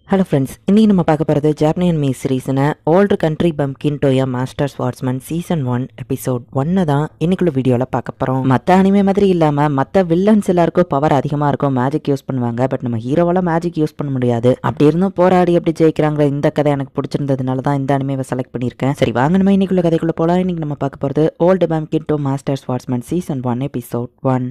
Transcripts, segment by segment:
Hello friends, இன்னைக்கு நம்ம பார்க்க போகிறது ஜாப்பனியன் மீ சீரீஸ்னு ஓல்டு கண்ட்ரி பம்கின் டோயா மாஸ்டர் ஸ்வாட்ஸ்மேன் சீசன் 1 எபிசோட் 1 தான் இன்னைக்குள்ள வீடியோவில் பார்க்க போகிறோம். மற்ற அனிமே மாதிரி இல்லாமல் மற்ற வில்லன்ஸ் எல்லாருக்கும் பவர் அதிகமாக இருக்கும், மேஜிக் யூஸ் பண்ணுவாங்க. பட் நம்ம ஹீரோவால் மேஜிக் யூஸ் பண்ண முடியாது. அப்படி இருந்தும் போராடி எப்படி ஜெயிக்கிறாங்க இந்த கதை எனக்கு பிடிச்சிருந்ததுனால தான் இந்த அனிமேவை செலக்ட் பண்ணியிருக்கேன். சரி வாங்க நம்ம இன்னைக்குள்ள கதைக்குள்ள போகலாம். இன்னைக்கு நம்ம பார்க்க போகிறது old pumpkin to master swordsman season 1 episode 1.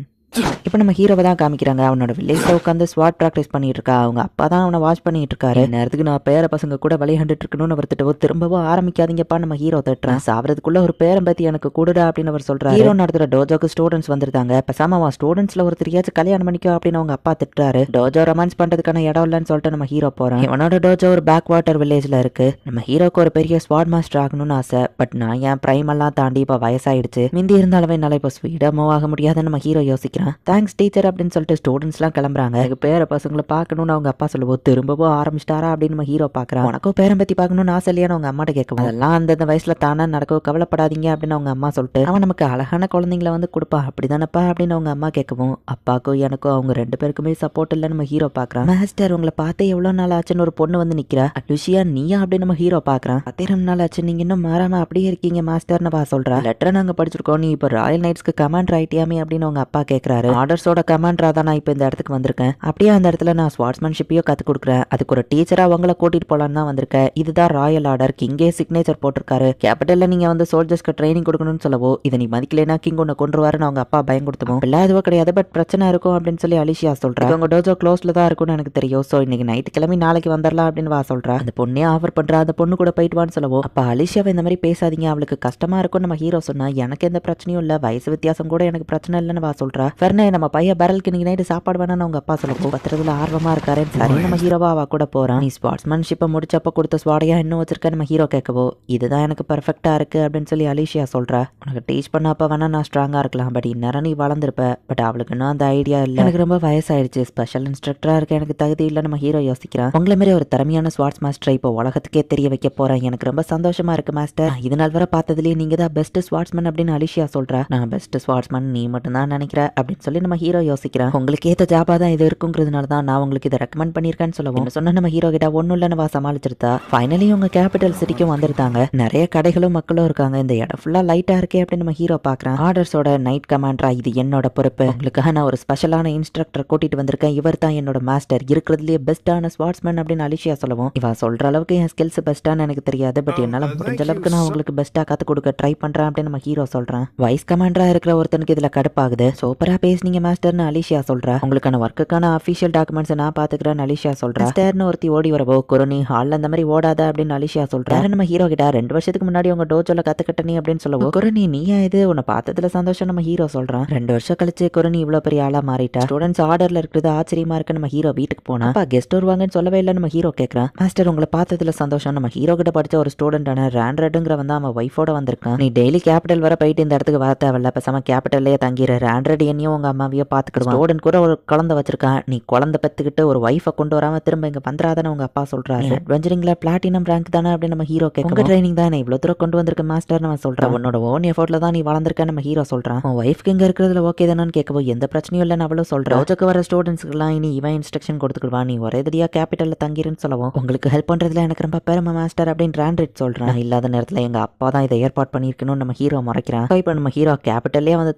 இப்போ நம்ம ஹீரோவை தான் காமிக்கிறாங்க. அவனோட வில்லேஜில் உட்காந்து ஸ்வாட் ப்ராக்டிஸ் பண்ணிட்டு இருக்கா. அவங்க அப்பா தான் அவனை வாட்ச் பண்ணிட்டு இருக்காரு. நேரத்துக்கு நான் பேர பசங்க கூட விளையாண்டுட்டு இருக்கணும்னு அவர் திட்டவோ திரும்பவும் ஆரம்பிக்காதீங்கப்பா நம்ம ஹீரோ திட்டுறேன். சாவறதுக்குள்ள ஒரு பேரம் பத்தி எனக்கு கூடுடா அப்படின்னு அவர் சொல்றாரு. ஹீரோ நடத்துற டோஜோக்கு ஸ்டூடெண்ட்ஸ் வந்திருந்தாங்க. பேசாம அவன் ஸ்டூடெண்ட்ஸ்ல ஒருத்தரையாச்சும் கல்யாணம் பண்ணிக்கோ அப்படின்னு அவங்க அப்பா திட்டுறாரு. டோஜோ ரொமான்ஸ் பண்றதுக்கான இடம் இல்லைன்னு சொல்லிட்டு நம்ம ஹீரோ போறான். இவனோட டோஜோ ஒரு பேக் வாட்டர் வில்லேஜ்ல இருக்கு. நம்ம ஹீரோக்கு ஒரு பெரிய ஸ்வாட் மாஸ்டர் ஆகணும்னு ஆசை. பட் நான் என் பிரைம் எல்லாம் தாண்டி இப்ப வயசாயிடுச்சு. மிந்தி இருந்தாலும் என்னால இப்போ ஸ்பீடா மூவ் ஆக முடியாதுன்னு நம்ம ஹீரோ யோசிக்கிறான். தேங்க்ஸ் டீச்சர் அப்படின்னு சொல்லிட்டு ஸ்டூடெண்ட்ஸ்லாம் கிளம்புறாங்க. எனக்கு பேர பசங்களை பார்க்கணும்னு அவங்க அப்பா சொல்லுவோம். திரும்பவும் ஆரம்பிச்சிட்டாரா அப்படின்னு நம்ம ஹீரோ பார்க்குறான். உனக்கும் பேரம் பத்தி பார்க்கணும்னு ஆசை இல்லையான்னு அவங்க அம்மாட்ட கேட்கும். அதெல்லாம் அந்த வயசுல தானே நடக்கவும், கவலைப்படாதீங்க அப்படின்னு அவங்க அம்மா சொல்லிட்டு அவன் நமக்கு அழகான குழந்தைங்களை வந்து கொடுப்பா அப்படிதானப்பா அப்படின்னு அவங்க அம்மா கேட்கவும், அப்பாக்கும் எனக்கும் அவங்க ரெண்டு பேருக்குமே சப்போர்ட் இல்லைன்னு நம்ம ஹீரோ பார்க்குறான். மாஸ்டர் உங்களை பார்த்து எவ்வளோ நாள் ஆச்சுன்னு ஒரு பொண்ணு வந்து நிற்கிறா. லுஷியா நீயா அப்படின்னு நம்ம ஹீரோ பார்க்குறான். 10 நாள் ஆச்சு, நீங்க இன்னும் மாறாம அப்படியே இருக்கீங்க மாஸ்டர்னு வா சொல்றா. லெட்டரை நாங்கள் படிச்சிருக்கோம், நீ இப்போ ராயல் நைட்ஸ்க்கு கமாண்டர் ஆயிட்டியாமே அப்படின்னு அவங்க அப்பா கேட்குறாரு. ஆர்டர்ஸோட கமாண்டரா தான் நான் இப்போ இந்த இடத்துக்கு வந்திருக்கேன். அப்படியே அந்த இடத்துல நான் ஸ்வாட்ஸ்மேன்ஷிப்பையும் கற்றுக் கொடுக்குறேன். அதுக்கு ஒரு டீச்சரா உங்களை கூட்டிட்டு போலான்னு தான் வந்திருக்கேன். இதுதான் ராயல் ஆர்டர், கிங்கே சிக்னேச்சர் போட்டிருக்காரு. கேபிட்டல்ல நீங்க வந்து சோல்ஜர்ஸ்க்கு ட்ரைனிங் கொடுக்கணும்னு சொல்லவோ, இதை நீ மதிக்கலைன்னா கிங் ஒன்று கொண்டுருவாருன்னு அவங்க அப்பா பயம் கொடுத்துவோம். எல்லாம் எதுவும் கிடையாது, பட் பிரச்சனை இருக்கும் அப்படின்னு சொல்லி அலிஷியா சொல்றா. உங்க டோஜோ க்ளோஸ்ல தான் இருக்கும்னு எனக்கு தெரியும். ஸோ இன்னைக்கு நைட்டு கிளம்பி நாளைக்கு வந்துடலாம் அப்படின்னு வா சொல்றா. அந்த பொண்ணே ஆஃபர் பண்றா. அந்த பொண்ணு கூட போயிட்டு வான்னு சொல்லவோ, அப்ப அலிஷியாவை இந்த மாதிரி பேசாதீங்க, அவளுக்கு கஷ்டமா இருக்கும் நம்ம ஹீரோ சொன்னா. எனக்கு எந்த பிரச்சனையும் இல்ல, வயசு வித்தியாசம் கூட எனக்கு பிரச்சனை இல்லைன்னு வா சொல்றா. ஃபர்னே நம்ம பையன் பரலுக்கு இன்னைக்கு நைட்டு சாப்பாடு வேணான்னு அவங்க அப்பா சொல்லப்போ பத்திரத்துல ஆர்வமா இருக்காரு. சரி நம்ம ஹீரோவா அவ கூட போறான். நீ ஸ்பாட்ஸ்மேன்ஷிப்பை முடிச்சப்ப கொடுத்த ஸ்வாடையா இன்னும் வச்சிருக்க நம்ம ஹீரோ கேட்கவோ, இதுதான் எனக்கு பெர்ஃபெக்டா இருக்கு அப்படின்னு சொல்லி அலிஷியா சொல்றா. உனக்கு டீச் பண்ண அப்ப வேணா நான் ஸ்ட்ராங்கா இருக்கலாம், பட் இந்நேரம் நீ வளர்ந்துருப்ப. பட் அவளுக்கு இன்னும் அந்த ஐடியா இல்ல. எனக்கு ரொம்ப வயசாயிடுச்சு, ஸ்பெஷல் இன்ஸ்ட்ரக்டரா இருக்க எனக்கு தகுதி இல்ல நம்ம ஹீரோ யோசிக்கிறான். உங்களை மாதிரி ஒரு திறமையான ஸ்வாட்ஸ் மாஸ்டர் இப்போ உலகத்துக்கே தெரிய வைக்க போறேன். எனக்கு ரொம்ப சந்தோஷமா இருக்கு மாஸ்டர். இது நாள் வரை பார்த்ததுலயே நீங்க தான் பெஸ்ட் ஸ்வாட்ஸ்மேன் அப்படின்னு அலிஷியா சொல்றா. நான் பெஸ்ட் ஸ்வாட்ஸ்மேன் நீ மட்டும் தான் நினைக்கிற அப்படின்னு சொல்லி நம்ம ஹீரோ யோசிக்கிறான். உங்களுக்கு ஏத்த ஜாபா தான் இது இருக்குங்கிறதுனால தான் நான் உங்களுக்கு இதை ரெக்கமெண்ட் பண்ணியிருக்கேன்னு சொல்லுவோம். சொன்ன நம்ம ஹீரோ கிட்ட ஒன்னும் இல்லைன்னு சமாளிச்சிருந்தா. ஃபைனலி உங்க கேபிட்டல் சிட்டிக்கும் வந்திருந்தாங்க. நிறைய கடைகளும் மக்களும் இருக்காங்க. இந்த இடம் ஃபுல்லா லைட்டா இருக்கே அப்படின்னு நம்ம ஹீரோ பாக்குறான். ஆர்டர்ஸோட நைட் கமாண்டரா இது என்னோட பொறுப்பு. உங்களுக்காக நான் ஒரு ஸ்பெஷலான இன்ஸ்ட்ரக்டர் கூட்டிட்டு வந்திருக்கேன். இவர் தான் என்னோட மாஸ்டர், இருக்கிறதுலயே பெஸ்டான ஸ்வாட்ஸ்மேன் அப்படின்னு அலிஷியா சொல்லுவோம். இவ சொல்ற அளவுக்கு என் ஸ்கில்ஸ் பெஸ்டான்னு எனக்கு தெரியாது, பட் என்னால முடிஞ்ச அளவுக்கு நான் உங்களுக்கு பெஸ்டா கத்து கொடுக்க ட்ரை பண்றேன் அப்படின்னு நம்ம ஹீரோ சொல்றான். வைஸ் கமாண்டரா இருக்கிற ஒருத்தனுக்கு இதுல கடுப்பாகுது. சூப்பரா பேசுனீங்க மாஸ்டர்னு அலிஷியா சொல்றா. உங்களுக்கான ஒர்க்குக்கான அபிஷியல் டாக்குமெண்ட்ஸ் நான் பாத்துக்கிறேன்னு அலிஷியா சொல்றா. மாஸ்டர்னு ஒருத்தி ஓடி வரவோ, குரோனி ஹால்ல அந்த மாதிரி ஓடாத அப்படின்னு அலிஷியா சொல்றா. நம்ம ஹீரோ கிட்ட 2 வருஷத்துக்கு முன்னாடி உங்க டோஜோல கத்துக்கிட்டனே அப்படின்னு சொல்லவோ, குரோனி நீயா இது, உன்னை பார்த்ததுல சந்தோஷம் நம்ம ஹீரோ சொல்றான். 2 வருஷம் கழிச்சு குரோனி இவ்வளவு பெரிய ஆளா மாறிட்டா. ஸ்டூடெண்ட்ஸ் ஆர்டர்ல இருக்கிறது ஆச்சரியமா இருக்கு. நம்ம ஹீரோ வீட்டுக்கு போனா அப்பா கெஸ்ட் வருவாங்கன்னு சொல்லவே இல்லை நம்ம ஹீரோ கேட்கறான். மாஸ்டர் உங்களை பார்த்ததுல சந்தோஷம். நம்ம ஹீரோ கிட்ட படிச்ச ஒரு ஸ்டூடெண்டான ராண்ட்ரெட்ங்கிறவன் தான் அவன் ஒய்ஃபோட வந்திருக்கான். நீ டெய்லி கேபிட்டல் வர போயிட்டு இந்த இடத்துக்கு வர தேவையில்ல, பேசாம கேபிட்டல்லே தங்கிற. ராண்ட்ரெட் என்னையும் உங்க அம்மாவையும் பாத்துக்கிடுவான். ஸ்டூடெண்ட் கூட ஒரு குழந்தை வச்சிருக்கான். நீ குழந்தை பெத்துக்கிட்டு ஒரு ஒய்ஃபை கொண்டு வராம திரும்ப இங்க வந்துடாதானே உங்க அப்பா சொல்றாரு. அட்வென்ச்சரிங்ல பிளாட்டினம் ரேங்க் தானே அப்படின்னு நம்ம ஹீரோ கேட்க, உங்க ட்ரைனிங் தான் இவ்வளவு தூரம் கொண்டு வந்திருக்க மாஸ்டர் நம்ம சொல்றான். உன்னோட ஓன் எஃபோர்ட்ல தான் நீ வளர்ந்திருக்க நம்ம ஹீரோ சொல்றான். உன் ஒய்ஃப்க்கு இங்க இருக்கிறதுல ஓகே தானு கேட்கவோ, எந்த பிரச்சனையும் இல்லைன்னு அவளும் சொல்றான். ரோஜோக்கு வர ஸ்டூடெண்ட்ஸ்க்குலாம் இனி இவன் இன்ஸ்ட்ரக்ஷன் கொடுத்துக்குவான், நீ ஒரே தடியா கேபிட்டல்ல தங்கிருன்னு சொல்லவும், உங்களுக்கு ஹெல்ப் பண்றதுல எனக்கு ரொம்ப பெருமை மாஸ்டர் அப்படின்னு ராண்ட்ரெட் சொல்றான். இல்லாத நேரத்துல எங்க அப்பா தான் இதை ஏற்பாடு பண்ணிருக்கணும் நம்ம ஹீரோ மறைக்கிறான். இப்ப நம்ம ஹீரோ கேபிட்டல்லே வந்து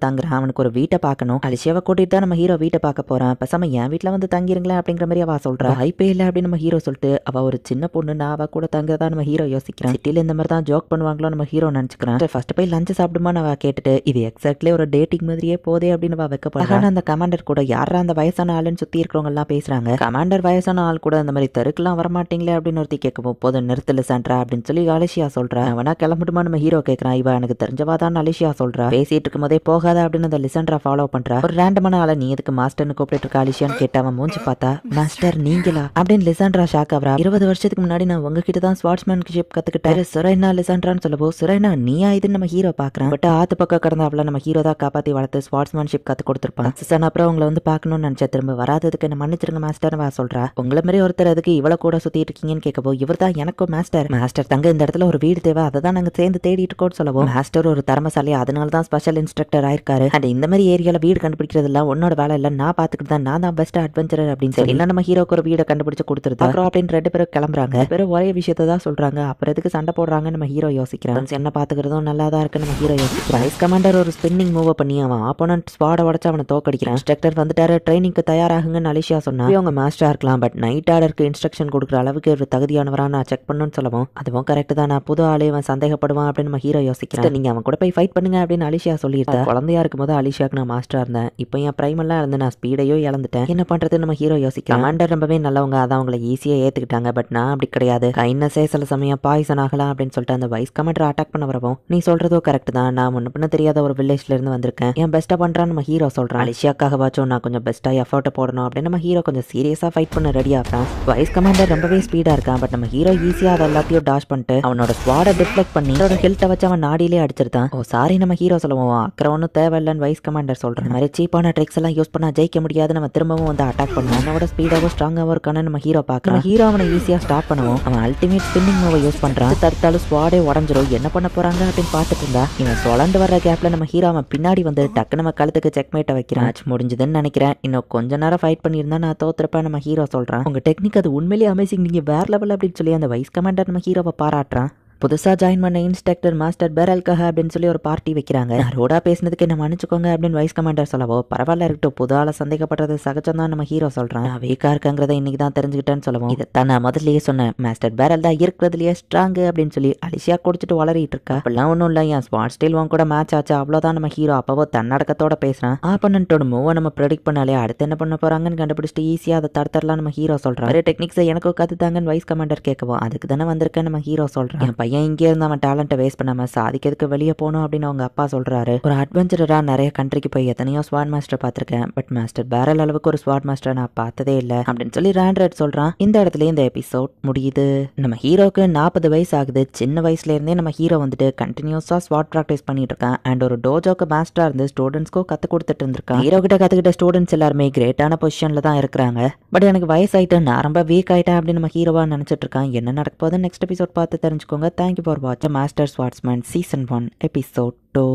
தங்குறான். அவனுக்கு ஒரு வீட்டை பார்க்கணும். அலிஷியாவை கூட்டிட்டு தான் நம்ம ஹீரோ வீட்டை பார்க்க போறான். பேசாம என் வீட்டுல வந்து தங்கிருங்களேன் அப்படிங்கிற மாதிரி அவ சொல்றா. வாய்ப்பே இல்லை அப்படின்னு நம்ம ஹீரோ சொல்லிட்டு, அவ ஒரு சின்ன பொண்ணு, நான் அவ கூட தங்கதான் நம்ம ஹீரோ யோசிக்கிறான். சிட்டில இந்த மாதிரி தான் ஜோக் பண்ணுவாங்களோ நம்ம ஹீரோ நினைச்சுக்கிறான். ஃபர்ஸ்ட் போய் லஞ்ச் சாப்பிடுமா அவ கேட்டுட்டு, இது எக்ஸாக்ட்லி ஒரு டேட்டிங் மாதிரியே போதே அப்படின்னு அவ வைக்கப்படுறான். அந்த கமாண்டர் கூட யாரா அந்த வயசான ஆளுன்னு சுத்தி இருக்கிறவங்க எல்லாம் பேசுறாங்க. கமாண்டர் வயசான ஆள் கூட இந்த மாதிரி தெருக்கெல்லாம் வரமாட்டீங்களே அப்படின்னு ஒருத்தி கேட்கவும், போதும் நிறுத்தல சென்ட்ரா அப்படின்னு சொல்லி அலிஷியா சொல்றா. அவனா கிளம்பிடுமா நம்ம ஹீரோ கேட்கறான். இவ எனக்கு தெரிஞ்சவாதான் அலிஷியா சொல்றா. பேசிட்டு இருக்கும் போதே போகாத அப்படின்னு அந்த லிசன்ட்ரா ஃபாலோ பண்றா. ஒரு ரேண்டமான ஆளை நீ எதுக்கு மாஸ்டர்னு கூப்பிட்டு இருக்க அலிஷியான்னு கேட்டு அவன் மூஞ்சி பார்த்தா, மாஸ்டர் நீங்களா அப்படின்னு லிசன்ட்ரா ஷாக் ஆவரா. 20 வருஷத்துக்கு முன்னாடி நான் உங்ககிட்ட தான் ஸ்வாட்ஸ்மேன்ஷிப் கத்துக்கிட்டாரு சுரைனா லிசன்ட்ரான்னு சொல்லவோ, சுரைனா நீயா இதுன்னு நம்ம ஹீரோ பாக்குறான். பட் ஆத்து பக்கம் கடந்த அவளை நம்ம ஹீரோ தான் காப்பாத்தி வளர்த்து ஸ்வாட்ஸ்மேன்ஷிப் கத்து கொடுத்துருப்பான். அப்புறம் உங்களை வந்து பார்க்கணும்னு நினைச்சா திரும்ப வராததுக்கு என்ன மன்னிச்சிருங்க மாஸ்டர் வா சொல்றா. உங்களை மாதிரி ஒருத்தர் அதுக்கு இவ்வளவு கூட சுத்திட்டு இருக்கீங்கன்னு கேட்கவோ, இவர் தான் எனக்கும் மாஸ்டர். மாஸ்டர் தங்க இந்த இடத்துல ஒரு வீடு தேவை, அதை தான் நாங்க சேர்ந்து தேடிட்டு இருக்கோம்னு சொல்லவும், மாஸ்டர் ஒரு திறமசாலி, அதனால தான் ஸ்பெஷல் இன்ஸ்ட்ரக்டர் ஆயிருக்காரு. அண்ட் இந்த மாதிரி ஏரியால வீடு வீடு கண்டுபிடிக்கிறதுலாம் உன்னோட வேலை இல்ல, நான் பாத்துக்கிட்டு தான், நான் தான் பெஸ்ட் அட்வென்ச்சரர் அப்படின்னு சொல்லி நம்ம ஹீரோக்கு ஒரு வீடை கண்டுபிடிச்சு கொடுத்துருது. அப்புறம் அப்படின்னு 2 பேரும் கிளம்புறாங்க. பேரும் ஒரே விஷயத்தை தான் சொல்றாங்க. அப்புறம் எதுக்கு சண்டை போடுறாங்க நம்ம ஹீரோ யோசிக்கிறான். என்ன பாத்துக்கிறதும் நல்லா தான் இருக்கு நம்ம ஹீரோ யோசிக்கிறான். வைஸ் கமாண்டர் ஒரு ஸ்பின்னிங் மூவ் பண்ணி அவன் ஆப்போனன்ட் ஸ்வாட உடச்சு அவனை தோக்கடிக்கிறான். இன்ஸ்ட்ரக்டர் வந்துட்டாரு, ட்ரைனிங்க்கு தயாராகுங்கன்னு அலிஷியா சொன்னா அவங்க மாஸ்டரா இருக்கலாம், பட் நைட் ஆர்டருக்கு இன்ஸ்ட்ரக்ஷன் கொடுக்குற அளவுக்கு ஒரு தகுதியானவரா நான் செக் பண்ணணும்னு சொல்லவும் அதுவும் கரெக்ட் தான், நான் புது ஆளே அவன் சந்தேகப்படுவான் அப்படின்னு நம்ம ஹீரோ யோசிக்கிறேன். நீங்க அவன் கூட போய் ஃபைட் பண்ணுங்க அப்படின்னு அலிஷியா சொல்லியிருந்தா. குழந்தையா இருக்கும் போது அலிஷியாக்கு நான் மாஸ்டரா இருந்தேன், இப்போ என் பிரைம் எல்லாம் இருந்து நான் ஸ்பீடையோ இழந்துட்டேன், என்ன பண்றது நம்ம ஹீரோ யோசிக்கிறேன். கமாண்டர் ரொம்பவே நல்லவங்க, அதான் அவங்களை ஈஸியா ஏத்துக்கிட்டாங்க, பட் நான் அப்படி கிடையாது, கைண்ட்னஸே சில சமயம் பாய்சன் ஆகலாம் அப்படின்னு சொல்லிட்டு அந்த வைஸ் கமாண்டர் அட்டாக் பண்ண வரவும் நீ சொல்றதோ கரெக்ட் தான், நான் முன்ன பின்ன தெரியாத ஒரு வில்லேஜ்ல இருந்து வந்திருக்கேன், என் பெஸ்ட்டா பண்றான்னு நம்ம ஹீரோ சொல்றான். அலிஷியாக்காக வாச்சும் நான் கொஞ்சம் பெஸ்ட்டா எஃபர்ட் போடணும் அப்படின்னு நம்ம ஹீரோ கொஞ்சம் சீரியஸா ஃபைட் பண்ண ரெடி ஆகிறான். வைஸ் கமாண்டர் ரொம்பவே ஸ்பீடா இருக்கான், பட் நம்ம ஹீரோ ஈஸியா அதை எல்லாத்தையும் டாஷ் பண்ணிட்டு அவனோட ஸ்வாட டிஃப்ளெக்ட் பண்ணி அவனோட ஹெல்த்தை வச்சு அவன் நாடியிலே அடிச்சிருந்தான். ஓ சாரி நம்ம ஹீரோ சொல்லுவோம், அக்கறை ஒன்றும் தேவையில்லைன்னு வைஸ் கமாண்டர் சொல்றான். மாதிரி சீப்பான ட்ரிக்ஸ் எல்லாம் யூஸ் பண்ணா ஜெயிக்க முடியாது, நம்ம திரும்பவும் வந்து அட்டாக் பண்ணுவோம், அவனோட ஸ்பீடாகவும் ஸ்ட்ராங்காகவும் இருக்கான நம்ம ஹீரோ பார்க்கலாம். ஹீரோ அவனை ஈஸியா ஸ்டாப் பண்ணுவோம், அவன் அல்டிமேட் ஸ்பின்னிங் மூவை யூஸ் பண்றான். தடுத்தாலும் ஸ்வாடே உடஞ்சிரும், என்ன பண்ண போறாங்க அப்படின்னு பார்த்துட்டு இருந்தா இவன் சொலண்டு வர்ற கேப்ல நம்ம ஹீரோ அவன் பின்னாடி வந்து டக்கு நம்ம கழுத்துக்கு செக்மேட்டை வைக்கிறான். முடிஞ்சதுன்னு நினைக்கிறேன், இன்னும் கொஞ்ச நேரம் ஃபைட் பண்ணியிருந்தா நான் தோத்துருப்பேன் நம்ம ஹீரோ சொல்றான். உங்க டெக்னிக் அது உண்மையிலேயே அமேசிங், நீங்க வேற லெவல் அப்படின்னு சொல்லி அந்த வைஸ் கமாண்டர் நம்ம ஹீரோவை பாராட்டுறான். புதுசா ஜாயின் பண்ண இன்ஸ்ட்ரக்டர் மாஸ்டர் பெரல்காக அப்படின்னு சொல்லி ஒரு பார்ட்டி வைக்கிறாங்க. ரோடா பேசினதுக்கு என்ன மன்னிச்சுக்கோங்க அப்படின்னு வைஸ் கமாண்டர் சொல்லவோ பரவாயில்ல இருக்கட்டும், புது ஆளை சந்தேகப்படுறது சகஜம் தான் நம்ம ஹீரோ சொல்றான். வீக்கா இருக்காங்கிறத இன்னைக்கு தான் தெரிஞ்சுக்கிட்டேன்னு சொல்லவும் இதைத்தான் நான் முதல்லயே சொன்னேன், மாஸ்டர் பெரல் தான் இருக்கிறதுலயே ஸ்ட்ராங் அப்படின்னு சொல்லி அலிஷியா குடிச்சிட்டு வளரிட்டு இருக்கா. அப்படிலாம் ஒன்றும் இல்லை, என் ஸ்மார்ட் ஸ்டைல் உன் கூட மேட்ச் ஆச்சு அவ்வளோதான் நம்ம ஹீரோ அப்பவோ தன்னடக்கத்தோட பேசுறான். ஆப்பனன்ட்டோட மூவை நம்ம ப்ரெடிக்ட் பண்ணாலே அடுத்து என்ன பண்ண போறாங்கன்னு கண்டுபிடிச்சிட்டு ஈஸியா அதை தடுத்தரலாம் நம்ம ஹீரோ சொல்றான். வேற டெக்னிக்ஸை எனக்கும் கத்துத்தாங்கன்னு வைஸ் கமாண்டர் கேட்கவும் அதுக்கு தானே வந்திருக்கேன் நம்ம ஹீரோ சொல்றான். என் பையன் இங்கே இருந்து அவன் டேலண்ட்டை வேஸ்ட் பண்ணாம சாதிக்கிறதுக்கு வெளியே போகணும் அப்படின்னு அவங்க அப்பா சொல்றாரு. ஒரு அட்வென்ச்சரரா நிறைய கண்ட்ரிக்கு போய் எத்தனையோ ஸ்வாட் மாஸ்டர் பார்த்திருக்கேன், பட் மாஸ்டர் பேரல் அளவுக்கு ஒரு ஸ்வாட் மாஸ்டர் நான் பார்த்ததே இல்லை அப்படின்னு சொல்லி ராண்ட்ரெட் சொல்றான். இந்த இடத்துல இந்த எபிசோட் முடியுது. நம்ம ஹீரோக்கு 40 வயசு ஆகுது. சின்ன வயசுல இருந்தே நம்ம ஹீரோ வந்துட்டு கண்டினியூஸா ஸ்வாட் ப்ராக்டிஸ் பண்ணிட்டு இருக்கான் அண்ட் ஒரு டோஜோக்கு மாஸ்டரா இருந்து ஸ்டூடெண்ட்ஸ்க்கும் கத்து கொடுத்துட்டு இருந்திருக்கான். ஹீரோ கிட்ட கத்துக்கிட்ட ஸ்டூடெண்ட்ஸ் எல்லாருமே கிரேட்டான பொசிஷன்ல தான் இருக்கிறாங்க. பட் எனக்கு வயசாயிட்டு நான் ரொம்ப வீக் ஆயிட்டேன் அப்படின்னு நம்ம ஹீரோவா நினைச்சிட்டு இருக்கான். என்ன நடக்க போகுது நெக்ஸ்ட் எபிசோட் பார்த்து தெரிஞ்சுக்கோங்க. தேங்க்யூ ஃபார் வாட்சிங் மாஸ்டர் ஸ்வாட்ஸ்மேன் சீசன் 1 எபிசோட் 2.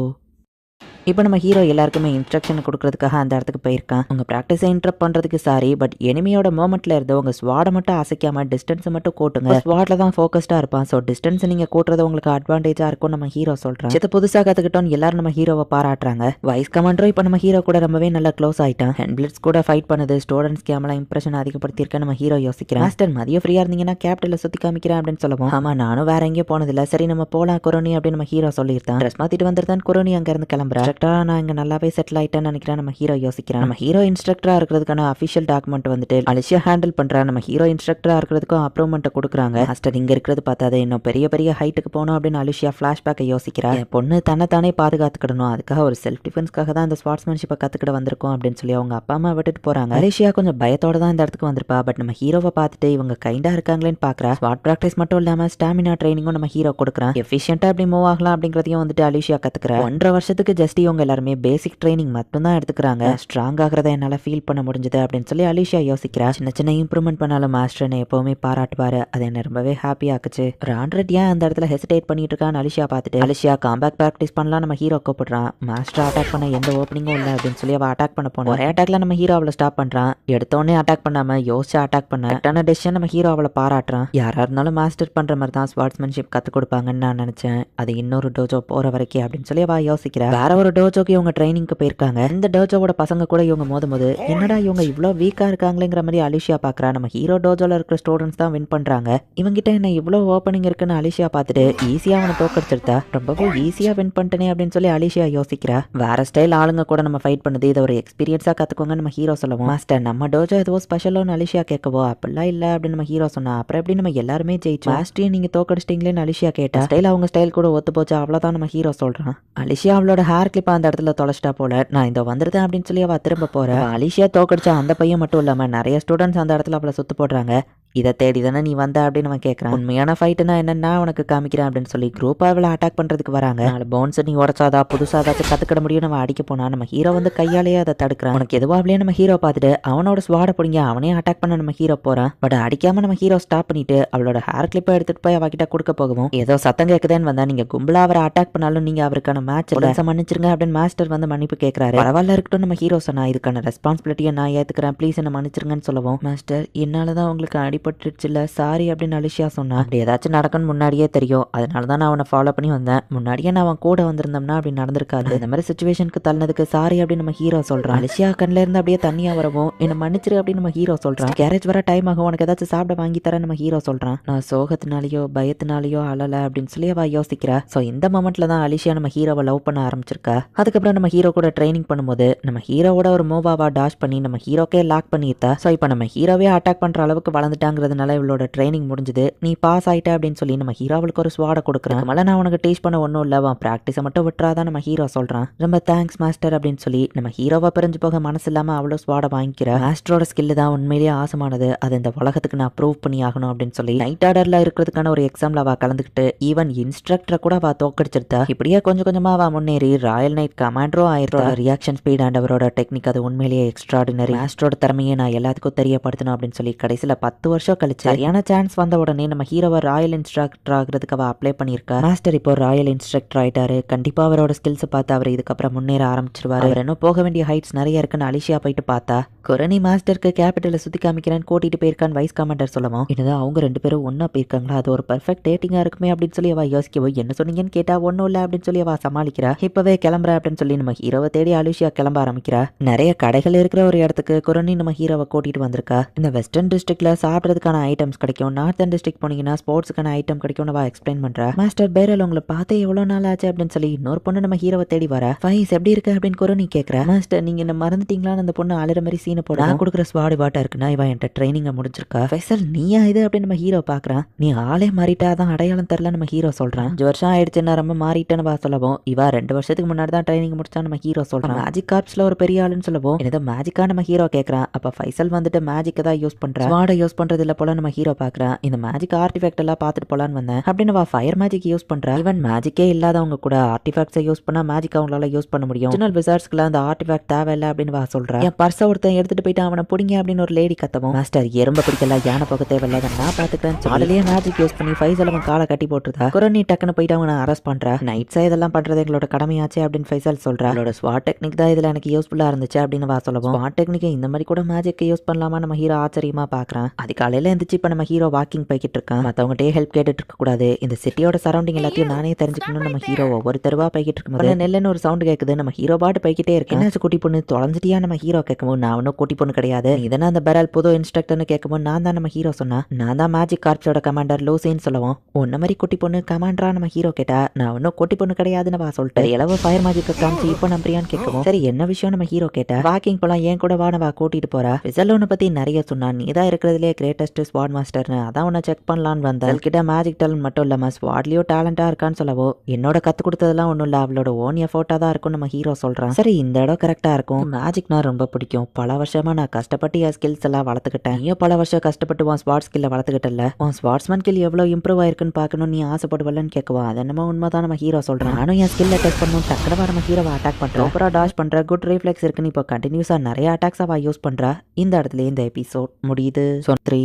இப்போ நம்ம ஹீரோ எல்லாருக்குமே இன்ஸ்ட்ரக்ஷன் கொடுக்கறதுக்காக அந்த இடத்துக்கு போயிருக்கான். உங்க ப்ராக்டிஸை இன்டரப்ட் பண்றதுக்கு சாரி, பட் எனிமியோட மூமெண்ட்ல இருந்து உங்க ஸ்வாடை மட்டும் அசைக்காம டிஸ்டன்ஸை மட்டும் கூட்டுங்க. ஸ்வாட்ல தான் ஃபோக்கஸ்டா இருப்பான், ஸோ டிஸ்டன்ஸ் நீங்க கூட்டுறது உங்களுக்கு அட்வான்டேஜா இருக்கும் நம்ம ஹீரோ சொல்றான். இது புதுசா கத்துக்கிட்டோம் எல்லாரும் நம்ம ஹீரோவை பாராட்டுறாங்க. வைஸ் கமாண்டரும் இப்போ நம்ம ஹீரோ கூட ரொம்பவே நல்லா க்ளோஸ் ஆயிட்டான். ஹென்பிளிட்ஸ் கூட ஃபைட் பண்ணுது, ஸ்டூடெண்ட்ஸ் கேமரா இம்ப்ரெஷன் அதிகப்படுத்தியிருக்க நம்ம ஹீரோ யோசிக்கிறேன். மாஸ்டர் மதியம் ஃப்ரீயா இருந்தீங்கன்னா கேப்டல்ல சுத்தி காமிக்கிறேன் அப்படின்னு சொல்லுவோம். ஆமா நானும் வேற எங்கேயும் போனதில்ல, சரி நம்ம போலாம் குரோனி அப்படின்னு நம்ம ஹீரோ சொல்லியிருந்தான். ட்ரெஸ் மாத்திட்டு வந்துருந்தான் குரோனி அங்க இருந்து கிளம்புறா. நான் இங்க நல்லாவே செட்டில் ஆயிட்டேன்னு நினைக்கிறேன் நம்ம ஹீரோ யோசிக்கிறான். நம்ம ஹீரோ இன்ஸ்ட்ரக்டரா இருக்கிறதுக்கான அஃபிஷியல் டாக்குமெண்ட் வந்துட்டு அலிஷியா ஹேண்டில் பண்றான். நம்ம ஹீரோ இன்ஸ்ட்ரக்டரா இருக்கிறதுக்கும் அப்ரூவ்மெண்ட் கொடுக்குறாங்க. மாஸ்டர் இங்க இருக்கிறது பார்த்தாது இன்னும் பெரிய பெரிய ஹைட்டுக்கு போகணும் அப்படின்னு அலிஷியா பிளாஷ்பேக்கை யோசிக்கிறா. என் பொண்ணு தன்னைத்தானே பாதுகாத்துக்கிடணும், அதுக்காக ஒரு செல்ஃப் டிஃபென்ஸ்க்காக தான் இந்த ஸ்பாட்ஸ்மேன்ஷிப்பை கத்துக்கிட வந்திருக்கோம் அப்படின்னு சொல்லி அவங்க அப்பா அம்மா விட்டுட்டு போறாங்க. அலிஷியா கொஞ்சம் பயத்தோட தான் இந்த இடத்துக்கு வந்திருப்பா. பட் நம்ம ஹீரோவை பார்த்துட்டு இவங்க கைண்டா இருக்காங்களேன்னு பாக்குறா. ஸ்பாட் பிராக்டிஸ் மட்டும் இல்லாம ஸ்டாமினா ட்ரைனிங்கும் நம்ம ஹீரோ கொடுக்குறான். எஃபிஷியன்ட்டா எப்படி மூவ் ஆகலாம் அப்படிங்கறதையும் வந்துட்டு அலிஷியா கத்துக்கிறா. 1.5 வருஷத்துக்கு ஜஸ்ட் இவங்க எல்லாருமே பேசிக் ட்ரைனிங் மட்டும் தான் எடுத்துக்கிறாங்க. ஸ்ட்ராங் ஆகிறத என்னால ஃபீல் பண்ண முடிஞ்சது அப்படின்னு சொல்லி அலிஷியா யோசிக்கிறா. சின்ன சின்ன இம்ப்ரூவ்மெண்ட் பண்ணாலும் மாஸ்டர் என்ன எப்பவுமே பாராட்டுவாரு, அது என்ன ரொம்பவே ஹாப்பி ஆக்குச்சு. ராண்ட்ரெட் ஏன் அந்த இடத்துல ஹெசிடேட் பண்ணிட்டு இருக்கான்னு அலிஷியா பார்த்துட்டு அலிஷியா காம்பேக் ப்ராக்டிஸ் பண்ணலாம் நம்ம ஹீரோ கூப்பிடுறான். மாஸ்டர் அட்டாக் பண்ண எந்த ஓப்பனிங்கும் இல்லை அப்படின்னு சொல்லி அவ அட்டாக் பண்ண போனோம். ஒரே அட்டாக்ல நம்ம ஹீரோ அவளை ஸ்டாப் பண்றான். எடுத்தோடனே அட்டாக் பண்ணாம யோசிச்சு அட்டாக் பண்ண கரெக்டான டெசிஷன் நம்ம ஹீரோ அவளை பாராட்டுறான். யாரா இருந்தாலும் மாஸ்டர் பண்ற மாதிரி தான் ஸ்வாட்ஸ்மேன்ஷிப் கத்து கொடுப்பாங்கன்னு நான் நினைச்சேன், அது இன்னொரு டோஜோ போற வரைக்கும் அப்படின்னு சொல்லி அவ யோசிக்கிறா. வேற ஒரு டோஜோக்கு இவங்க ட்ரைனிங்க்கு போயிருக்காங்க. இந்த டோஜோவோட பசங்க கூட இவங்க மோதும்போது என்னடா இவங்க இவ்வளோ வீக்கா இருக்காங்களேங்கிற மாதிரி அலிஷியா பாக்குறா. நம்ம ஹீரோ டோஜோல இருக்கிற ஸ்டூடெண்ட்ஸ் தான் வின் பண்றாங்க. இவங்கிட்ட என்ன இவ்வளோ ஓப்பனிங் இருக்குன்னு அலிஷியா பார்த்துட்டு ஈஸியா அவனை தோக்கடிச்சிருத்தா. ரொம்பவே ஈஸியா வின் பண்ணிட்டேனே அப்படின்னு சொல்லி அலிஷியா யோசிக்கிறா. வேற ஸ்டைல் ஆளுங்க கூட நம்ம ஃபைட் பண்ணுது, இதை ஒரு எக்ஸ்பீரியன்ஸா கத்துக்கோங்க நம்ம ஹீரோ சொல்லுவோம். மாஸ்டர் நம்ம டோஜோ ஏதோ ஸ்பெஷலோன்னு அலிஷியா கேட்கவோ அப்படிலாம் இல்ல அப்படின்னு நம்ம ஹீரோ சொன்னா. அப்புறம் எப்படி நம்ம எல்லாருமே ஜெயிச்சோம், மாஸ்டரையும் நீங்க தோக்கடிச்சிட்டீங்களேன்னு அலிஷியா கேட்டா. ஸ்டைல் அவங்க ஸ்டைல் கூட ஒத்து போச்சு அவ்வளவுதான் நம்ம ஹீரோ சொல்றான். அலிஷியா அவளோட ஹேர் கிளிப் அந்த இடத்துல தொலைச்சிட்டா போல. நான் இந்த வந்துருந்தேன் அப்படின்னு சொல்லி அவ திரும்ப போற. அலிஷியா தோக்கடிச்சா அந்த பையன் மட்டும் இல்லாம நிறைய ஸ்டூடெண்ட்ஸ் அந்த இடத்துல அவளை சுத்து போடுறாங்க. இதை தேடி தானே நீ வந்த அப்படின்னு அவன் கேட்கறான். உண்மையான ஃபைட்டுனா என்னன்னா உனக்கு காமிக்கிறேன் அப்படின்னு சொல்லி குரூப்பா அவளை அட்டாக் பண்றதுக்கு வராங்க. நாலு போன்ஸ் நீ உடச்சாதா புதுசா ஏதாச்சும் கத்துக்கிட முடியும் நம்ம அடிக்க போனா நம்ம ஹீரோ வந்து கையாலேயே அதை தடுக்கிறான். உனக்கு எதுவாகலையே நம்ம ஹீரோ பார்த்துட்டு அவனோட ஸ்வாட பிடிங்க அவனே அட்டாக் பண்ண நம்ம ஹீரோ போறான். பட் அடிக்காம நம்ம ஹீரோ ஸ்டாப் பண்ணிட்டு அவளோட ஹேர் கிளிப்பை எடுத்துட்டு போய் அவகிட்ட கொடுக்க போகவும் ஏதோ சத்தம் கேட்குதேன்னு வந்தா நீங்க கும்பலா அவரை அட்டாக் பண்ணாலும் நீங்க அவருக்கான மேட்ச் மன்னிச்சிருங்க அப்படின்னு மாஸ்டர் வந்து மன்னிப்பு கேட்கறாரு. பரவாயில்ல இருக்கட்டும் நம்ம ஹீரோ சொன்னா, இதுக்கான ரெஸ்பான்சிபிலிட்டியை நான் ஏத்துக்கிறேன், ப்ளீஸ் என்ன மன்னிச்சிருங்கன்னு சொல்லவும், மாஸ்டர் என்னாலதான் உங்களுக்கு அடிபட்டுருச்சு இல்ல, சாரி அப்படின்னு அலிஷியா சொன்னா, அப்படி ஏதாச்சும் நடக்கும்னு முன்னாடியே தெரியும், அதனாலதான் நான் அவனை ஃபாலோ பண்ணி வந்தேன், முன்னாடியே நான் அவன் கூட வந்திருந்தோம்னா அப்படி நடந்திருக்காது, இந்த மாதிரி சுச்சுவேஷனுக்கு தள்ளனதுக்கு சாரி அப்படின்னு நம்ம ஹீரோ சொல்றான். அலிஷியா கண்ணில இருந்து அப்படியே தண்ணியா வரவும், என்ன மன்னிச்சிரு அப்படின்னு நம்ம ஹீரோ சொல்றான். கேரேஜ் வர டைம் ஆகும், உனக்கு ஏதாச்சும் சாப்பிட வாங்கி தரேன் நம்ம ஹீரோ சொல்றான். நான் சோகத்தினாலேயோ பயத்தினாலேயோ அழல அப்படின்னு சொல்லி அவ யோசிக்கிறா. சோ இந்த மொமெண்ட்ல தான் அலிஷியா நம்ம ஹீரோவை லவ் பண்ண ஆரம்பிச்சிருக்கா. அதுக்கப்புறம் நம்ம ஹீரோ கூட ட்ரைனிங் பண்ணும்போது நம்ம ஹீரோவோட ஒரு மூவாவா டாஷ் பண்ணி நம்ம ஹீரோக்கே லாக் பண்ணிட்டா. சோ இப்போ நம்ம ஹீரோவே அட்டாக் பண்ற அளவுக்கு வளர்ந்துட்டாங்கிறதுனால இவளோட ட்ரைனிங் முடிஞ்சது, நீ பாஸ் ஆயிட்ட அப்படின்னு சொல்லி நம்ம ஹீரோவுக்கு ஒரு ஸ்வாட கொடுக்குறேன். மேல நான் உனக்கு டீச் பண்ண ஒன்றும் இல்லை, அவன் ப்ராக்டிஸை மட்டும் விட்டுறாதான் நம்ம ஹீரோ சொல்றான். ரொம்ப தேங்க்ஸ் மாஸ்டர் அப்படின்னு சொல்லி நம்ம ஹீரோவை பிரிஞ்சு போக மனசு இல்லாம அவ்வளோ ஸ்வாட வாங்கிக்கிற. மாஸ்டரோட ஸ்கில் தான் உண்மையிலேயே ஆசமானது, அது இந்த உலகத்துக்கு நான் ப்ரூவ் பண்ணி ஆகணும் அப்படின்னு சொல்லி நைட் ஆர்டர்ல இருக்கிறதுக்கான ஒரு எக்ஸாம்ல அவ கலந்துக்கிட்டு ஈவன் இன்ஸ்ட்ரக்டரை கூட அவ தோக்கடிச்சிருந்தா. இப்படியே கொஞ்சம் கொஞ்சமா அவ முன்னேறி ராயல் நைட் கமாண்டரோ ஆயிருந்தா. ரியாக்ஷன் ஸ்பீட் அண்ட் அவரோட டெக்னிக் அது உண்மையிலேயே எக்ஸ்ட்ராடினரி. மாஸ்டரோட திறமையை நான் எல்லாத்துக்கும் தெரியப்படுத்தணும் அப்படின்னு சொல்லி கடைசியில 10 வருஷம் கழிச்சு சரியான சான்ஸ் வந்த உடனே நம்ம ஹீரோவை ராயல் இன்ஸ்ட்ரக்டர் ஆகிறதுக்கு அவ அப்ளை பண்ணியிருக்கா. மாஸ்டர் இப்போ ராயல் இன்ஸ்ட்ரக்டர் ஆயிட்டாரு. கண்டிப்பா அவரோட ஸ்கில்ஸ் பார்த்து அவர் இதுக்கப்புறம் முன்னேற ஆரம்பிச்சிருவாரு. அவர் இன்னும் போக வேண்டிய ஹைட்ஸ் நிறைய இருக்குன்னு அலிஷியா போயிட்டு பார்த்தா, குரணி மாஸ்டருக்கு கேபிட்டல சுத்தி காமிக்கிறேன்னு கூட்டிட்டு போயிருக்கான்னு வைஸ் கமாண்டர் சொல்லவும், இதுதான் அவங்க 2 பேரும் ஒன்னா போயிருக்காங்களா, அது ஒரு பெர்ஃபெக்ட் டேட்டிங்கா இருக்குமே அப்படின்னு சொல்லி அவ யோசிக்கவோ, என்ன சொன்னீங்கன்னு கேட்டா ஒன்னும் இல்ல அப்படின்னு சொல்லி அவ சமாளிக்கிறா. இப்பவே கிளம்புற அப்படின்னு சொல்லி நம்ம ஹீரோவை தேடி அலிஷியா கிளம்ப ஆரம்பிக்கிறா. நிறைய கடைகள் இருக்கிற ஒரு இடத்துக்கு குரணி நம்ம ஹீரோவை கூட்டிட்டு வந்திருக்கா. இந்த வெஸ்டர்ன் டிஸ்ட்ரிக்ட்ல சாப்பிட்றதுக்கான ஐட்டம்ஸ் கிடைக்கும், நார்த்தன் டிஸ்ட்ரிக்ட் போனீங்கன்னா ஸ்போர்ட்ஸ்க்கான ஐட்டம் கிடைக்கும்னு அவ எக்ஸ்பிளைன் பண்றா. மாஸ்டர் பேரல் உங்களை பார்த்தே எவ்வளவு நாள் ஆச்சு அப்படின்னு சொல்லி இன்னொரு பொண்ணு நம்ம ஹீரோவை தேடி வரா. ஃபைஸ் எப்படி இருக்கு அப்படின்னு குரணி கேட்கறா. மாஸ்டர் நீங்க என்ன மறந்துட்டீங்களான்னு அந்த பொண்ணு அழுற மாதிரி சீனை போட, நான் கொடுக்குற ஸ்வாடு வாட்டா இருக்குன்னா இவன் என்கிட்ட ட்ரைனிங்க முடிச்சிருக்கா. ஃபைசல் நீயா இது அப்படின்னு நம்ம ஹீரோ பாக்குறான். நீ ஆளே மாறிட்டா தான் அடையாளம் தெரியல நம்ம ஹீரோ சொல்றான். 5 வருஷம் ஆயிடுச்சு நான் ரொம்ப மாறிட்டேன்னு வா சொல்லவும், இவா 2 வருஷத்துக்கு முன்னாடி தான் ட்ரைனிங் முடிச்சா நம்ம ஹீரோ சொல்றான். மேஜிக் கார்ப்ஸ்ல ஒரு பெரிய ஆளுன்னு சொல்லவும், என்னது மேஜிக்கா நம்ம ஹீரோ கேட்கறான். அப்ப ஃபைசல் வந்துட்டு மேஜிக் தான் யூஸ் பண்றா, ஸ்வாட யூஸ் பண்றது இல்ல போல நம்ம ஹீரோ பாக்குறான். இந்த மேஜிக் ஆர்டிஃபேக்ட் எல்லாம் பார்த்துட்டு போலான்னு வந்தேன் அப்படின்னு வா ஃபயர் மேஜிக் யூஸ் பண்றா. ஈவன் மேஜிக்கே இல்லாதவங்க கூட ஆர்டிஃபேக்ட்ஸை யூஸ் பண்ணா மேஜிக் அவங்களால யூஸ் பண்ண முடியும். ஒரிஜினல் விசார்ட்ஸ்க்குலாம் அந்த ஆர்டிஃபேக்ட் தேவையில்லை அப்படின்னு வா சொல்றா. என் பர்ஸை ஒருத்தன் எடுத்துட்டு போயிட்டு அவனை பிடிங்க அப்படின்னு ஒரு லேடி கத்தவும், மாஸ்டர் எறும்ப பிடிக்கல, யானை போக தேவையில்லை, நான் பாத்துக்கிறேன். ஆடலையே மேஜிக் யூஸ் பண்ணி ஃபைசல் அவன் காலை கட்டி போட்டுருதா. குரணி டக்குன்னு போயிட்டு அவனை அரெஸ்ட் பண்றா. நைட்ஸா இதெல்லாம் பண்றது எங்களோட கடமையாச்சு அப்படின்னு ஃபைசல் சொல்றா. அவளோட ஸ்வாட் டெக்னிக் தான் இதுல எனக்கு யூஸ்ஃபுல்லா இருந்துச்சு அப்படின்னு வா சொல்லவும், ஸ்வாட் டெக்னிக் இந்த மாதிரி கூட மேஜிக் யூஸ் பண்ணலாமா நம்ம ஹீரோ ஆச்சரியமா பாக்குறான். அது காலையில எந்திரிச்சு இப்ப நம்ம ஹீரோ வாக்கிங் போய்கிட்டு இருக்கான். மத்தவங்ககிட்டே ஹெல்ப் கேட்டுட்டு இருக்க கூடாது, இந்த சிட்டியோட சரௌண்டிங் எல்லாத்தையும் நானே தெரிஞ்சுக்கணும். நம்ம ஹீரோ ஒவ்வொரு தெருவா போய்கிட்டு இருக்கும்போது நெல்லுன்னு ஒரு சவுண்ட் கேக்குது. நம்ம ஹீரோ பாட்டு போய்கிட்டே இருக்கு. என்னாச்சு குட்டி பொண்ணு தொலைஞ்சிட்டியா நம்ம ஹீரோ கேட்கவும், நான் ஒன்னும் குட்டி பொண்ணு கிடையாது, இதனா அந்த பெரல் புது இன்ஸ்ட்ரக்டர்னு கேட்கவும், நான் தான் நம்ம ஹீரோ சொன்னா, நான் தான் மேஜிக் கார்ப்ஸோட கமாண்டர் லூசின்னு சொல்லவும், உன்ன மாதிரி குட்டி பொண்ணு கமாண்டரா நம்ம ஹீரோ கேட்டா, நான் ஒன்னும் குட்டி பொண்ணு கிடையாதுன்னு வா சொல்லிட்டு இளவ ஃபயர் மேஜிக் காமிச்சு இப்போ நம்புறியான்னு கேட்கவும், சரி என்ன விஷயம் நம்ம ஹீரோ கேட்டா, வாக்கிங் போலாம் ஏன் கூட வா கூட்டிட்டு போறா. விசலோனை பத்தி நிறைய சொன்னா, நீ தான் இருக்கிறதுலே கிரேட்டஸ்ட் ஸ்வாட் மாஸ்டர்னு, அதான் உன்னை செக் பண்ணலான்னு வந்தேன். கிட்ட மேஜிக் டேலண்ட் மட்டும் இல்லாம ஸ்வாட்லயும் டேலண்டா இருக்கான்னு சொல்லவோ, என்னோட கத்து கொடுத்ததெல்லாம் ஒன்றும் இல்லை, அவளோட ஓன் எஃபோர்ட்டா தான் இருக்கும் நம்ம ஹீரோ சொல்றான். சரி இந்த இடம் கரெக்டா இருக்கும், மேஜிக்னா ரொம்ப பிடிக்கும், பல வருஷமா நான் கஷ்டப்பட்டு என் ஸ்கில்ஸ் எல்லாம் வளர்த்துக்கிட்டேன், நீயும் பல வருஷம் கஷ்டப்பட்டு உன் ஸ்வாட் ஸ்கில்ல வளர்த்துக்கிட்டல, உன் ஸ்வாட்ஸ்மேன் ஸ்கில் எவ்வளவு இம்ப்ரூவ் ஆயிருக்குன்னு பார்க்கணும் நீ ஆசைப்படுவல்லன்னு கேட்கவா. அது என்னமோ உண்மைதான் நம்ம ஹீரோ சொல்றான். நானும் என் ஸ்கில்ல டெஸ்ட் பண்ணணும், டக்குனு நம்ம ஹீரோவை அட்டாக் பண்றேன், சூப்பரா டாஷ் பண்ற, குட் ரிஃப்ளெக்ஸ் இருக்குன்னு இப்போ கண்டினியூஸா நிறைய அட்டாக்ஸ் அவ யூஸ் பண்றா. இந்த இடத்துல இந்த எபிசோட் முடியுது. 3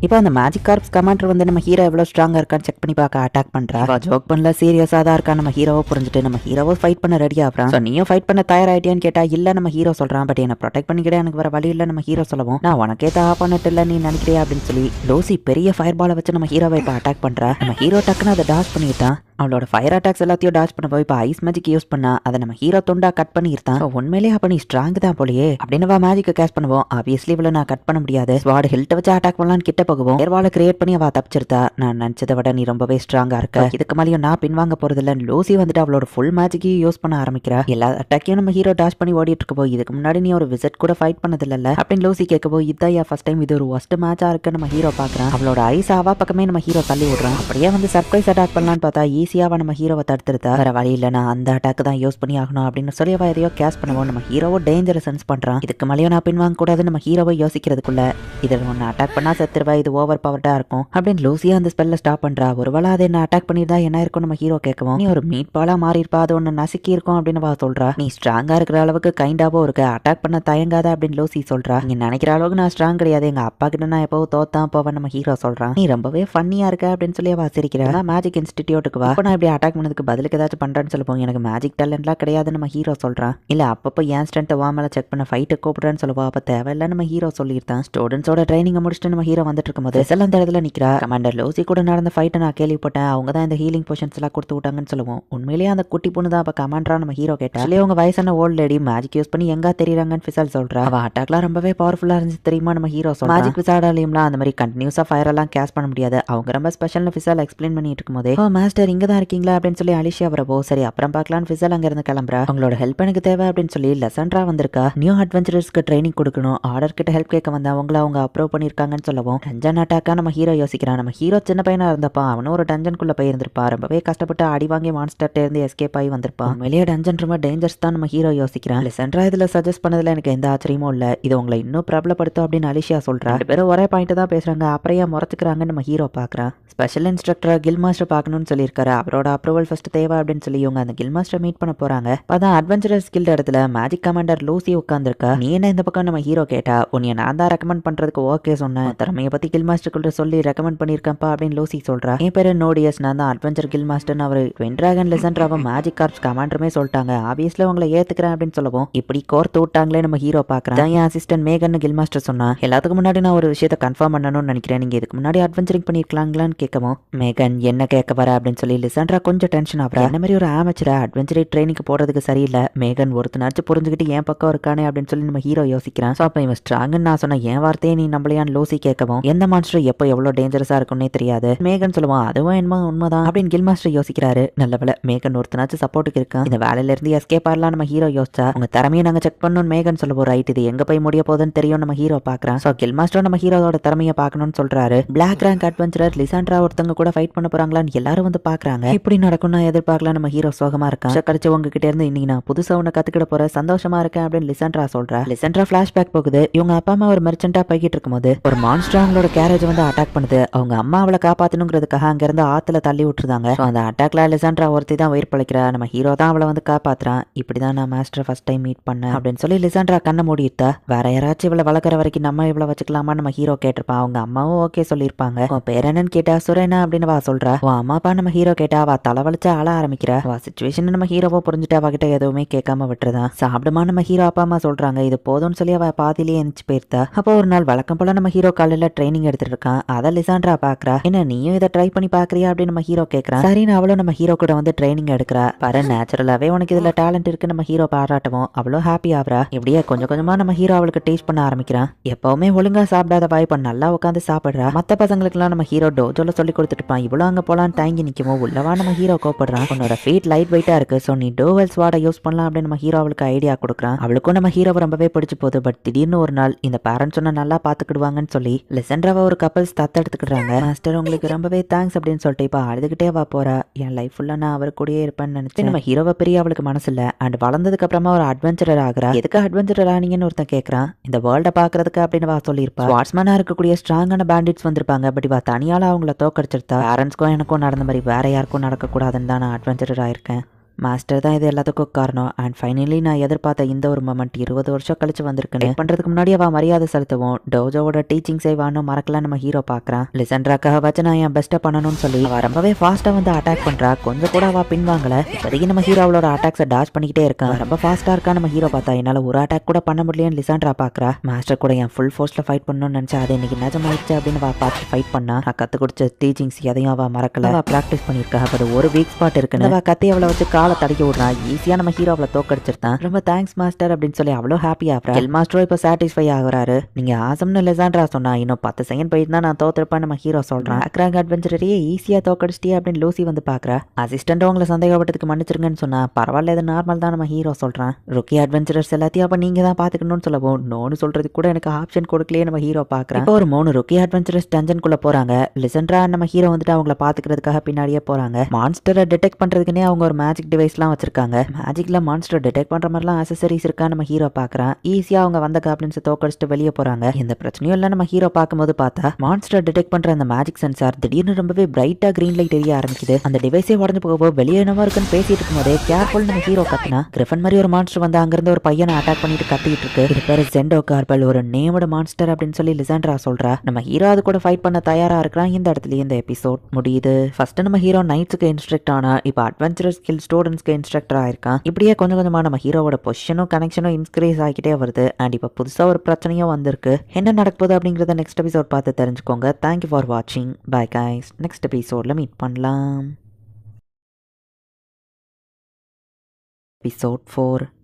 இப்போ அந்த மேஜிக் கார்ப்ஸ் கமாண்டர் வந்து நம்ம ஹீரோ எவ்வளோ ஸ்ட்ராங்காக இருக்கான்னு செக் பண்ணி பார்க்க அட்டாக் பண்ணுறா. ஜோக் பண்ணல, சீரியஸாக தான் இருக்கா நம்ம ஹீரோவை புரிஞ்சுட்டு நம்ம ஹீரோவை ஃபைட் பண்ண ரெடி ஆகிறான். ஸோ நீயும் ஃபைட் பண்ண தயாராகிட்டியான்னு கேட்டால் இல்லை நம்ம ஹீரோ சொல்கிறான். பட் என்னை ப்ரொடெக்ட் பண்ணிக்கிட்டே எனக்கு வர வழி இல்லை நம்ம ஹீரோ சொல்லவும், நான் உனக்கே தா பண்ணிட்டு இல்லை நீ நினைக்கிறியா அப்படின்னு சொல்லி லூசி பெரிய ஃபயர் பாலை வச்சு நம்ம ஹீரோவை இப்போ அட்டாக் பண்ணுறா. நம்ம ஹீரோ டக்குன்னு அதை டாஷ் பண்ணிட்டான். அவளோட ஃபயர் அட்டாக்ஸ் எல்லாத்தையும் டாச் பண்ண போய் இப்போ ஐஸ் மேஜிக் யூஸ் பண்ணா அதை நம்ம ஹீரோ துண்டா கட் பண்ணிருந்தான். உண்மையிலேயே அப்ப நீ ஸ்ட்ராங் தான் போலயே அப்படின்னு மேஜிக்கை கேஷ் பண்ணுவோம். ஆப்வியஸ்லி இவ்வளவு நான் கட் பண்ண முடியாது, ஸ்வாட் ஹெல்த் வச்சு அட்டாக் பண்ணலான்னு கிட்ட போகவும் ஏர்வாலை கிரியேட் பண்ணி அவ தப்பிச்சிருந்தா. நான் நினைச்சதை விட நீ ரொம்பவே ஸ்ட்ராங்கா இருக்க, இதுக்கு மேலேயும் நான் பின்வாங்க போறது இல்ல. லூசி வந்துட்டு அவளோட ஃபுல் மேஜிக்கையும் யூஸ் பண்ண ஆரம்பிக்கிறா. எல்லா அட்டாக்கையும் நம்ம ஹீரோ டாஷ் பண்ணி ஓடிட்டு இருக்க போய், இதுக்கு முன்னாடி நீ ஒரு விசிட் கூட ஃபைட் பண்ணது இல்ல அப்படின்னு லூசி கேட்க போய், இதான் ஃபர்ஸ்ட் டைம் இது ஒரு ஒஸ்ட் மேட்சா இருக்கு நம்ம ஹீரோ பாக்குறான். அவளோட ஐஸ் அவா பக்கமே நம்ம ஹீரோ தள்ளி விடுறான். அப்படியே வந்து சர்ப்ரைஸ் அட்டாக் பண்ணலான்னு பார்த்தா ஈஸியாவா நம்ம ஹீரோவை தடுத்துருத்தா. வேற வழி இல்ல, நான் அந்த அட்டாக் தான் யூஸ் பண்ணி ஆகணும் அப்படின்னு சொல்லி அவ எதையோ கேஷ் பண்ணுவோம். நம்ம ஹீரோவோ டேஞ்சரை சென்ஸ் பண்றான். இதுக்கு மேலேயும் நான் பின்வாங்க கூடாது நம்ம ஹீரோவை யோசிக்கிறதுக்குள்ள, இதில் ஒன்று அட்டாக் பண்ணா செத்துருவா, இது ஓவர் பவர்டா இருக்கும் அப்படின்னு லூசியா அந்த ஸ்பெல்ல ஸ்டாப் பண்றா. ஒருவேளை அதை என்ன அட்டாக் பண்ணிருந்தா என்ன இருக்கும் நம்ம ஹீரோ கேட்கவும், நீ ஒரு மீட் பாலா மாறி இருப்பா, அது ஒன்னு நசுக்கி இருக்கும் அப்படின்னு அவ சொல்றா. நீ ஸ்ட்ராங்கா இருக்கிற அளவுக்கு கைண்டாவோ இருக்க, அட்டாக் பண்ண தயங்காத அப்படின்னு லூசி சொல்றா. நீ நினைக்கிற அளவுக்கு நான் ஸ்ட்ராங் கிடையாது, எங்க அப்பா கிட்ட நான் எப்போ தோத்தான் போவேன் நம்ம ஹீரோ சொல்றான். நீ ரொம்பவே ஃபன்னியா இருக்க அப்படின்னு சொல்லி அவ சிரிக்கிறா. மேஜிக் இன்ஸ்டிடியூட்டுக்கு வா, நான் இப்படி அட்டாக் பண்ணதுக்கு பதிலுக்கு ஏதாச்சும் பண்றேன்னு சொல்லுவோம். எனக்கு மேஜிக் டேலண்ட்லாம் கிடையாது நம்ம ஹீரோ சொல்றான். இல்ல அப்பப்போ ஏன் ஸ்ட்ரென்த் வா மேல செக் பண்ண ஃபைட்டு கூப்பிடுறேன்னு சொல்லுவா. அப்ப தேவையில்ல நம்ம ஹீரோ சொல்லியிருந்தான். ஸ்டூடெண்ட்ஸோட ட்ரைனிங் முடிச்சுட்டு நம்ம ஹீரோ வந்துட்டு இருக்கும்போது செல் அந்த இடத்துல நிக்கிறா. கமாண்டர் லூசி கூட நடந்த ஃபைட்டை நான் கேள்விப்பட்டேன், அவங்க தான் இந்த ஹீலிங் போஷன்ஸ் எல்லாம் கொடுத்து விட்டாங்கன்னு சொல்லுவோம். உண்மையிலேயே அந்த குட்டி பொண்ணு தான் அப்ப கமாண்டரா நம்ம ஹீரோ கேட்டா. அவங்க வயசான ஓல்ட் லேடி மேஜிக் யூஸ் பண்ணி எங்க தெரியுறாங்கன்னு ஃபிசல் சொல்றா. அவ அட்டாக்லாம் ரொம்பவே பவர்ஃபுல்லா இருந்துச்சு தெரியுமா நம்ம ஹீரோ சொல்றா. மேஜிக் விசாடாலையும்லாம் அந்த மாதிரி கண்டினியூஸா ஃபயர் எல்லாம் கேஸ் பண்ண முடியாது, அவங்க ரொம்ப ஸ்பெஷல்னு ஃபிசல் எக்ஸ்பிளைன் பண்ணிட்டு இருக்கும்போது, ஓ மாஸ்டர் இங்க தான் இருக்கீங்களா அப்படின்னு சொல்லி அலிஷியா வரப்போ, சரி அப்புறம் பார்க்கலான்னு ஃபிசல் அங்க இருந்து கிளம்புறா. அவங்களோட ஹெல்ப் எனக்கு தேவை அப்படின்னு சொல்லி லெசன்ட்ரா வந்திருக்கா. நியூ அட்வென்ச்சரர்ஸ்க்கு ட்ரைனிங் கொடுக்கணும், ஆர்டர் கிட்ட ஹெல்ப் கேட்க வந்தா அவங்கள அவங்க அப்ரூவ் பண்ணிருக்காங்கன்னு சொல்லவும், டஞ்சன் அட்டாக்கா நம்ம ஹீரோ யோசிக்கிறான். நம்ம ஹீரோ சின்ன பையனா இருந்தப்பா அவனும் ஒரு டஞ்சனுக்குள்ள போயிருந்திருப்பா, ரொம்பவே கஷ்டப்பட்டு அடி வாங்கி மான்ஸ்டர்ட்ட இருந்து எஸ்கேப் ஆகி வந்திருப்பான். வெளியே டஞ்சன் ரொம்ப டேஞ்சர்ஸ் தான் நம்ம ஹீரோ யோசிக்கிறான். லெசன்ட்ரா இதுல சஜஸ்ட் பண்ணதுல எனக்கு எந்த ஆச்சரியமும் இல்ல, இது உங்களை இன்னும் பிரபலப்படுத்தும் அப்படின்னு அலிஷியா சொல்றா. ரெண்டு பேரும் ஒரே பாயிண்ட் தான் பேசுறாங்க, அப்புறம் ஏன் முறைச்சுக்கிறாங்கன்னு நம்ம ஹீரோ பாக்குறான். ஸ்பெஷல் இன்ஸ்ட்ரக்டரா கில் மாஸ்டர் பார்க்கணும்னு சொல்லியிருக்காரு, அவரோட அப்ரூவல் ஃபர்ஸ்ட் தேவை அப்படின்னு சொல்லி இவங்க அந்த கில் மாஸ்டர் மீட் பண்ண போறாங்க. அதான் அட்வென்ச்சரஸ் கில்ட் இடத்துல மேஜிக் கமாண்டர் லூசி உட்காந்துருக்கா. நீ என்ன இந்த பக்கம் நம்ம ஹீரோ கேட்டா, உன்னை நான் தான் ரெக்கமெண்ட் பண்றதுக்கு ஓகே சொன்னேன், திறமையை பத்தி கில் மாஸ்டர் கிட்ட சொல்லி ரெக்கமெண்ட் பண்ணிருக்கேன்ப்பா அப்படின்னு லூசி சொல்றா. என் பேரு நோடியஸ், நான் தான் அட்வென்ச்சர் கில் மாஸ்டர், அவர் ட்வின் டிராகன் லெசன்ட்ராவை மேஜிக் கார்ப்ஸ் கமாண்டருமே சொல்லிட்டாங்க, ஆப்வியஸ்லி உங்களை ஏத்துக்கிறேன் அப்படின்னு சொல்லவும், இப்படி கோர்த்து விட்டாங்களே நம்ம ஹீரோ பாக்குறான். என் அசிஸ்டன்ட் மேகன் கில் மாஸ்டர் சொன்னா, எல்லாத்துக்கும் முன்னாடி நான் ஒரு விஷயத்தை கன்ஃபார்ம் பண்ணணும்னு நினைக்கிறேன், நீங்க இதுக்கு முன்னாடி அட்வென்ச்சரிங் பண்ணிருக்கலாங்களான்னு கேட்கவும், மேகன் என்ன கேட்க வர அப்படின்னு சொல்லி லிசன்ட்ரா கொஞ்சம் டென்ஷன் ஆகுறா. இந்த மாதிரி ஒரு ஆமச்சரா அட்வென்ச்சர் ட்ரைனிங்க்கு போறதுக்கு சரியில்லை, மேகன் ஒருத்தனாச்சும் புரிஞ்சுக்கிட்டு என் பக்கம் இருக்கானே அப்படின்னு சொல்லி நம்ம ஹீரோ யோசிக்கிறான். ஸோ அப்போ இவன் ஸ்ட்ராங்குன்னு நான் சொன்ன என் வார்த்தையை நீ நம்பலையான்னு லூசி கேட்கவும், எந்த மாஸ்டர் எப்போ எவ்வளோ டேஞ்சரஸா இருக்கும்னே தெரியாது மேகன் சொல்லுவான். அதுவும் என்னமோ உண்மைதான் அப்படின்னு கில் மாஸ்டர் யோசிக்கிறாரு. நல்ல வேலை மேகன் ஒருத்தனாச்சும் சப்போர்ட்டுக்கு இருக்கான், இந்த வேலையில இருந்து எஸ்கேப் ஆகலாம் நம்ம ஹீரோ யோசிச்சா. உங்க திறமையை நாங்க செக் பண்ணணும்னு மேகன் சொல்லுவோம். ரைட், இது எங்க போய் முடிய போகுதுன்னு தெரியும் நம்ம ஹீரோ பாக்குறான். ஸோ கில் மாஸ்டர் நம்ம ஹீரோட திறமையை பார்க்கணும்னு சொல்றாரு. பிளாக் ரேங்க் அட்வென்ச்சரர் லிசாண்ட்ரா ஒருத்தங்க கூட ஃபைட் பண்ண போறாங்களான்னு எல்லாரும் வந்து பாக்குறாங்க. இப்படி நடக்கும் நான் எதிர்பார்க்கலாம் நம்ம ஹீரோ சோகமா இருக்கான். கழிச்சு உங்ககிட்ட இருந்து இன்னைக்கு நான் புதுசா ஒண்ணு கத்துக்கிட போறேன், சந்தோஷமா இருக்கேன் அப்படின்னு லிசன்ட்ரா சொல்றா. லிசன்ட்ரா பிளாஷ்பேக் போகுது. இவங்க அப்பா அம்மா ஒரு மெர்ச்சென்ட்டா போய்கிட்டு இருக்கும்போது ஒரு மான்ஸ்டர் அவங்களோட கேரேஜ் வந்து அட்டாக் பண்ணுது. அவங்க அம்மா அவளை காப்பாத்தணுங்கிறதுக்காக அங்க இருந்து ஆத்துல தள்ளி விட்டுருந்தாங்க. அந்த அட்டாக்ல லிசன்ட்ரா ஒருத்தி தான் உயிர் பழைக்கிறா. நம்ம ஹீரோ தான் அவளை வந்து காப்பாத்துறான். இப்படிதான் நான் மாஸ்டர் ஃபர்ஸ்ட் டைம் மீட் பண்ணேன் அப்படின்னு சொல்லி லிசன்ட்ரா கண்ணை மூடிட்டா. வேற யாராச்சும் இவளை வளர்க்குற வரைக்கும் நம்ம இவ்வளவு வச்சுக்கலாமா நம்ம ஹீரோ கேட்டிருப்பான். அவங்க அம்மாவும் ஓகே சொல்லியிருப்பாங்க. உன் பேர் என்னன்னு கேட்டா சுரேனா அப்படின்னு வா சொல்றா. உன் அம்மா அப்பா நம்ம ஹீரோ கேட்டா அவ தலைவலிச்சா அழ ஆரம்பிக்கிறா. அவ சிச்சுவேஷன் நம்ம ஹீரோவை புரிஞ்சுட்டு அவகிட்ட எதுவுமே கேட்காம விட்டுறதான். சாப்பிடுமா நம்ம ஹீரோ அப்பா அம்மா சொல்றாங்க. இது போதும்னு சொல்லி அவ பாதிலேயே எந்திச்சு போயிருந்தா. அப்போ ஒரு நாள் வழக்கம் போல நம்ம ஹீரோ காலையில ட்ரைனிங் எடுத்துட்டு இருக்கான். அதை லிசாண்ட்ரா பாக்குறா. என்ன நீயும் இதை ட்ரை பண்ணி பாக்குறியா அப்படின்னு நம்ம ஹீரோ கேட்கறான். சரின்னு அவளும் நம்ம ஹீரோ கூட வந்து ட்ரைனிங் எடுக்கிறா. பாரு நேச்சுரலாவே உனக்கு இதுல டேலண்ட் இருக்கு நம்ம ஹீரோ பாராட்டவும் அவ்வளோ ஹாப்பி ஆகுறா. இப்படியே கொஞ்சம் கொஞ்சமா நம்ம ஹீரோ அவளுக்கு டீச் பண்ண ஆரம்பிக்கிறான். எப்பவுமே ஒழுங்கா சாப்பிடாத வாய்ப்பு நல்லா உட்காந்து சாப்பிடுறா. மத்த பசங்களுக்கு எல்லாம் நம்ம ஹீரோ டோஜோல சொல்லி கொடுத்துட்டு இருப்பான். இவ்வளவு அங்க போலான்னு தயங்கி நிற்கும். உள்ளவா நம்ம ஹீரோ கோப்படுறான். உன்னோட ஃபீட் லைட் வெயிட்டா இருக்கு, ஸோ நீ டோவெல்ஸ் வார்டை யூஸ் பண்ணலாம் அப்படின்னு நம்ம ஹீரோ அவளுக்கு ஐடியா கொடுக்குறான். அவளுக்கும் நம்ம ஹீரோவை ரொம்பவே பிடிச்சு போகுது. பட் திடீர்னு ஒரு நாள் இந்த பேரண்ட்ஸ் சொன்ன நல்லா பாத்துக்கிடுவாங்கன்னு சொல்லி லிசன்ட்ராவை ஒரு கப்பல்ஸ் தத்தெடுத்துக்கிடுறாங்க. மாஸ்டர் உங்களுக்கு ரொம்பவே தேங்க்ஸ் அப்படின்னு சொல்லிட்டு இப்ப அழுதுகிட்டே வா போறா. என் லைஃப் ஃபுல்லா நான் அவர் கூடயே இருப்பேன்னு நினைச்சேன். நம்ம ஹீரோவை பெரிய அவளுக்கு மனசு இல்ல. அண்ட் வளர்ந்ததுக்கு அப்புறமா ஒரு அட்வென்ச்சரர் ஆகுறா. எதுக்கு அட்வென்ச்சரர் ஆனீங்கன்னு ஒருத்தன் கேட்கறான். இந்த வேர்ல்ட பாக்குறதுக்கு அப்படின்னு வா சொல்லியிருப்பா. ஸ்வாட்ஸ்மேனா இருக்கக்கூடிய ஸ்ட்ராங்கான பேண்டிட்ஸ் வந்திருப்பாங்க. பட் இவ தனியால அவங்கள தோக்கடிச்சிருத்தா. பேரண்ட்ஸ்க்கும் எனக்கும் நடந்த மாதிரி வேற யாருக்கும் நடக்கக்கூடாதுன்னு தான் நான் அட்வென்ச்சரர் ஆயிருக்கேன். மாஸ்டர் தான் இது எல்லாத்துக்கும் காரணம். அண்ட் ஃபைனலி நான் எதிர்பார்த்த இந்த ஒரு மொமெண்ட் 20 வருஷம் கழிச்சு வந்திருக்குன்னு பண்றதுக்கு முன்னாடி அவ மரியாதை செலுத்துவோம். டோஜோவோட டீச்சிங் செய்வான்னு மறக்கல நம்ம ஹீரோ பாக்குறான். லிசன்ட்ராக்காக வச்சு நான் என் பெஸ்ட்டை பண்ணணும்னு சொல்லி அவ ரொம்பவே ஃபாஸ்டா வந்து அட்டாக் பண்றா. கொஞ்சம் கூட அவ பின்வாங்கல. இப்போதைக்கு நம்ம ஹீரோ அவளோட அட்டாக்ஸை டாச் பண்ணிக்கிட்டே இருக்கான். ரொம்ப ஃபாஸ்டா இருக்கா நம்ம ஹீரோ பார்த்தா. என்னால ஒரு அட்டாக் கூட பண்ண முடியலன்னு லிசன்ட்ரா பாக்குறா. மாஸ்டர் கூட என் ஃபுல் ஃபோர்ஸ்ல ஃபைட் பண்ணணும்னு நினைச்சா அது இன்னைக்கு நிஜமாயிடுச்சு அப்படின்னு அவ பார்த்து ஃபைட் பண்ணா. நான் கத்து கொடுத்த டீச்சிங்ஸ் எதையும் அவ மறக்கல. அவ பிராக்டிஸ் பண்ணிருக்கா. அது ஒரு வீக் ஸ்பாட் இருக்குன்னு அவ கத்தி அவளை வச்சு காலை தடக்கி விடுறா. ஈஸியா நம்ம ஹீரோ அவளை தோக்கடிச்சிருந்தான். ரொம்ப தேங்க்ஸ் மாஸ்டர் அப்படின்னு சொல்லி அவ்வளோ ஹாப்பி ஆகிறா. ஹெல் மாஸ்டரும் இப்போ சாட்டிஸ்ஃபை ஆகுறாரு. நீங்க ஆசம்னு லிசாண்ட்ரா சொன்னா இன்னும் 10 செகண்ட் போயிட்டு தான் நான் தோத்துருப்பேன் நம்ம ஹீரோ சொல்றான். அக்ராங் அட்வென்ச்சரையே ஈஸியா தோக்கடிச்சிட்டே அப்படின்னு லூசி வந்து பாக்குறா. அசிஸ்டன்ட் உங்களை சந்தேகப்பட்டதுக்கு மன்னிச்சிருங்கன்னு சொன்னா பரவாயில்ல இது நார்மல் தான் நம்ம ஹீரோ சொல்றான். ருக்கி அட்வென்ச்சரர்ஸ் எல்லாத்தையும் அப்ப நீங்க தான் பாத்துக்கணும்னு சொல்லவும் நோன்னு சொல்றது கூட எனக்கு ஆப்ஷன் கொடுக்கலையே நம்ம ஹீரோ பாக்குறான். இப்போ ஒரு 3 ருக்கி அட்வென்ச்சரர்ஸ் டஞ்சனுக்குள்ள போறாங்க. லிசன்ட்ரா நம்ம ஹீரோ வந்துட்டு அவங்கள பாத்துக்கிறதுக்காக பின்னாடியே போறாங்க. மான்ஸ்டரை டிடெக்ட் பண்றதுக்குன்னே அவங்க ஒரு மேஜிக் டிவைஸ்லாம் வச்சிருக்காங்க. மேஜிக்ல மான்ஸ்டர் டிடெக்ட் பண்ற மாதிரிலாம் அசசரிஸ் இருக்கா நம்ம ஹீரோ பாக்குறான். ஈஸியா அவங்க வந்த காப்ளின்ஸ் தோக்கடிச்சிட்டு வெளியே போறாங்க. எந்த பிரச்சனையும் இல்ல நம்ம ஹீரோ பார்க்கும்போது பார்த்தா மான்ஸ்டர் டிடெக்ட் பண்ற அந்த மேஜிக் சென்சார் திடீர்னு ரொம்பவே பிரைட்டா கிரீன் லைட் எரிய ஆரம்பிக்குது. அந்த டிவைஸே உடஞ்சு போக வெளியே என்னவா இருக்குன்னு பேசிட்டு இருக்கும்போதே கேர்ஃபுல் நம்ம ஹீரோ கத்துனா கிரிஃபன் மாதிரி ஒரு மான்ஸ்டர் வந்து அங்கிருந்து ஒரு பையனை அட்டாக் பண்ணிட்டு கத்திட்டு இருக்கு. இது பேரு ஜெண்டோ கார்பல், ஒரு நேமோட மான்ஸ்டர் அப்படின்னு சொல்லி லிசாண்ட்ரா சொல்றா. நம்ம ஹீரோ அது கூட ஃபைட் பண்ண தயாரா இருக்கிறான். இந்த இடத்துல இந்த எபிசோட் முடியுது. ஃபர்ஸ்ட் நம்ம ஹீரோ நைட்ஸ்க்கு இன்ஸ்ட்ரக்ட் ஆனா இப்போ அட்வென்ச்சரஸ் ஸ்கில் ஸ்டூடெண்ட்ஸ்க்கு இன்ஸ்ட்ரக்டர் ஆயிருக்கான். இப்படியே கொஞ்சம் கொஞ்சமா நம்ம ஹீரோவோட பொசிஷனும் கனெக்ஷனும் இன்க்ரீஸ் ஆகிட்டே வருது. அண்ட் இப்போ புதுசா ஒரு பிரச்சனையும் வந்திருக்கு. என்ன நடக்க போகுது அப்படிங்கறத நெக்ஸ்ட் எபிசோட் பார்த்து தெரிஞ்சுக்கோங்க. தேங்க்யூ ஃபார் வாட்சிங். Bye guys. நெக்ஸ்ட் எபிசோட்ல மீட் பண்ணலாம். எபிசோட் 4.